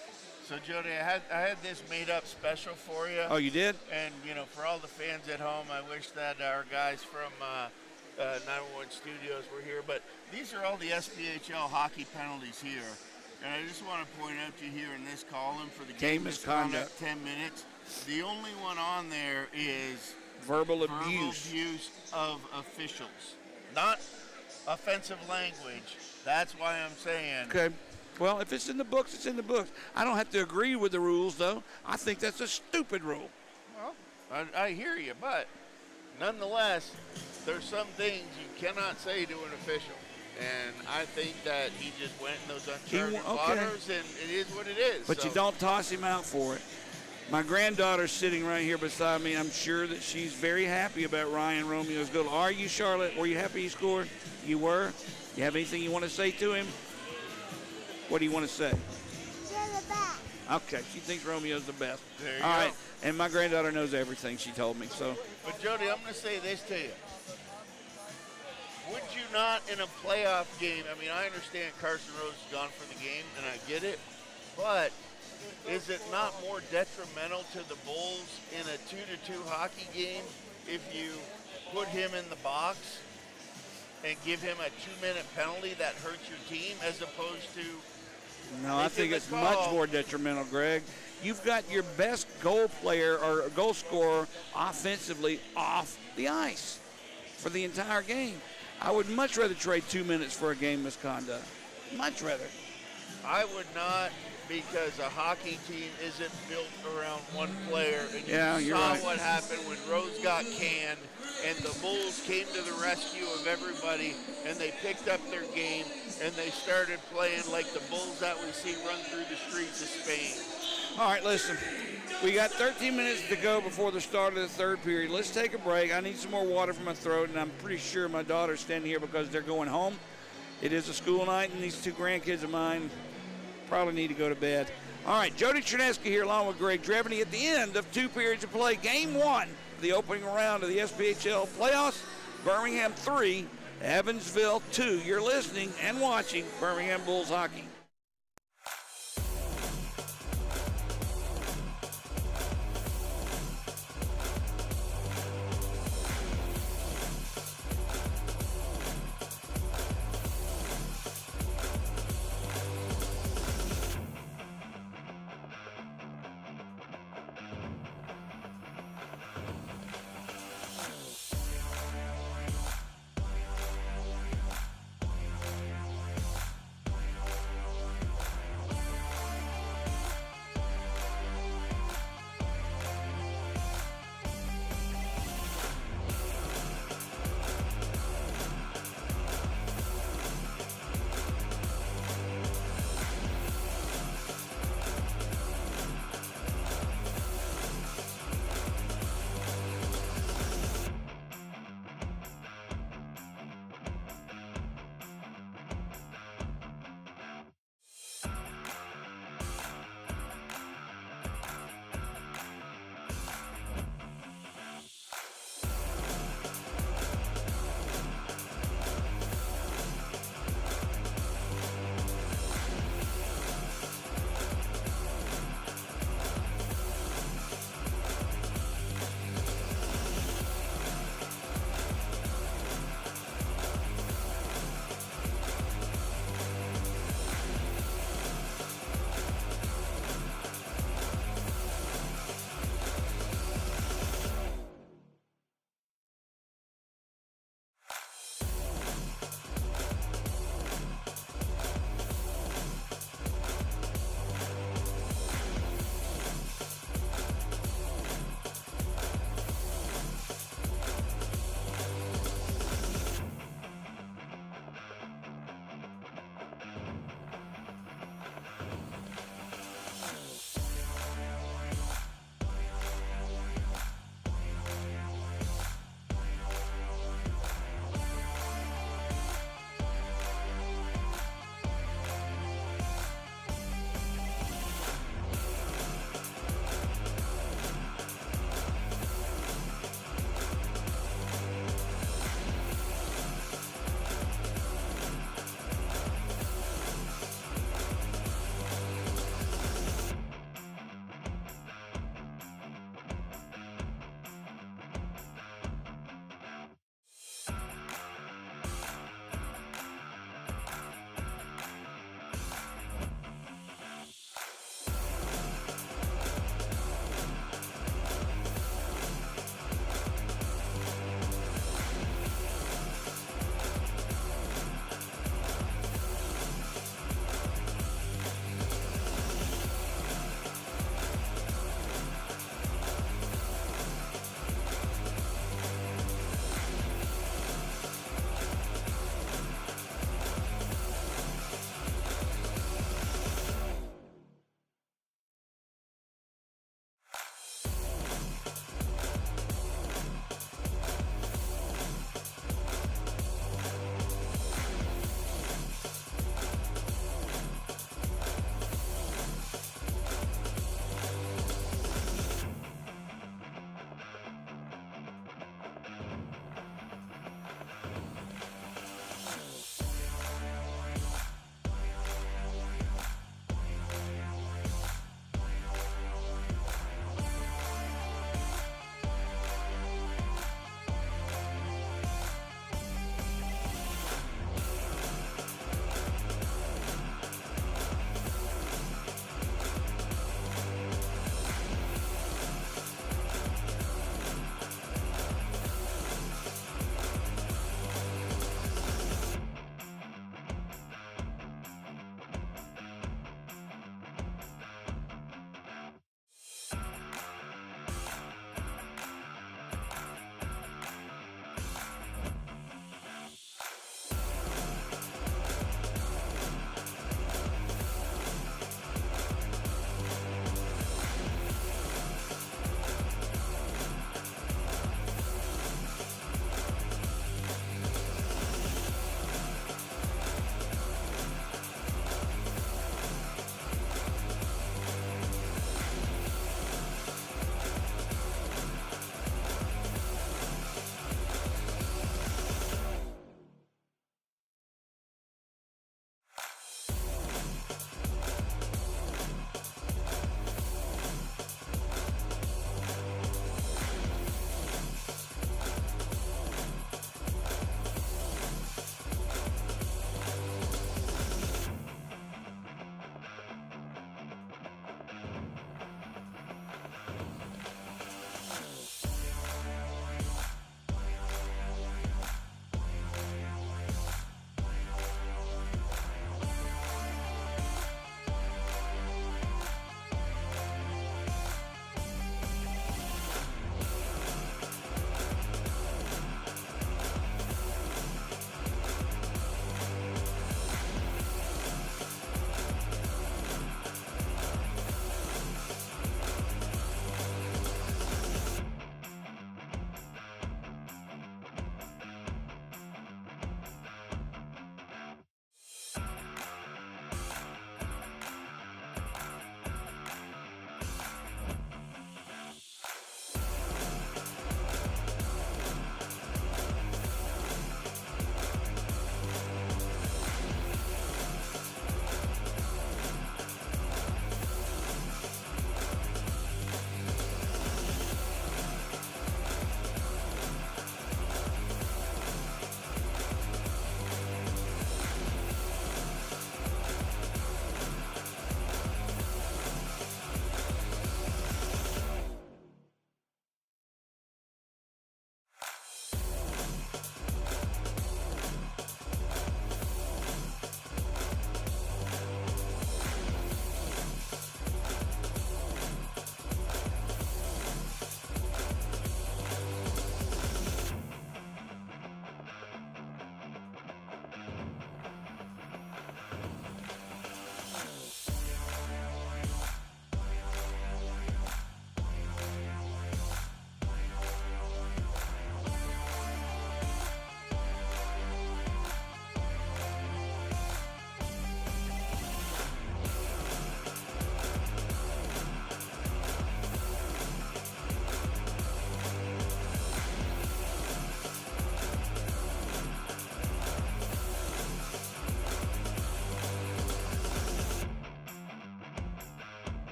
So, Jody, I had this made up special for you. Oh, you did? And, you know, for all the fans at home, I wish that our guys from 911 Studios were here. But these are all the SPHL hockey penalties here. And I just want to point out to you here in this column for the game misconduct 10 minutes, the only one on there is verbal abuse of officials, not offensive language. That's why I'm saying. Okay. Well, if it's in the books, it's in the books. I don't have to agree with the rules, though. I think that's a stupid rule. Well, I hear you, but nonetheless, there's some things you cannot say to an official. And I think that he just went in those uncharted waters, and it is what it is. But you don't toss him out for it. My granddaughter's sitting right here beside me. I'm sure that she's very happy about Ryan Romeo's goal. Are you, Charlotte? Were you happy he scored? You were? You have anything you want to say to him? What do you want to say? Okay, she thinks Romeo's the best. There you All go. right, and my granddaughter knows everything, she told me. So, But Jody, I'm going to say this to you. Would you not in a playoff game, I mean, I understand Carson Rose is gone for the game, and I get it, but is it not more detrimental to the Bulls in a 2-2 hockey game if you put him in the box and give him a 2-minute penalty that hurts your team as opposed to no, I think it's much more detrimental, Greg. You've got your best goal player or goal scorer offensively off the ice for the entire game. I would much rather trade 2 minutes for a game misconduct. Much rather. I would not, because a hockey team isn't built around one player. And you saw right. what happened when Rose got canned, and the Bulls came to the rescue of everybody, and they picked up their game, and they started playing like the Bulls that we see run through the streets of Spain. All right, listen. We got 13 minutes to go before the start of the third period. Let's take a break. I need some more water for my throat, and I'm pretty sure my daughter's standing here because they're going home. It is a school night, and these two grandkids of mine probably need to go to bed. All right, Jody Chernesky here along with Greg Drevany at the end of 2 periods of play. Game 1, the opening round of the SPHL playoffs. Birmingham 3, Evansville 2. You're listening and watching Birmingham Bulls hockey.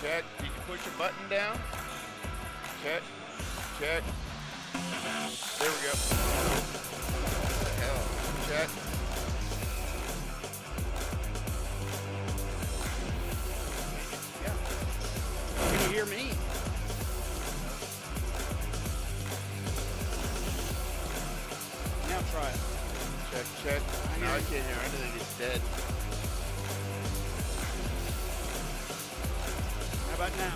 Check. Did you push a button down? Check. Check. There we go. What the hell? Check. Yeah. Can you hear me? Now try it. Check, check. No, I can't hear anything. It's dead. How about now?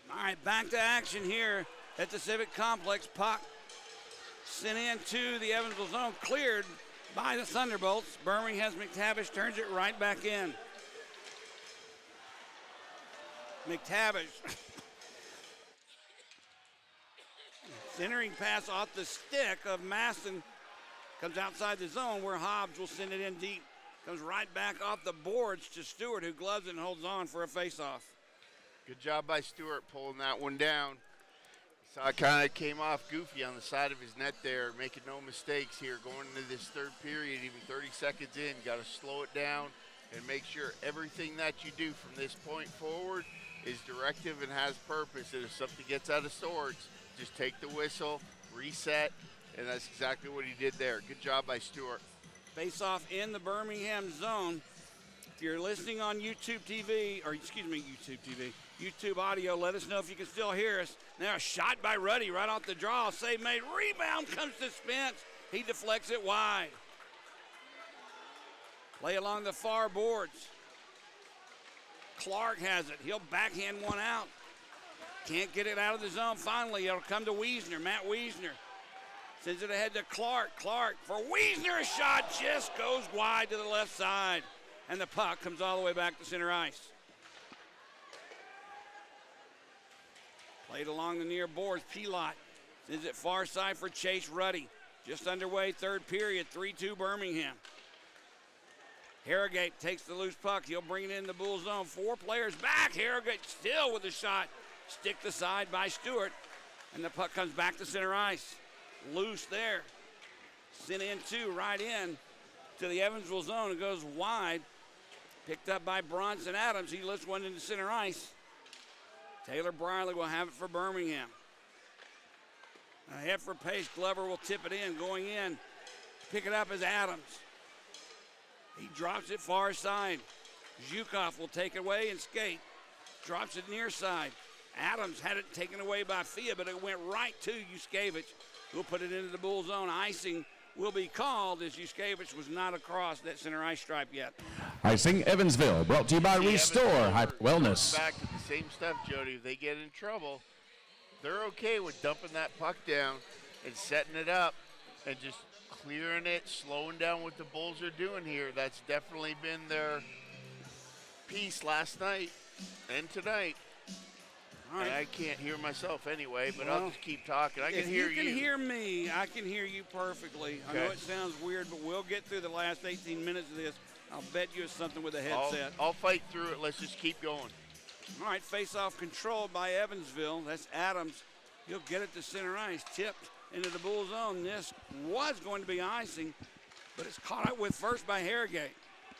All right, back to action here at the Civic Complex. Puck sent in to the Evansville zone, cleared by the Thunderbolts. Birmingham's McTavish turns it right back in. McTavish. Centering pass off the stick of Maston. Comes outside the zone where Hobbs will send it in deep. Comes right back off the boards to Stewart, who gloves it and holds on for a faceoff. Good job by Stewart pulling that one down. Saw it kind of came off goofy on the side of his net there, making no mistakes here going into this third period, even 30 seconds in. Got to slow it down and make sure everything that you do from this point forward is directive and has purpose. And if something gets out of sorts, just take the whistle, reset, and that's exactly what he did there. Good job by Stewart. Face off in the Birmingham zone. If you're listening on YouTube TV, or excuse me, YouTube audio, let us know if you can still hear us. Now a shot by Ruddy right off the draw. Save made. Rebound comes to Spence. He deflects it wide. Play along the far boards. Clark has it. He'll backhand one out. Can't get it out of the zone. Finally, it'll come to Wiesner. Matt Wiesner sends it ahead to Clark. Clark for Wiesner. A shot just goes wide to the left side. And the puck comes all the way back to center ice. Played along the near boards. Pilot sends it far side for Chase Ruddy. Just underway, third period, 3-2 Birmingham. Harrogate takes the loose puck. He'll bring it in the Bull zone. 4 players back. Harrogate still with the shot. Stick the side by Stewart. And the puck comes back to center ice. Loose there. Sent in two, right in to the Evansville zone. It goes wide. Picked up by Bronson Adams. He lifts one into center ice. Taylor Briley will have it for Birmingham. Ahead for pace. Glover will tip it in. Going in. Pick it up as Adams. He drops it far side. Zhukov will take it away and skate. Drops it near side. Adams had it taken away by Fia, but it went right to Yuskevich. Who'll put it into the Bull zone. Icing will be called as Yuskevich was not across that center ice stripe yet. Icing Evansville, brought to you by Restore Hyper Wellness. Back to the same stuff, Jody. If they get in trouble, they're okay with dumping that puck down and setting it up and just clearing it, slowing down what the Bulls are doing here. That's definitely been their piece last night and tonight. All right. And I can't hear myself anyway, but I'll just keep talking. I can hear you. If you can hear me, I can hear you perfectly. Okay. I know it sounds weird, but we'll get through the last 18 minutes of this. I'll bet you it's something with a headset. I'll fight through it. Let's just keep going. All right, face-off controlled by Evansville. That's Adams. He'll get it to center ice. Tipped into the Bull zone. This was going to be icing, but it's caught up with first by Harrogate.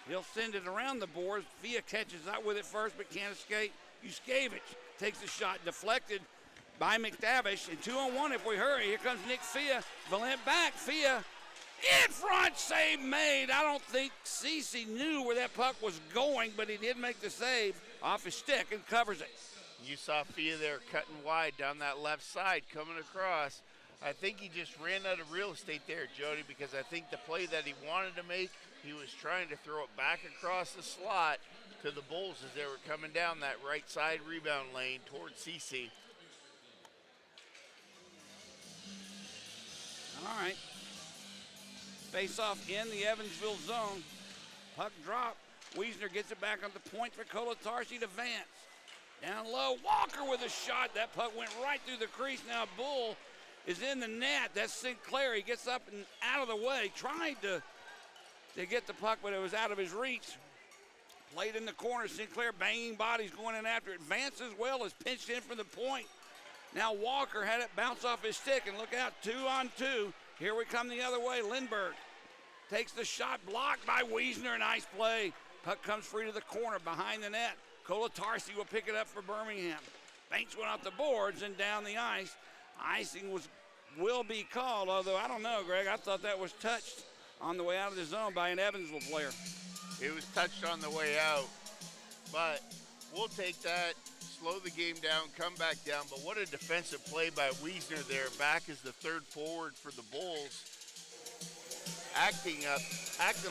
He'll send it around the boards. Fia catches up with it first, but can't escape. Yuskevich takes the shot, deflected by McTavish. And 2-on-1 if we hurry. Here comes Nick Fia. Valent back. Fia in front, save made. I don't think Cece knew where that puck was going, but he did make the save off his stick and covers it. You saw Fia there cutting wide down that left side, coming across. I think he just ran out of real estate there, Jody, because I think the play that he wanted to make, he was trying to throw it back across the slot to the Bulls as they were coming down that right side rebound lane towards CC. All right. Face off in the Evansville zone. Puck drop. Wiesner gets it back on the point for Kolatarski to Vance. Down low, Walker with a shot. That puck went right through the crease. Now Bull is in the net. That's Sinclair. He gets up and out of the way. Tried to get the puck, but it was out of his reach. Played in the corner. Sinclair banging bodies going in after it. Vance as well is pinched in from the point. Now Walker had it bounce off his stick, and look out, 2-on-2. Here we come the other way. Lindbergh takes the shot, blocked by Wiesner. Nice play. Puck comes free to the corner behind the net. Kolatarski will pick it up for Birmingham. Banks went off the boards and down the ice. Icing will be called, although I don't know, Greg. I thought that was touched on the way out of the zone by an Evansville player. It was touched on the way out, but we'll take that, slow the game down, come back down. But what a defensive play by Wiesner there, back as the third forward for the Bulls. Acting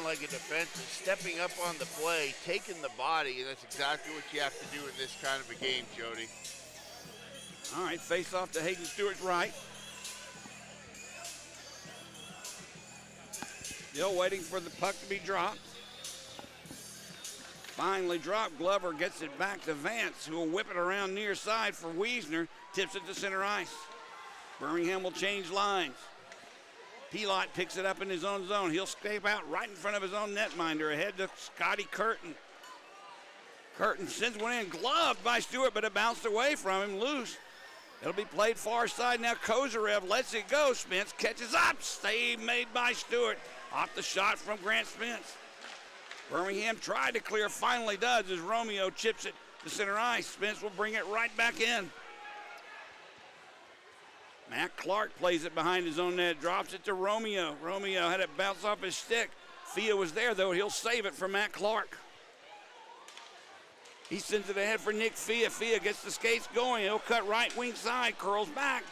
like a defensive, stepping up on the play, taking the body, and that's exactly what you have to do in this kind of a game, Jody. All right, face off to Hayden Stewart's right. Still waiting for the puck to be dropped. Finally dropped. Glover gets it back to Vance, who will whip it around near side for Wiesner. Tips it to center ice. Birmingham will change lines. Pilot picks it up in his own zone. He'll escape out right in front of his own netminder. Ahead to Scotty Curtin. Curtin sends one in, gloved by Stewart, but it bounced away from him, loose. It'll be played far side now. Kozarev lets it go. Spence catches up. Save made by Stewart. Off the shot from Grant Spence. Birmingham tried to clear, finally does as Romeo chips it to center ice. Spence will bring it right back in. Matt Clark plays it behind his own net, drops it to Romeo. Romeo had it bounce off his stick. Fia was there, though. He'll save it for Matt Clark. He sends it ahead for Nick Fia. Fia gets the skates going. He'll cut right wing side, curls back.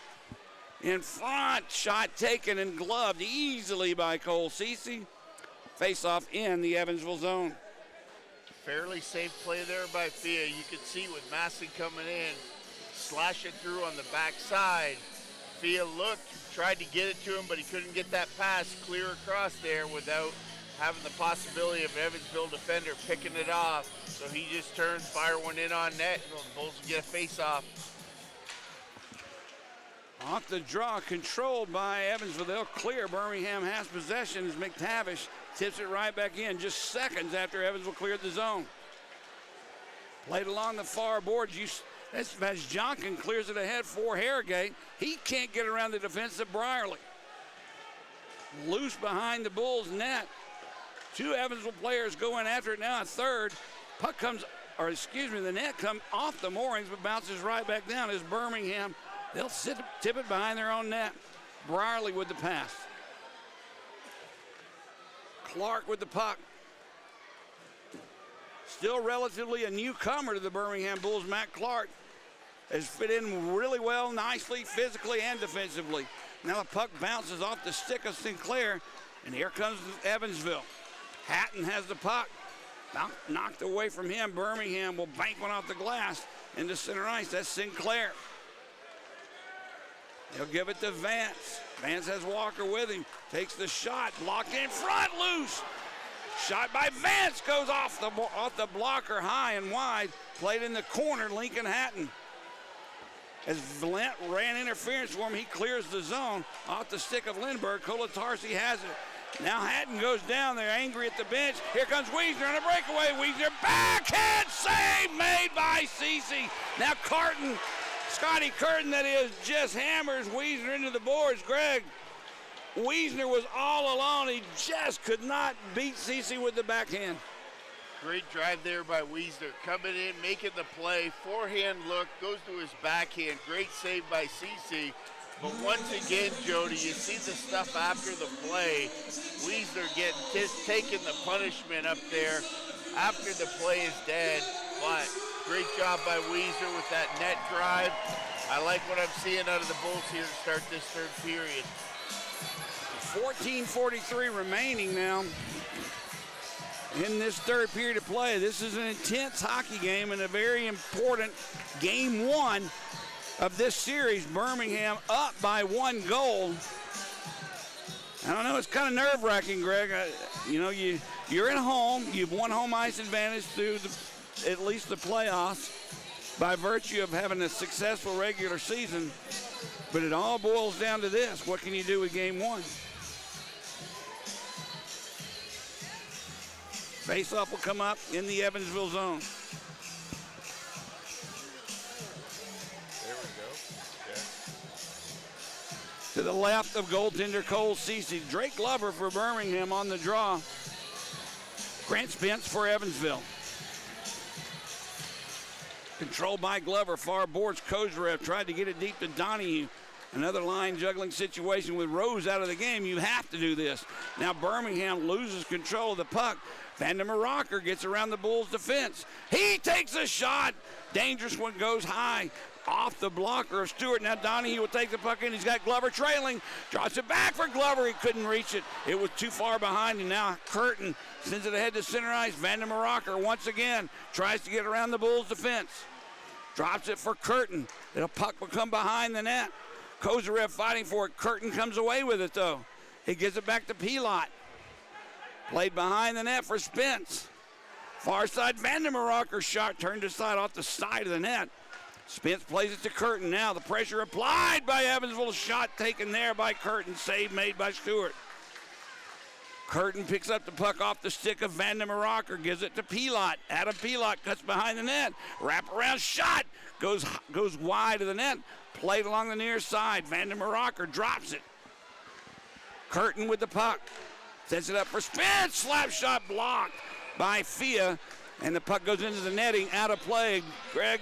In front, shot taken and gloved easily by Cole Cece. Face off in the Evansville zone. Fairly safe play there by Fia. You could see with Masson coming in, slash it through on the backside. Fia looked, tried to get it to him, but he couldn't get that pass clear across there without having the possibility of Evansville defender picking it off. So he just turned, fire one in on net, and the Bulls will get a face-off. Off the draw, controlled by Evansville. They'll clear. Birmingham has possession as McTavish tips it right back in just seconds after Evansville cleared the zone. Played along the far boards. As Jonkin clears it ahead for Harrogate. He can't get around the defense of Brierly. Loose behind the Bulls' net. Two Evansville players going after it now. A third. Puck comes, the net comes off the moorings but bounces right back down as Birmingham. They'll tip it behind their own net. Brierly with the pass. Clark with the puck. Still relatively a newcomer to the Birmingham Bulls, Matt Clark has fit in really well, nicely, physically and defensively. Now the puck bounces off the stick of Sinclair, and here comes Evansville. Hatton has the puck. Knocked away from him. Birmingham will bank one off the glass into center ice. That's Sinclair. He'll give it to Vance. Vance has Walker with him. Takes the shot. Blocked in front. Loose. Shot by Vance. Goes off the blocker high and wide. Played in the corner. Lincoln Hatton. As Valent ran interference for him, he clears the zone. Off the stick of Lindbergh. Kolatarski has it. Now Hatton goes down there angry at the bench. Here comes Wiesner on a breakaway. Wiesner backhand save made by Cece. Now Scotty Curtin, that is, just hammers Wiesner into the boards. Greg, Wiesner was all alone. He just could not beat Cece with the backhand. Great drive there by Wiesner. Coming in, making the play. Forehand look, goes to his backhand. Great save by Cece. But once again, Jody, you see the stuff after the play. Wiesner taking the punishment up there after the play is dead. But great job by Weezer with that net drive. I like what I'm seeing out of the Bulls here to start this third period. 14:43 remaining now in this third period of play. This is an intense hockey game and a very important game one of this series. Birmingham up by 1 goal. I don't know, it's kind of nerve-wracking, Greg. You're at home. You've won home ice advantage through at least the playoffs by virtue of having a successful regular season. But it all boils down to this. What can you do with game one? Face-off will come up in the Evansville zone. There we go. Yeah. To the left of goaltender Cole Cece. Drake Glover for Birmingham on the draw. Grant Spence for Evansville. Controlled by Glover. Far boards Kozarev. Tried to get it deep to Donahue. Another line juggling situation with Rose out of the game. You have to do this. Now Birmingham loses control of the puck. Vandermeer Rocker gets around the Bulls' defense. He takes a shot. Dangerous one, goes high. Off the blocker of Stewart. Now Donahue will take the puck in. He's got Glover trailing. Draws it back for Glover. He couldn't reach it. It was too far behind. And now Curtin sends it ahead to center ice. Vandermeer Rocker once again tries to get around the Bulls' defense. Drops it for Curtin. The puck will come behind the net. Kozarev fighting for it. Curtin comes away with it, though. He gives it back to Pilot. Played behind the net for Spence. Far side, Vandermeer Rocker shot turned aside off the side of the net. Spence plays it to Curtin. Now the pressure applied by Evansville. Shot taken there by Curtin. Save made by Stewart. Curtin picks up the puck off the stick of Vandermeer Rocker. Gives it to Pilot. Adam Pilot cuts behind the net. Wraparound shot. Goes wide of the net. Played along the near side. Vandermeer Rocker drops it. Curtin with the puck. Sets it up for Spence. Slap shot blocked by Fia. And the puck goes into the netting. Out of play. Greg,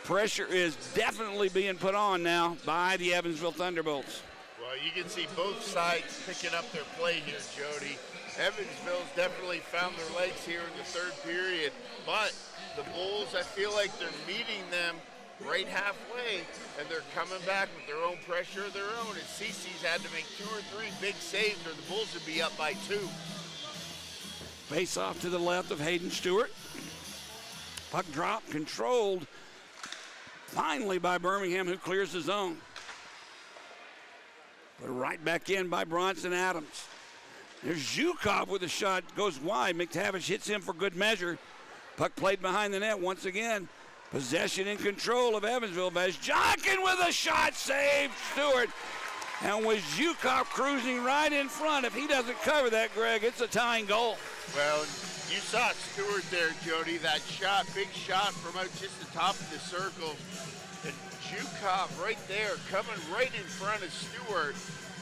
pressure is definitely being put on now by the Evansville Thunderbolts. Well, you can see both sides picking up their play here, Jody. Evansville's definitely found their legs here in the third period. But the Bulls, I feel like they're meeting them right halfway, and they're coming back with their own pressure of their own. And CC's had to make 2 or 3 big saves, or the Bulls would be up by 2. Face off to the left of Hayden Stewart. Puck drop controlled finally by Birmingham, who clears the zone. Put right back in by Bronson Adams. There's Zhukov with a shot, goes wide. McTavish hits him for good measure. Puck played behind the net once again. Possession and control of Evansville. Vazjonkin with a shot, saved Stewart. And with Zhukov cruising right in front, if he doesn't cover that, Greg, it's a tying goal. Well, you saw Stewart there, Jody. That shot, big shot from out just the top of the circle. And Zhukov right there, coming right in front of Stewart.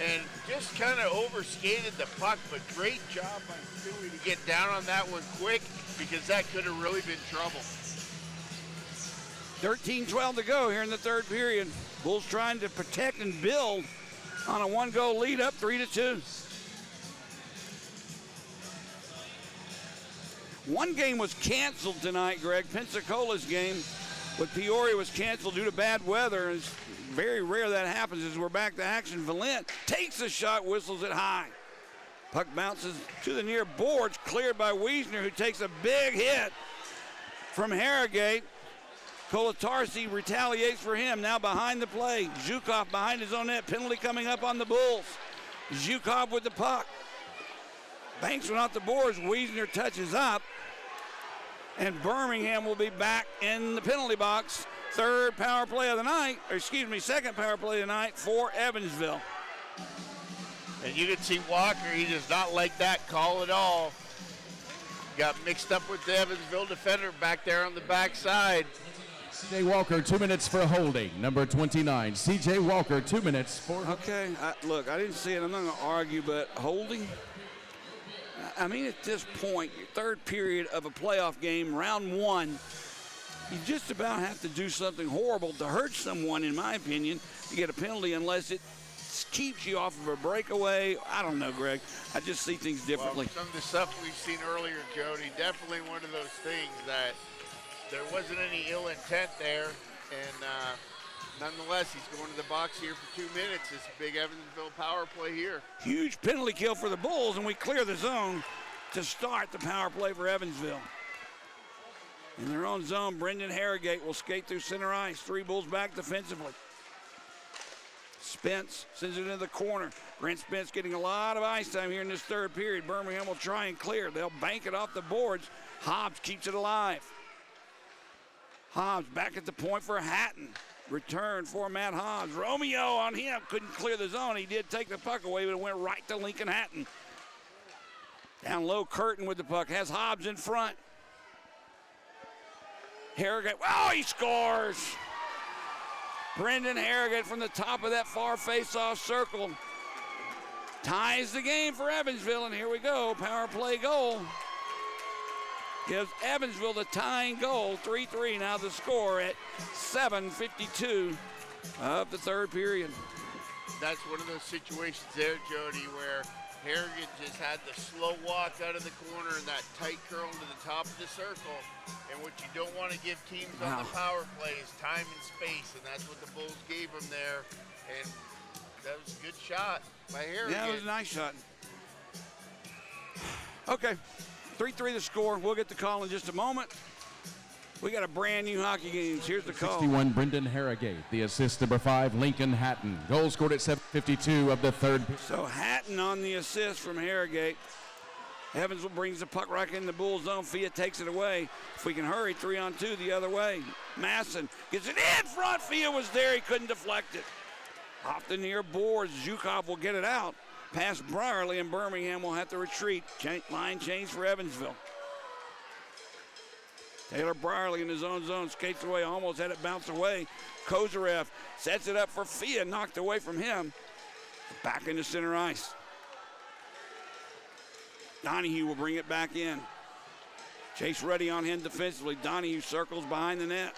And just kind of overskated the puck, but great job by Stewart to get down on that one quick, because that could have really been trouble. 13-12 to go here in the third period. Bulls trying to protect and build on a 1-goal lead, up 3-2. One game was canceled tonight, Greg. Pensacola's game with Peoria was canceled due to bad weather. It's very rare that happens as we're back to action. Valent takes a shot, whistles it high. Puck bounces to the near boards, cleared by Wiesner, who takes a big hit from Harrogate. Kolatarsi retaliates for him, now behind the play. Zhukov behind his own net, penalty coming up on the Bulls. Zhukov with the puck. Banks one off the boards, Wiesner touches up. And Birmingham will be back in the penalty box. Second power play of the night for Evansville. And you can see Walker, he does not like that call at all. Got mixed up with the Evansville defender back there on the backside. C.J. Walker, 2 minutes for holding. Number 29, C.J. Walker, 2 minutes for... Okay, look, I didn't see it. I'm not going to argue, but holding? I mean, at this point, your third period of a playoff game, round one, you just about have to do something horrible to hurt someone, in my opinion, to get a penalty, unless it keeps you off of a breakaway. I don't know, Greg. I just see things differently. Well, some of the stuff we've seen earlier, Jody, definitely one of those things that there wasn't any ill intent there, and nonetheless, he's going to the box here for 2 minutes. It's a big Evansville power play here. Huge penalty kill for the Bulls, and we clear the zone to start the power play for Evansville. In their own zone, Brendan Harrogate will skate through center ice. 3 Bulls back defensively. Spence sends it into the corner. Grant Spence getting a lot of ice time here in this third period. Birmingham will try and clear. They'll bank it off the boards. Hobbs keeps it alive. Hobbs back at the point for Hatton. Return for Matt Hobbs. Romeo on him. Couldn't clear the zone. He did take the puck away, but it went right to Lincoln Hatton. Down low, Curtin with the puck. Has Hobbs in front. Harrogate. Oh, he scores! Brendan Harrogate from the top of that far face-off circle ties the game for Evansville, and here we go. Power play goal. Gives Evansville the tying goal, 3-3 now the score at 7:52 of the third period. That's one of those situations there, Jody, where Harrogate just had the slow walk out of the corner and that tight curl to the top of the circle. And what you don't want to give teams on the power play is time and space, and that's what the Bulls gave them there. And that was a good shot by Harrogate. Yeah, it was a nice shot. Okay. 3-3 the score. We'll get the call in just a moment. We got a brand new hockey game. Here's the call. 61, Brendan Harrogate. The assist, number 5, Lincoln Hatton. Goal scored at 7:52 of the third. So Hatton on the assist from Harrogate. Evansville brings the puck right in the Bull zone. Fia takes it away. If we can hurry, 3-on-2 the other way. Masson gets it in front. Fia was there. He couldn't deflect it. Off the near boards. Zhukov will get it out. Past Brierly, and Birmingham will have to retreat. Line change for Evansville. Taylor Brierly in his own zone, skates away, almost had it bounce away. Kozarev sets it up for Fia, knocked away from him. Back into center ice. Donahue will bring it back in. Chase Ruddy on him defensively. Donahue circles behind the net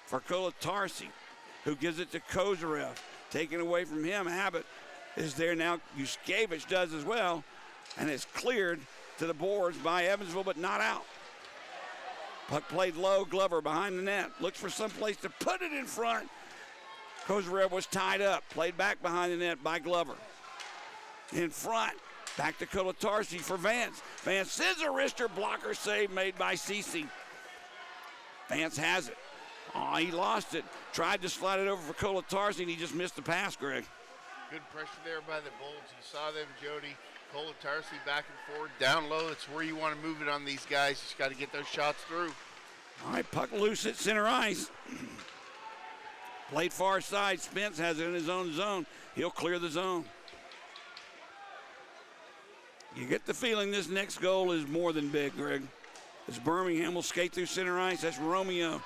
for Kolatarsi, who gives it to Kozarev. Taken away from him, Abbott is there now. Yuskevich does as well, and it's cleared to the boards by Evansville, but not out. Puck played low. Glover behind the net. Looks for some place to put it in front. Kozarev was tied up. Played back behind the net by Glover. In front. Back to Kolatarsi for Vance. Vance sends a wrister blocker save made by Cece. Vance has it. Oh, he lost it. Tried to slide it over for Kolatarsi, and he just missed the pass, Greg. Good pressure there by the Bulls. You saw them, Jody. Kolatarsi back and forward, down low. That's where you want to move it on these guys. Just got to get those shots through. All right, puck loose at center ice. Played far side. Spence has it in his own zone. He'll clear the zone. You get the feeling this next goal is more than big, Greg. As Birmingham will skate through center ice. That's Romeo.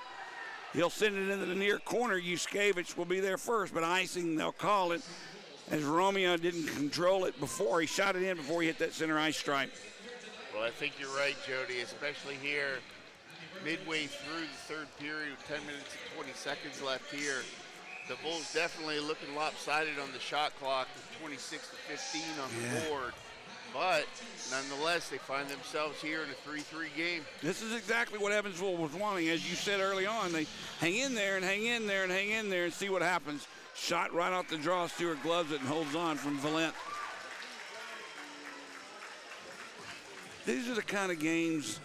He'll send it into the near corner. Yuskevich will be there first, but icing, they'll call it, as Romeo didn't control it before. He shot it in before he hit that center ice stripe. Well, I think you're right, Jody, especially here midway through the third period with 10 minutes and 20 seconds left here. The Bulls definitely looking lopsided on the shot clock with 26-15 on the board. But nonetheless, they find themselves here in a 3-3 game. This is exactly what Evansville was wanting. As you said early on, they hang in there and hang in there and hang in there and see what happens. Shot right off the draw. Stewart gloves it and holds on from Valent. These are the kind of games,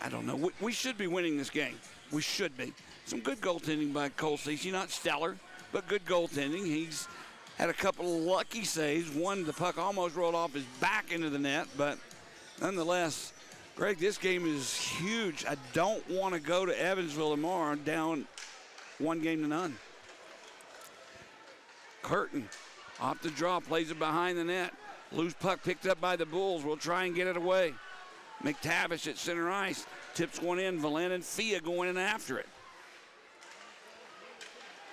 I don't know. We should be winning this game. We should be. Some good goaltending by Cole Cece. Not stellar, but good goaltending. He's had a couple of lucky saves. One, the puck almost rolled off his back into the net, but nonetheless, Greg, this game is huge. I don't want to go to Evansville tomorrow down 1-0. Curtin off the draw, plays it behind the net. Loose puck picked up by the Bulls. We'll try and get it away. McTavish at center ice, tips one in. Valent and Fia going in after it.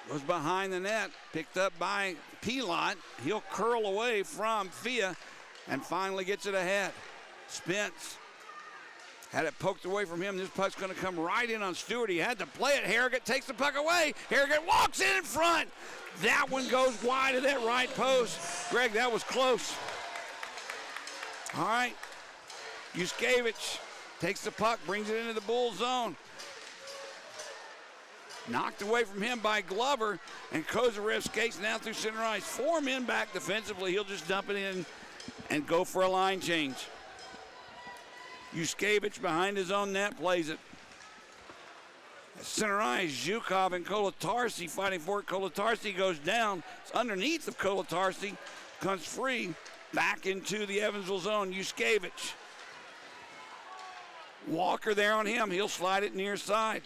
Goes behind the net, picked up by Pilot. He'll curl away from Fia and finally gets it ahead. Spence had it poked away from him. This puck's going to come right in on Stewart. He had to play it. Harrogate takes the puck away. Harrogate walks in front. That one goes wide of that right post. Greg, that was close. All right. Yuskevich Takes the puck, brings it into the Bull zone. Knocked away from him by Glover, and Kozarev skates now through center ice. 4 men back defensively. He'll just dump it in and go for a line change. Yuskevich behind his own net plays it. At center ice, Zhukov and Kolotarski fighting for it. Kolotarski goes down. It's underneath of Kolotarski. Comes free back into the Evansville zone. Yuskevich. Walker there on him. He'll slide it near side.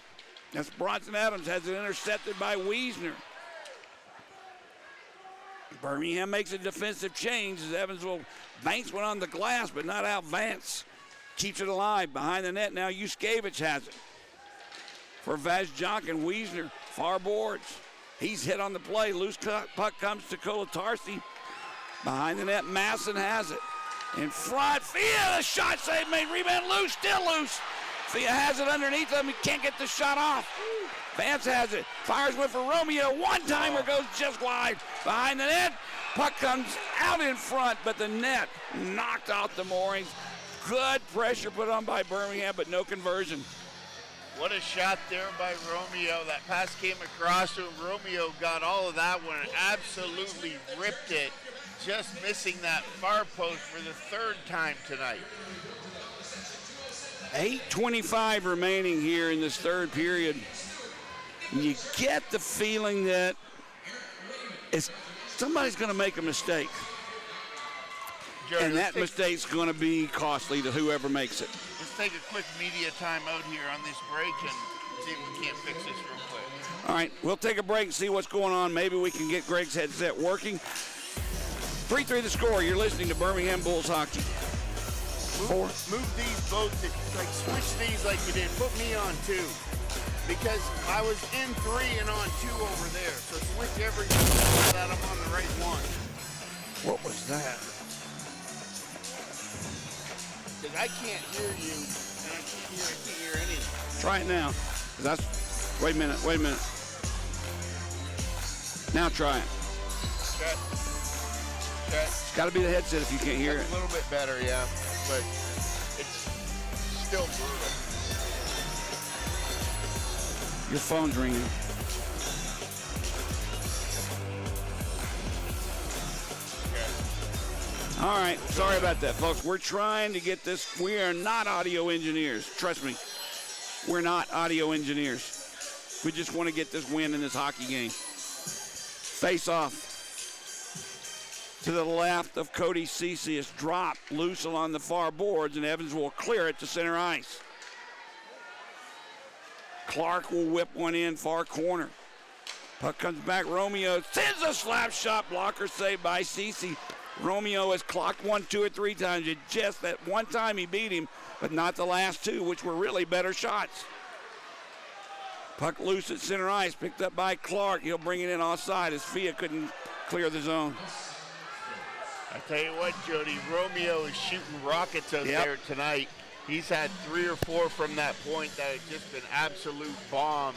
That's Bronson Adams, has it intercepted by Wiesner. Birmingham makes a defensive change as Evansville banks one on the glass, but not out Vance. Keeps it alive behind the net. Now Yuskevich has it. For Vazjok and Wiesner, far boards. He's hit on the play. Loose puck comes to Kolotarski. Behind the net, Masson has it. In front, Fia, the shot save made, rebound loose, still loose. Fia has it underneath him, he can't get the shot off. Vance has it, fires one for Romeo, one-timer goes just wide. Behind the net, puck comes out in front, but the net knocked out the moorings. Good pressure put on by Birmingham, but no conversion. What a shot there by Romeo. That pass came across to him. Romeo got all of that one and absolutely ripped it, just missing that far post for the third time tonight. 8:25 remaining here in this third period. You get the feeling that somebody's going to make a mistake. Jared, And that mistake's going to be costly to whoever makes it. Let's take a quick media timeout here on this break and see if we can't fix this real quick. All right, we'll take a break and see what's going on. Maybe we can get Greg's headset working. 3-3 the score. You're listening to Birmingham Bulls hockey. Move these both, like switch these like you did. Put me on 2. Because I was in 3 and on 2 over there. So switch everything so that I'm on the right one. What was that? Because I can't hear you, and I can't hear anything. Try it now. Wait a minute. Now try it. Okay. It's got to be the headset if you can't hear it. A little bit better, yeah. But it's still brutal. Your phone's ringing. All right, sorry about that, folks. We're trying to get this. We are not audio engineers. Trust me, we're not audio engineers. We just want to get this win in this hockey game. Face off to the left of Cody Ceci. It's dropped loose along the far boards, and Evans will clear it to center ice. Clark will whip one in far corner. Puck comes back. Romeo sends a slap shot. Blocker saved by Ceci. Romeo has clocked 1, 2, or 3 times. It just that one time he beat him, but not the last 2, which were really better shots. Puck loose at center ice, picked up by Clark. He'll bring it in offside as Fia couldn't clear the zone. I tell you what, Jody, Romeo is shooting rockets out there tonight. He's had 3 or 4 from that point that have just been absolute bombs.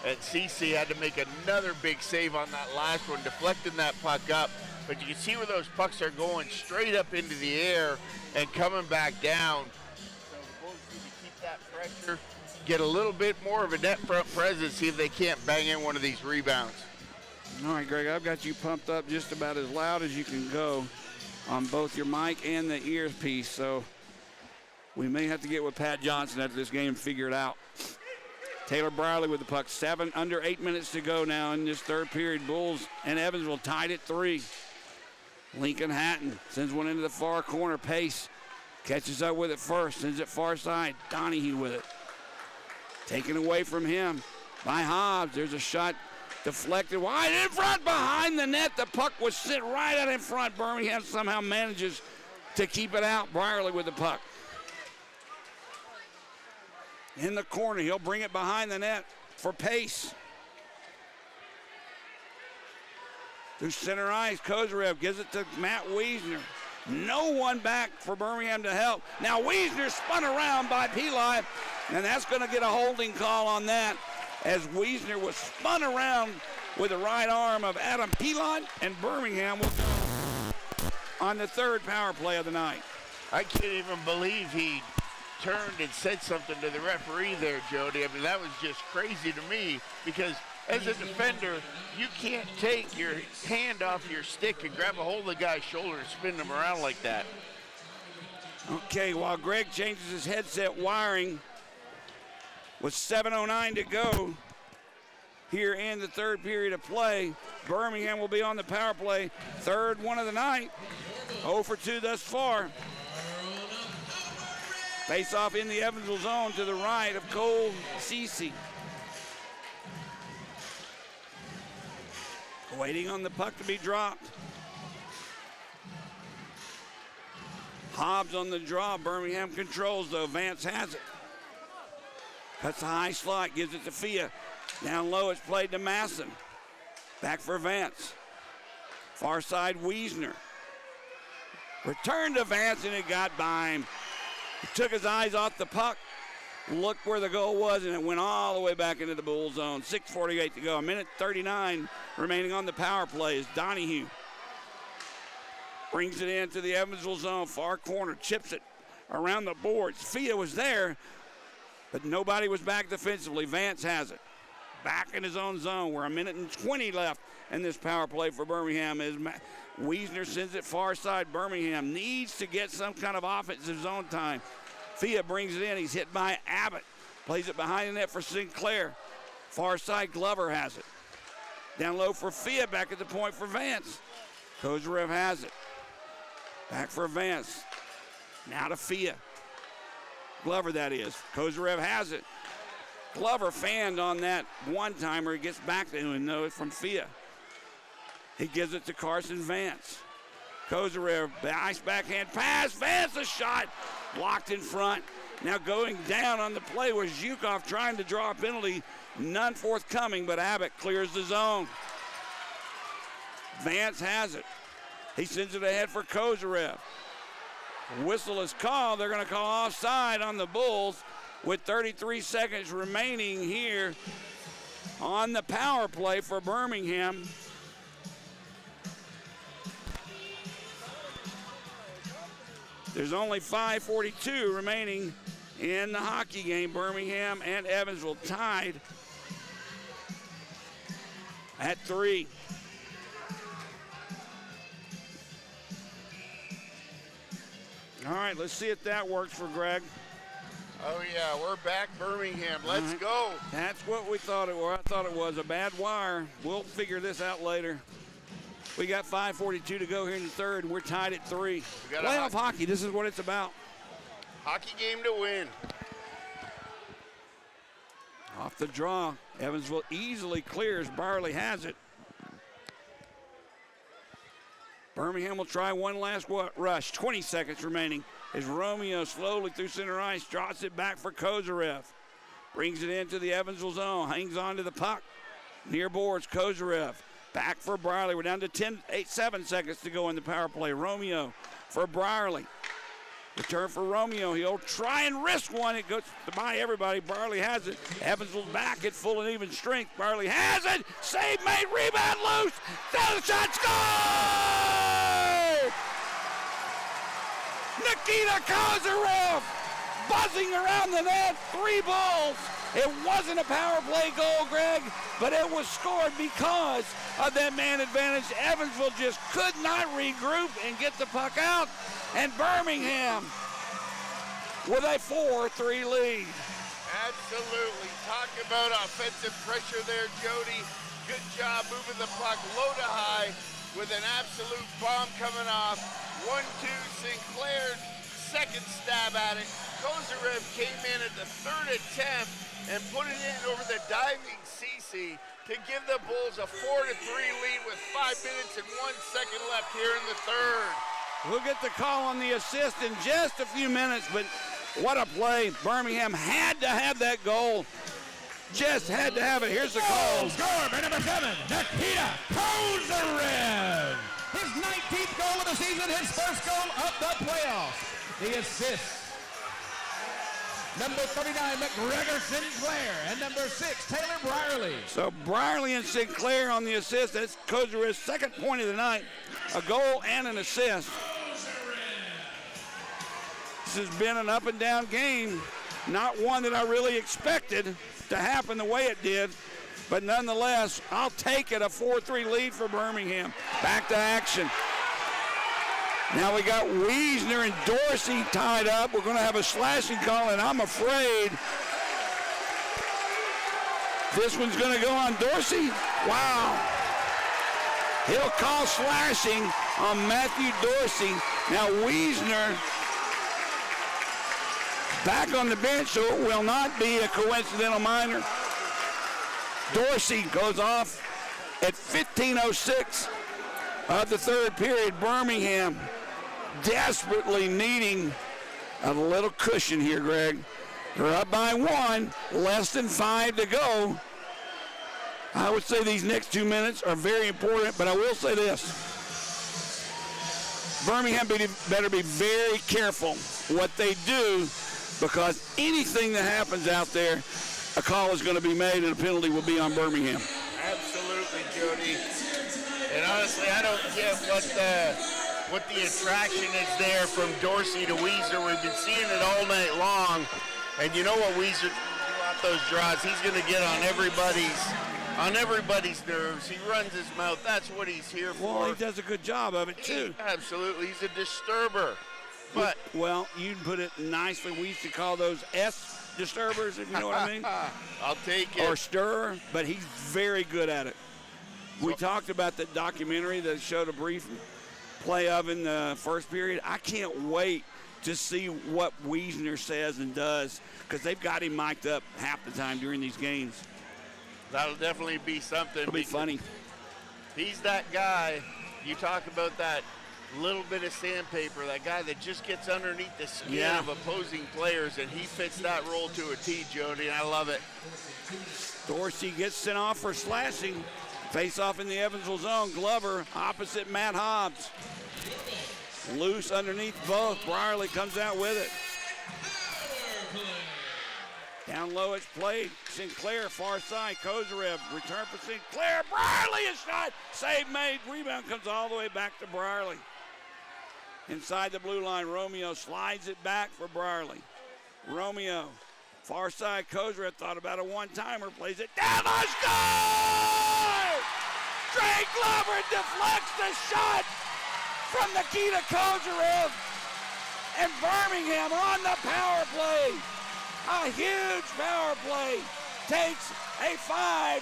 And CC had to make another big save on that last one, deflecting that puck up. But you can see where those pucks are going straight up into the air and coming back down. So the Bulls need to keep that pressure, get a little bit more of a net front presence, see if they can't bang in one of these rebounds. All right, Greg, I've got you pumped up just about as loud as you can go on both your mic and the earpiece, so we may have to get with Pat Johnson after this game and figure it out. Taylor Brierley with the puck. Under 8 minutes to go now in this third period. Bulls and Evansville tied at 3. Lincoln Hatton sends one into the far corner. Pace catches up with it first, sends it far side. Donahue with it. Taken away from him by Hobbs. There's a shot deflected wide in front behind the net. The puck was sent right out in front. Birmingham somehow manages to keep it out. Brierley with the puck. In the corner, he'll bring it behind the net for Pace. Through center ice, Kozarev gives it to Matt Wiesner. No one back for Birmingham to help. Now Wiesner spun around by Peli, and that's going to get a holding call on that as Wiesner was spun around with the right arm of Adam Peli, and Birmingham will on the third power play of the night. I can't even believe he turned and said something to the referee there, Jody. I mean, that was just crazy to me because as a defender, you can't take your hand off your stick and grab a hold of the guy's shoulder and spin him around like that. Okay, while Greg changes his headset wiring, with 7:09 to go here in the third period of play, Birmingham will be on the power play. Third one of the night. 0 for 2 thus far. Face off in the Evansville zone to the right of Cole Cece. Waiting on the puck to be dropped. Hobbs on the draw. Birmingham controls, though. Vance has it. Cuts a high slot, gives it to Fia. Down low, it's played to Masson. Back for Vance. Far side, Wiesner. Return to Vance, and it got by him. He took his eyes off the puck, looked where the goal was, and it went all the way back into the Bull zone. 6:48 to go. 1:39 remaining on the power play as Donahue brings it into the Evansville zone. Far corner, chips it around the boards. Fia was there, but nobody was back defensively. Vance has it. Back in his own zone. We're 1:20 left in this power play for Birmingham. As Wiesner sends it far side. Birmingham needs to get some kind of offensive zone time. Fia brings it in. He's hit by Abbott. Plays it behind the net for Sinclair. Far side, Glover has it. Down low for Fia. Back at the point for Vance. Kozarev has it. Back for Vance. Now to Fia. Glover, that is. Kozarev has it. Glover fanned on that one-timer. He gets back to him, though, from Fia. He gives it to Carson Vance. Kozarev, nice backhand pass. Vance, a shot. Blocked in front. Now going down on the play was Zhukov trying to draw a penalty. None forthcoming, but Abbott clears the zone. Vance has it. He sends it ahead for Kozarev. Whistle is called. They're going to call offside on the Bulls with 33 seconds remaining here on the power play for Birmingham. There's only 5:42 remaining in the hockey game. Birmingham and Evansville tied at 3. All right, let's see if that works for Greg. Oh, yeah, we're back, Birmingham. Let's go. That's what we thought it was. I thought it was a bad wire. We'll figure this out later. We got 5:42 to go here in the third, and we're tied at 3. Playoff hockey, this is what it's about. Hockey game to win. Off the draw, Evansville easily clears. Barley has it. Birmingham will try one last rush. 20 seconds remaining as Romeo slowly through center ice draws it back for Kozarev. Brings it into the Evansville zone. Hangs on to the puck. Near boards, Kozarev. Back for Brierley. We're down to 7 seconds to go in the power play. Romeo for Brierley. Return for Romeo. He'll try and risk one. It goes by everybody. Barley has it. Evansville's back at full and even strength. Barley has it. Save made. Rebound loose. Down the shot. Score! Nikita Kozarev buzzing around the net. 3 Bulls. It wasn't a power play goal, Greg, but it was scored because of that man advantage. Evansville just could not regroup and get the puck out. And Birmingham with a 4-3 lead. Absolutely. Talk about offensive pressure there, Jody. Good job moving the puck low to high with an absolute bomb coming off. 1-2, Sinclair, second stab at it. Kozarev came in at the third attempt and put it in over the diving Cece to give the Bulls a 4-3 lead with 5 minutes and 1 second left here in the third. We'll get the call on the assist in just a few minutes, but what a play. Birmingham had to have that goal. Just had to have it. Here's the call. Score by number 7, Nikita Kozarev. His 19th goal of the season, his first goal of the playoffs. The assist. Number 39, McGregor Sinclair, and number 6, Taylor Brierley. So Brierley and Sinclair on the assist. That's Kozarev's second point of the night. A goal and an assist. This has been an up and down game, not one that I really expected to happen the way it did, but nonetheless, I'll take it, a 4-3 lead for Birmingham. Back to action. Now we got Wiesner and Dorsey tied up. We're going to have a slashing call, and I'm afraid this one's going to go on Dorsey. Wow. He'll call slashing on Matthew Dorsey. Now Wiesner back on the bench, so it will not be a coincidental minor. Dorsey goes off at 15:06 of the third period. Birmingham desperately needing a little cushion here, Greg. They're up by 1, less than 5 to go. I would say these next 2 minutes are very important, but I will say this. Birmingham better be very careful what they do, because anything that happens out there, a call is going to be made and a penalty will be on Birmingham. Absolutely, Jody. And honestly, I don't get what the attraction is there from Dorsey to Wiesner. We've been seeing it all night long. And you know what Wiesner do out those draws? He's going to get on everybody's nerves. He runs his mouth. That's what he's here for. Well, he does a good job of it, too. Absolutely. He's a disturber. But well, you put it nicely. We used to call those S disturbers, if you know what I mean. I'll take it. Or stirrer, but he's very good at it. We talked about the documentary that showed a brief play of in the first period. I can't wait to see what Wiesner says and does, because they've got him mic'd up half the time during these games. That'll definitely be something. It'll be funny. He's that guy. You talk about that little bit of sandpaper, that guy that just gets underneath the skin of opposing players, and he fits that role to a T, Jody, and I love it. Dorsey gets sent off for slashing. Face off in the Evansville zone. Glover opposite Matt Hobbs. Loose underneath both. Brierly comes out with it. Down low it's played. Sinclair far side. Kozarev return for Sinclair. Brierly is shot. Save made. Rebound comes all the way back to Brierly. Inside the blue line, Romeo slides it back for Brierly. Romeo, far side. Kozarev thought about a one-timer. Plays it down. Let's go! Drake Glover deflects the shot from Nikita Kozarev. And Birmingham on the power play. A huge power play takes a 5-3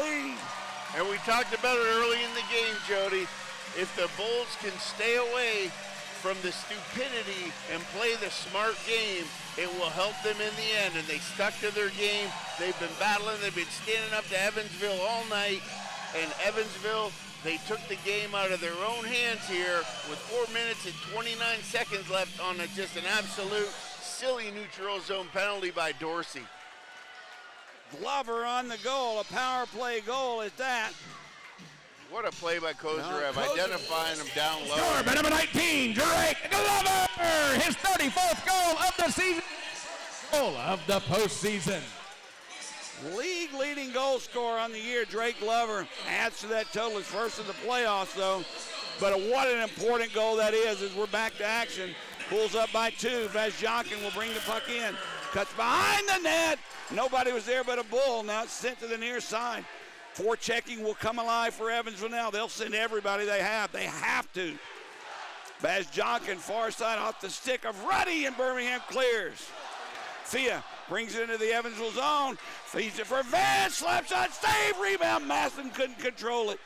lead. And we talked about it early in the game, Jody. If the Bulls can stay away from the stupidity and play the smart game, it will help them in the end. And they stuck to their game. They've been battling. They've been standing up to Evansville all night. And Evansville, they took the game out of their own hands here with 4 minutes and 29 seconds left on just an absolute silly neutral zone penalty by Dorsey. Glover on the goal, a power play goal at that. What a play by Kozarev, identifying him down low. Score by number 19, Drake Glover, his 34th goal of the season, goal of the postseason. League leading goal scorer on the year, Drake Glover, adds to that total. His first in the playoffs, though. But what an important goal that is as we're back to action. Pulls up by 2. Vazjakin will bring the puck in. Cuts behind the net. Nobody was there but a Bull. Now it's sent to the near side. Forechecking will come alive for Evansville now. They'll send everybody they have. They have to. Vazjakin far side off the stick of Ruddy, and Birmingham clears. Fia brings it into the Evansville zone. Feeds it for Vance. Slap shot, save, rebound. Masson couldn't control it.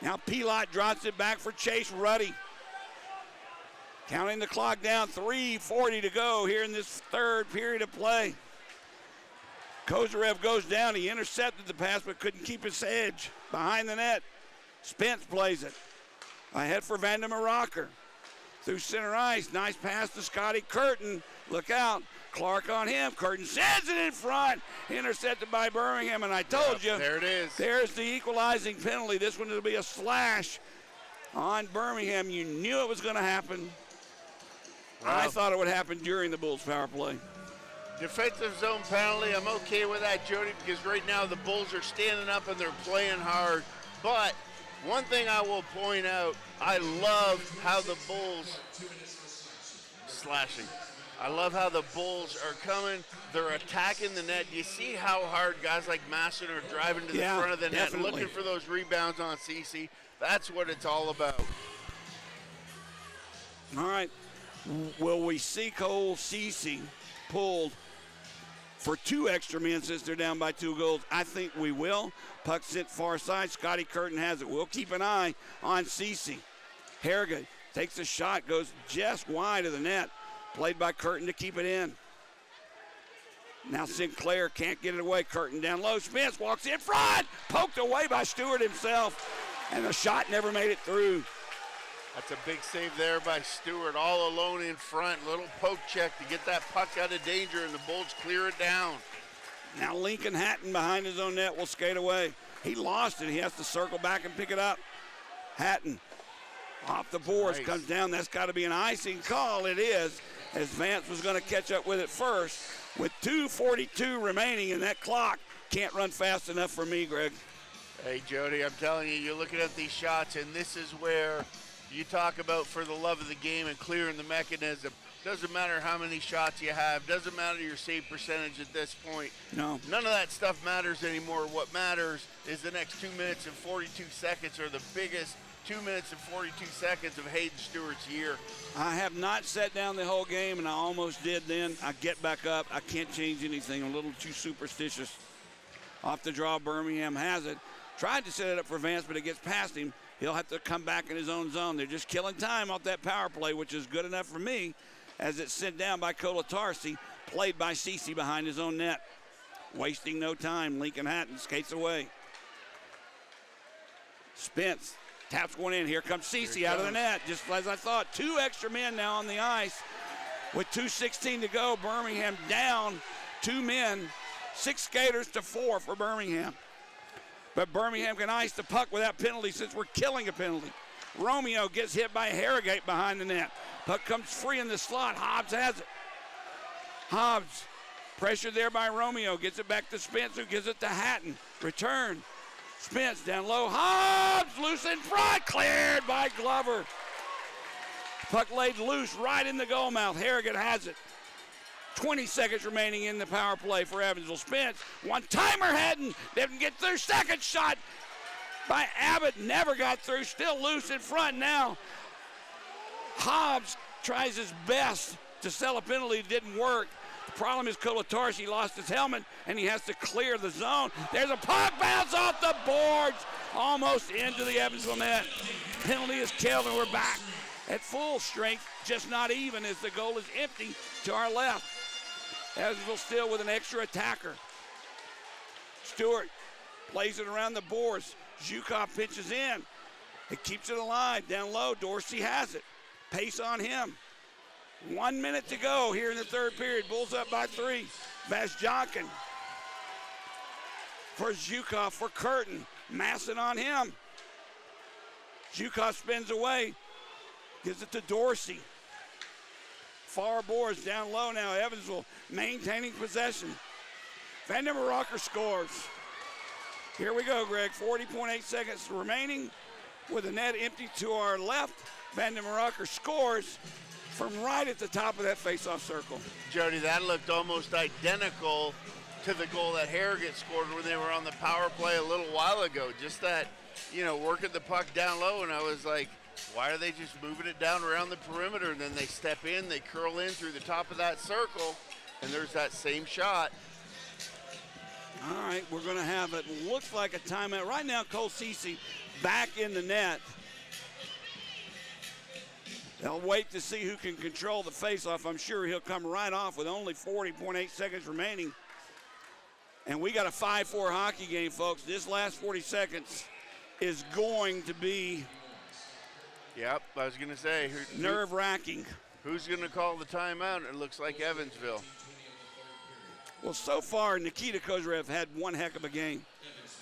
Now Pilot drops it back for Chase Ruddy. Counting the clock down, 3:40 to go here in this third period of play. Kozarev goes down. He intercepted the pass but couldn't keep his edge. Behind the net, Spence plays it. Ahead for Vandermeer Rocker. Through center ice, nice pass to Scotty Curtin. Look out, Clark on him. Curtin sends it in front. Intercepted by Birmingham, and I told you. There it is. There's the equalizing penalty. This one will be a slash on Birmingham. You knew it was going to happen. Wow. I thought it would happen during the Bulls' power play. Defensive zone penalty, I'm okay with that, Jody, because right now the Bulls are standing up and they're playing hard. But one thing I will point out, I love how the Bulls slashing. I love how the Bulls are coming. They're attacking the net. You see how hard guys like Masson are driving to the front of the net, looking for those rebounds on CC. That's what it's all about. All right. Will we see Cole CC pulled for 2 extra men since they're down by 2 goals? I think we will. Puck sent far side. Scotty Curtin has it. We'll keep an eye on CC. Harrigan takes a shot, goes just wide of the net. Played by Curtin to keep it in. Now Sinclair can't get it away. Curtin down low. Spence walks in front. Poked away by Stewart himself. And the shot never made it through. That's a big save there by Stewart, all alone in front. Little poke check to get that puck out of danger, and the Bulls clear it down. Now Lincoln Hatton behind his own net will skate away. He lost it. He has to circle back and pick it up. Hatton off the boards, comes down. That's got to be an icing call. It is, as Vance was going to catch up with it first. With 2:42 remaining, and that clock can't run fast enough for me, Greg. Hey, Jody, I'm telling you, you're looking at these shots, and this is where you talk about for the love of the game and clearing the mechanism. Doesn't matter how many shots you have. Doesn't matter your save percentage at this point. No. None of that stuff matters anymore. What matters is the next 2 minutes and 42 seconds are the biggest 2 minutes and 42 seconds of Hayden Stewart's year. I have not sat down the whole game, and I almost did then. I get back up. I can't change anything. I'm a little too superstitious. Off the draw, Birmingham has it. Tried to set it up for Vance, but it gets past him. He'll have to come back in his own zone. They're just killing time off that power play, which is good enough for me, as it's sent down by Kolatarsi, played by Cece behind his own net. Wasting no time. Lincoln Hatton skates away. Spence taps one in. Here comes Cece out of the net, just as I thought. 2 extra men now on the ice. With 2:16 to go, Birmingham down 2 men. 6 skaters to 4 for Birmingham. But Birmingham can ice the puck without penalty since we're killing a penalty. Romeo gets hit by Harrogate behind the net. Puck comes free in the slot. Hobbs has it. Hobbs, pressured there by Romeo, gets it back to Spence, who gives it to Hatton. Return. Spence down low. Hobbs loose in front. Cleared by Glover. Puck laid loose right in the goal mouth. Harrogate has it. 20 seconds remaining in the power play for Evansville. Spence, one-timer Hatton, didn't get through. Second shot by Abbott, never got through. Still loose in front now. Hobbs tries his best to sell a penalty. Didn't work. The problem is Kolatarsi lost his helmet, and he has to clear the zone. There's a puck bounce off the boards, almost into the Evansville net. Penalty is killed, and we're back at full strength, just not even, as the goal is empty to our left. Evansville still with an extra attacker. Stewart plays it around the boards. Zhukov pitches in. It keeps it alive. Down low, Dorsey has it. Pace on him. 1 minute to go here in the third period. Bulls up by 3. Vazjonkin for Zhukov for Curtin. Masson on him. Zhukov spins away. Gives it to Dorsey. Far boards down low now. Evansville maintaining possession. Vandermeer Rocker scores. Here we go, Greg. 40.8 seconds remaining with the net empty to our left. Vandermeer Rocker scores from right at the top of that face-off circle. Jody, that looked almost identical to the goal that Harrogate scored when they were on the power play a little while ago. Just that, working the puck down low, and I was like, why are they just moving it down around the perimeter? And then they step in, they curl in through the top of that circle, and there's that same shot. All right, we're going to have it. Looks like a timeout. Right now, Cole Cece back in the net. They'll wait to see who can control the faceoff. I'm sure he'll come right off with only 40.8 seconds remaining. And we got a 5-4 hockey game, folks. This last 40 seconds is going to be Yep, I was going to say. nerve-wracking. Who's going to call the timeout? It looks like Evansville. Well, so far, Nikita Kozyrev had one heck of a game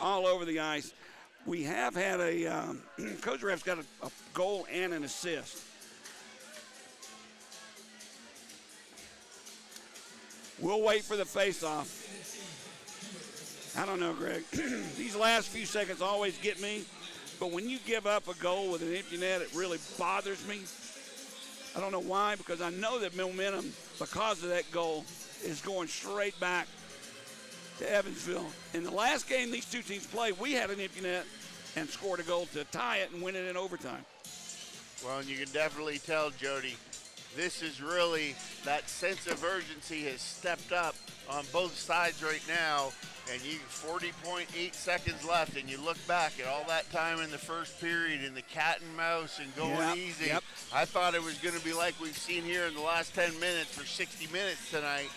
all over the ice. We have had Kozyrev's got a goal and an assist. We'll wait for the face-off. I don't know, Greg. These last few seconds always get me. But when you give up a goal with an empty net, it really bothers me. I don't know why, because I know that momentum, because of that goal, is going straight back to Evansville. In the last game these two teams played, we had an empty net and scored a goal to tie it and win it in overtime. Well, and you can definitely tell, Jody, this is really, that sense of urgency has stepped up on both sides right now. And you 40.8 seconds left, and you look back at all that time in the first period in the cat and mouse and going easy. Yep. I thought it was going to be like we've seen here in the last 10 minutes for 60 minutes tonight.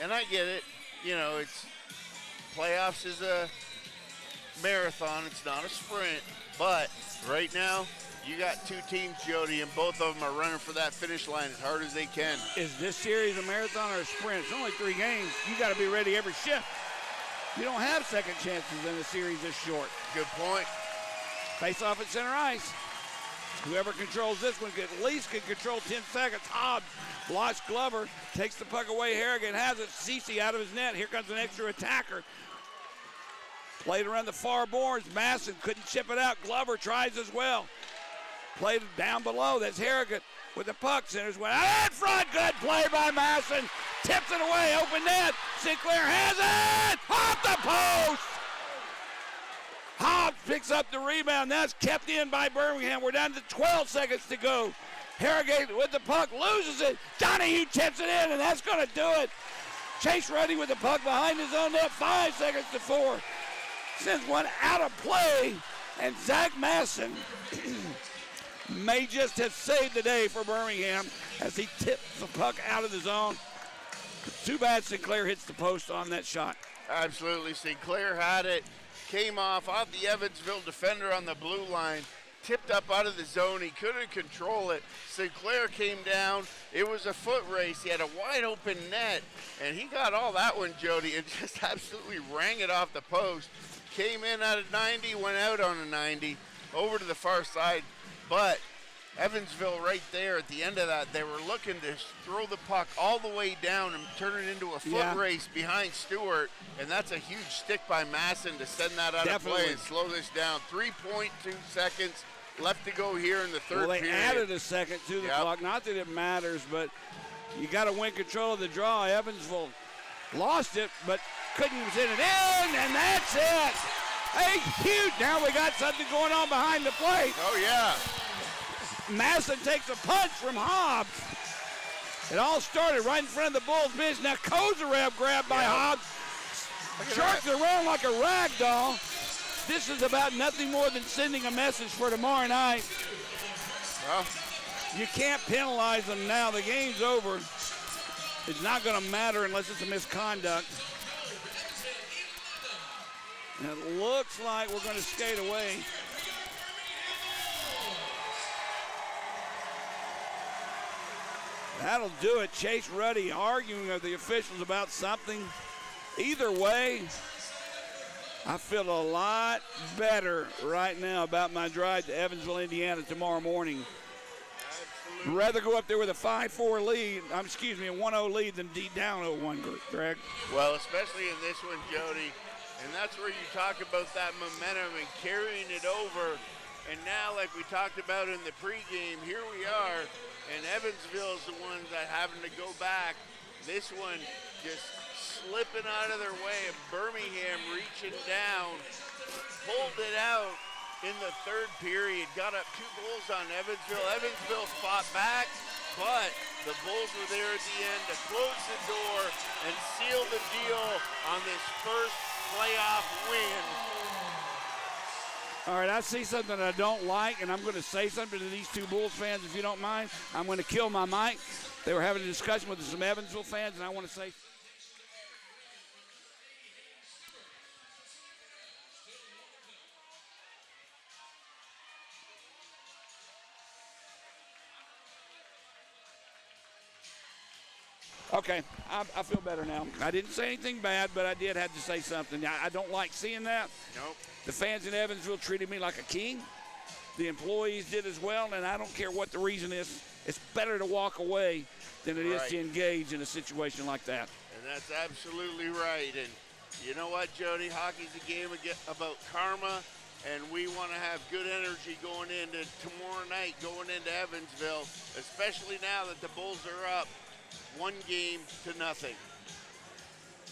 And I get it. You know, it's playoffs is a marathon. It's not a sprint. But right now, you got two teams, Jody, and both of them are running for that finish line as hard as they can. Is this series a marathon or a sprint? It's only 3 games. You got to be ready every shift. You don't have second chances in a series this short. Good point. Face off at center ice. Whoever controls this one at least can control 10 seconds. Hobbs blocks Glover, takes the puck away. Harrigan has it. Cece out of his net. Here comes an extra attacker. Played around the far boards. Masson couldn't chip it out. Glover tries as well. Played down below. That's Harrigan with the puck. Centers went out in front. Good play by Masson. Tips it away, open net. Sinclair has it! Off the post! Hobbs picks up the rebound. That's kept in by Birmingham. We're down to 12 seconds to go. Harrogate with the puck, loses it. Donahue tips it in, and that's going to do it. Chase Ruddy with the puck behind his own net, 5 seconds to 4. Sends one out of play, and Zach Masson may just have saved the day for Birmingham as he tips the puck out of the zone. Too bad Sinclair hits the post on that shot. Absolutely. Sinclair had it, came off the Evansville defender on the blue line, tipped up out of the zone. He couldn't control it. Sinclair came down. It was a foot race. He had a wide open net, and he got all that one, Jody, and just absolutely rang it off the post. Came in at a 90, went out on a 90, over to the far side. But Evansville right there at the end of that, they were looking to throw the puck all the way down and turn it into a foot race behind Stewart, and that's a huge stick by Masson to send that out of play and slow this down. 3.2 seconds left to go here in the third period. Well, they added a second to the clock. Not that it matters, but you got to win control of the draw. Evansville lost it, but couldn't send it in, and that's it. Hey, huge. Now we got something going on behind the plate. Oh, yeah. Masson takes a punch from Hobbs. It all started right in front of the Bulls bench. Now Kozarev grabbed by Hobbs. Sharks around like a rag doll. This is about nothing more than sending a message for tomorrow night. Well, you can't penalize them now. The game's over. It's not going to matter unless it's a misconduct. And it looks like we're going to skate away. That'll do it. Chase Ruddy arguing with the officials about something. Either way, I feel a lot better right now about my drive to Evansville, Indiana tomorrow morning. I'd rather go up there with a 5-4 lead, a 1-0 lead than deep down 0-1, Greg. Well, especially in this one, Jody. And that's where you talk about that momentum and carrying it over. And now, like we talked about in the pregame, here we are. And Evansville's the ones that having to go back. This one just slipping out of their way. And Birmingham reaching down, pulled it out in the third period. Got up 2 goals on Evansville. Evansville fought back, but the Bulls were there at the end to close the door and seal the deal on this first playoff win. All right, I see something that I don't like, and I'm going to say something to these 2 Bulls fans, if you don't mind. I'm going to kill my mic. They were having a discussion with some Evansville fans, and I want to say. Okay, I feel better now. I didn't say anything bad, but I did have to say something. I don't like seeing that. Nope. The fans in Evansville treated me like a king. The employees did as well, and I don't care what the reason is. It's better to walk away than it is to engage in a situation like that. And that's absolutely right. And you know what, Jody? Hockey's a game about karma, and we want to have good energy going into tomorrow night, going into Evansville, especially now that the Bulls are up 1-0.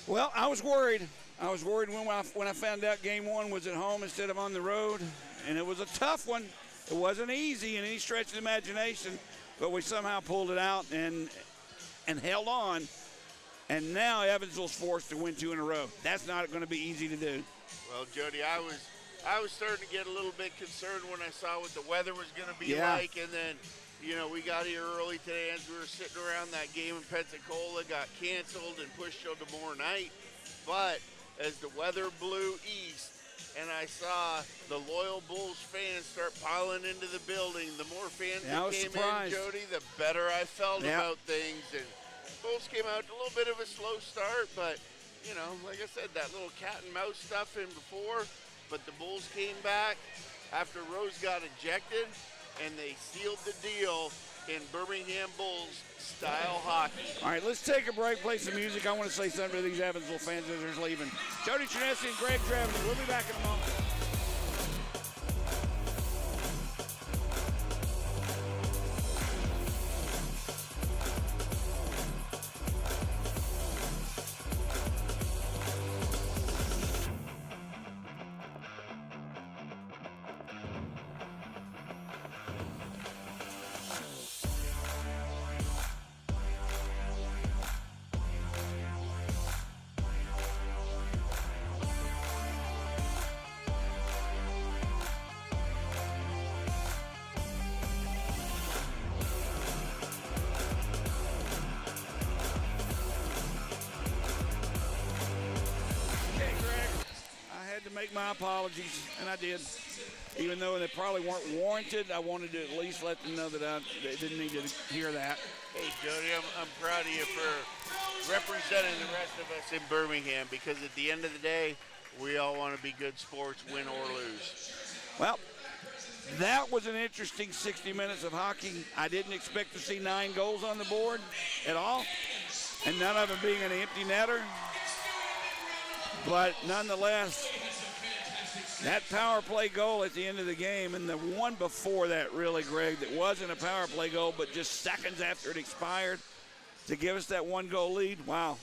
Well, I was worried. I was worried when I found out game one was at home instead of on the road, and it was a tough one. It wasn't easy in any stretch of the imagination, but we somehow pulled it out and held on. And now Evansville's forced to win 2 in a row. That's not going to be easy to do. Well, Jody, I was starting to get a little bit concerned when I saw what the weather was going to be like, and then, you know, we got here early today as we were sitting around. That game in Pensacola got canceled and pushed till tomorrow night. But as the weather blew east and I saw the loyal Bulls fans start piling into the building, the more fans that came in, Jody, the better I felt about things. And Bulls came out a little bit of a slow start, but, you know, like I said, that little cat and mouse stuff in before. But the Bulls came back after Rose got ejected, and they sealed the deal in Birmingham Bulls style hockey. All right, let's take a break, play some music. I want to say something to these Evansville fans as they're leaving. Jody Chinesky and Greg Travis, we'll be back in a moment. Make my apologies, and I did. Even though they probably weren't warranted, I wanted to at least let them know that they didn't need to hear that. Hey, Jody, I'm proud of you for representing the rest of us in Birmingham, because at the end of the day, we all want to be good sports, win or lose. Well, that was an interesting 60 minutes of hockey. I didn't expect to see 9 goals on the board at all, and none of them being an empty netter. But nonetheless, that power play goal at the end of the game, and the one before that, really, Greg, that wasn't a power play goal, but just seconds after it expired to give us that 1-goal lead. Wow.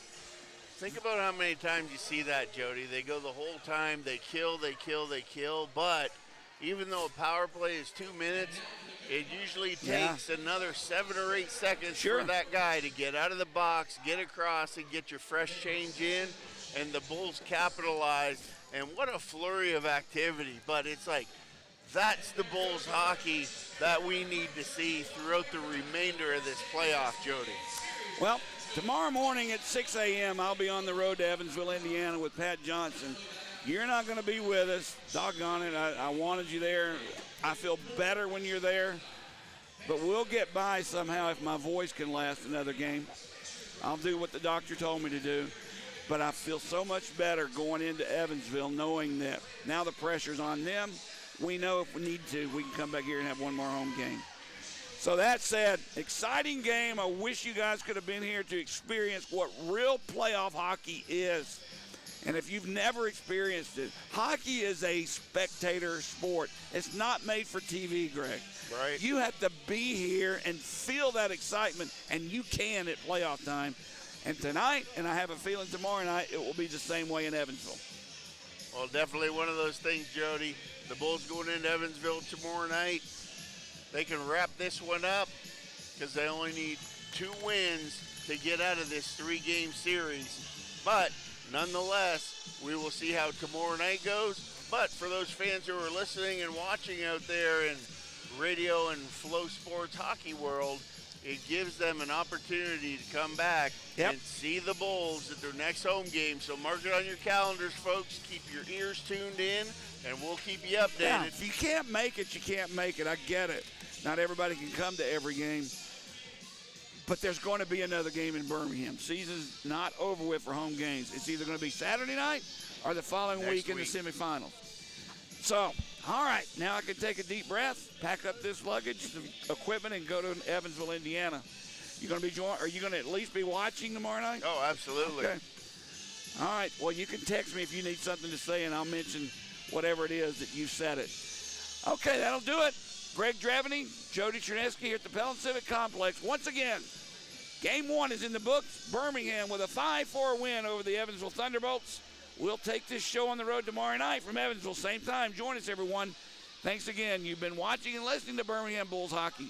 Think about how many times you see that, Jody. They go the whole time, they kill, but even though a power play is 2 minutes, it usually takes another 7 or 8 seconds for that guy to get out of the box, get across, and get your fresh change in, and the Bulls capitalized. And what a flurry of activity. But it's like, that's the Bulls hockey that we need to see throughout the remainder of this playoff, Jody. Well, tomorrow morning at 6 a.m., I'll be on the road to Evansville, Indiana with Pat Johnson. You're not going to be with us. Doggone it, I wanted you there. I feel better when you're there. But we'll get by somehow if my voice can last another game. I'll do what the doctor told me to do. But I feel so much better going into Evansville knowing that now the pressure's on them. We know if we need to, we can come back here and have one more home game. So that said, exciting game. I wish you guys could have been here to experience what real playoff hockey is. And if you've never experienced it, hockey is a spectator sport. It's not made for TV, Greg. Right. You have to be here and feel that excitement, and you can at playoff time. And tonight, and I have a feeling tomorrow night, it will be the same way in Evansville. Well, definitely one of those things, Jody. The Bulls going into Evansville tomorrow night, they can wrap this one up because they only need 2 wins to get out of this 3-game series. But nonetheless, we will see how tomorrow night goes. But for those fans who are listening and watching out there in radio and Flow Sports hockey world, it gives them an opportunity to come back and see the Bulls at their next home game. So mark it on your calendars, folks. Keep your ears tuned in, and we'll keep you updated. Yeah, if you can't make it, you can't make it. I get it. Not everybody can come to every game. But there's going to be another game in Birmingham. Season's not over with for home games. It's either going to be Saturday night or the following week in the semifinals. So, all right, now I can take a deep breath, pack up this luggage, the equipment, and go to Evansville, Indiana. You going to be are you going to at least be watching tomorrow night? Oh, absolutely. Okay. All right. Well, you can text me if you need something to say, and I'll mention whatever it is that you set it. Okay, that'll do it. Greg Dravany, Jody Chernesky here at the Pelham Civic Complex. Once again, Game 1 is in the books. Birmingham with a 5-4 win over the Evansville Thunderbolts. We'll take this show on the road tomorrow night from Evansville. Same time. Join us, everyone. Thanks again. You've been watching and listening to Birmingham Bulls Hockey.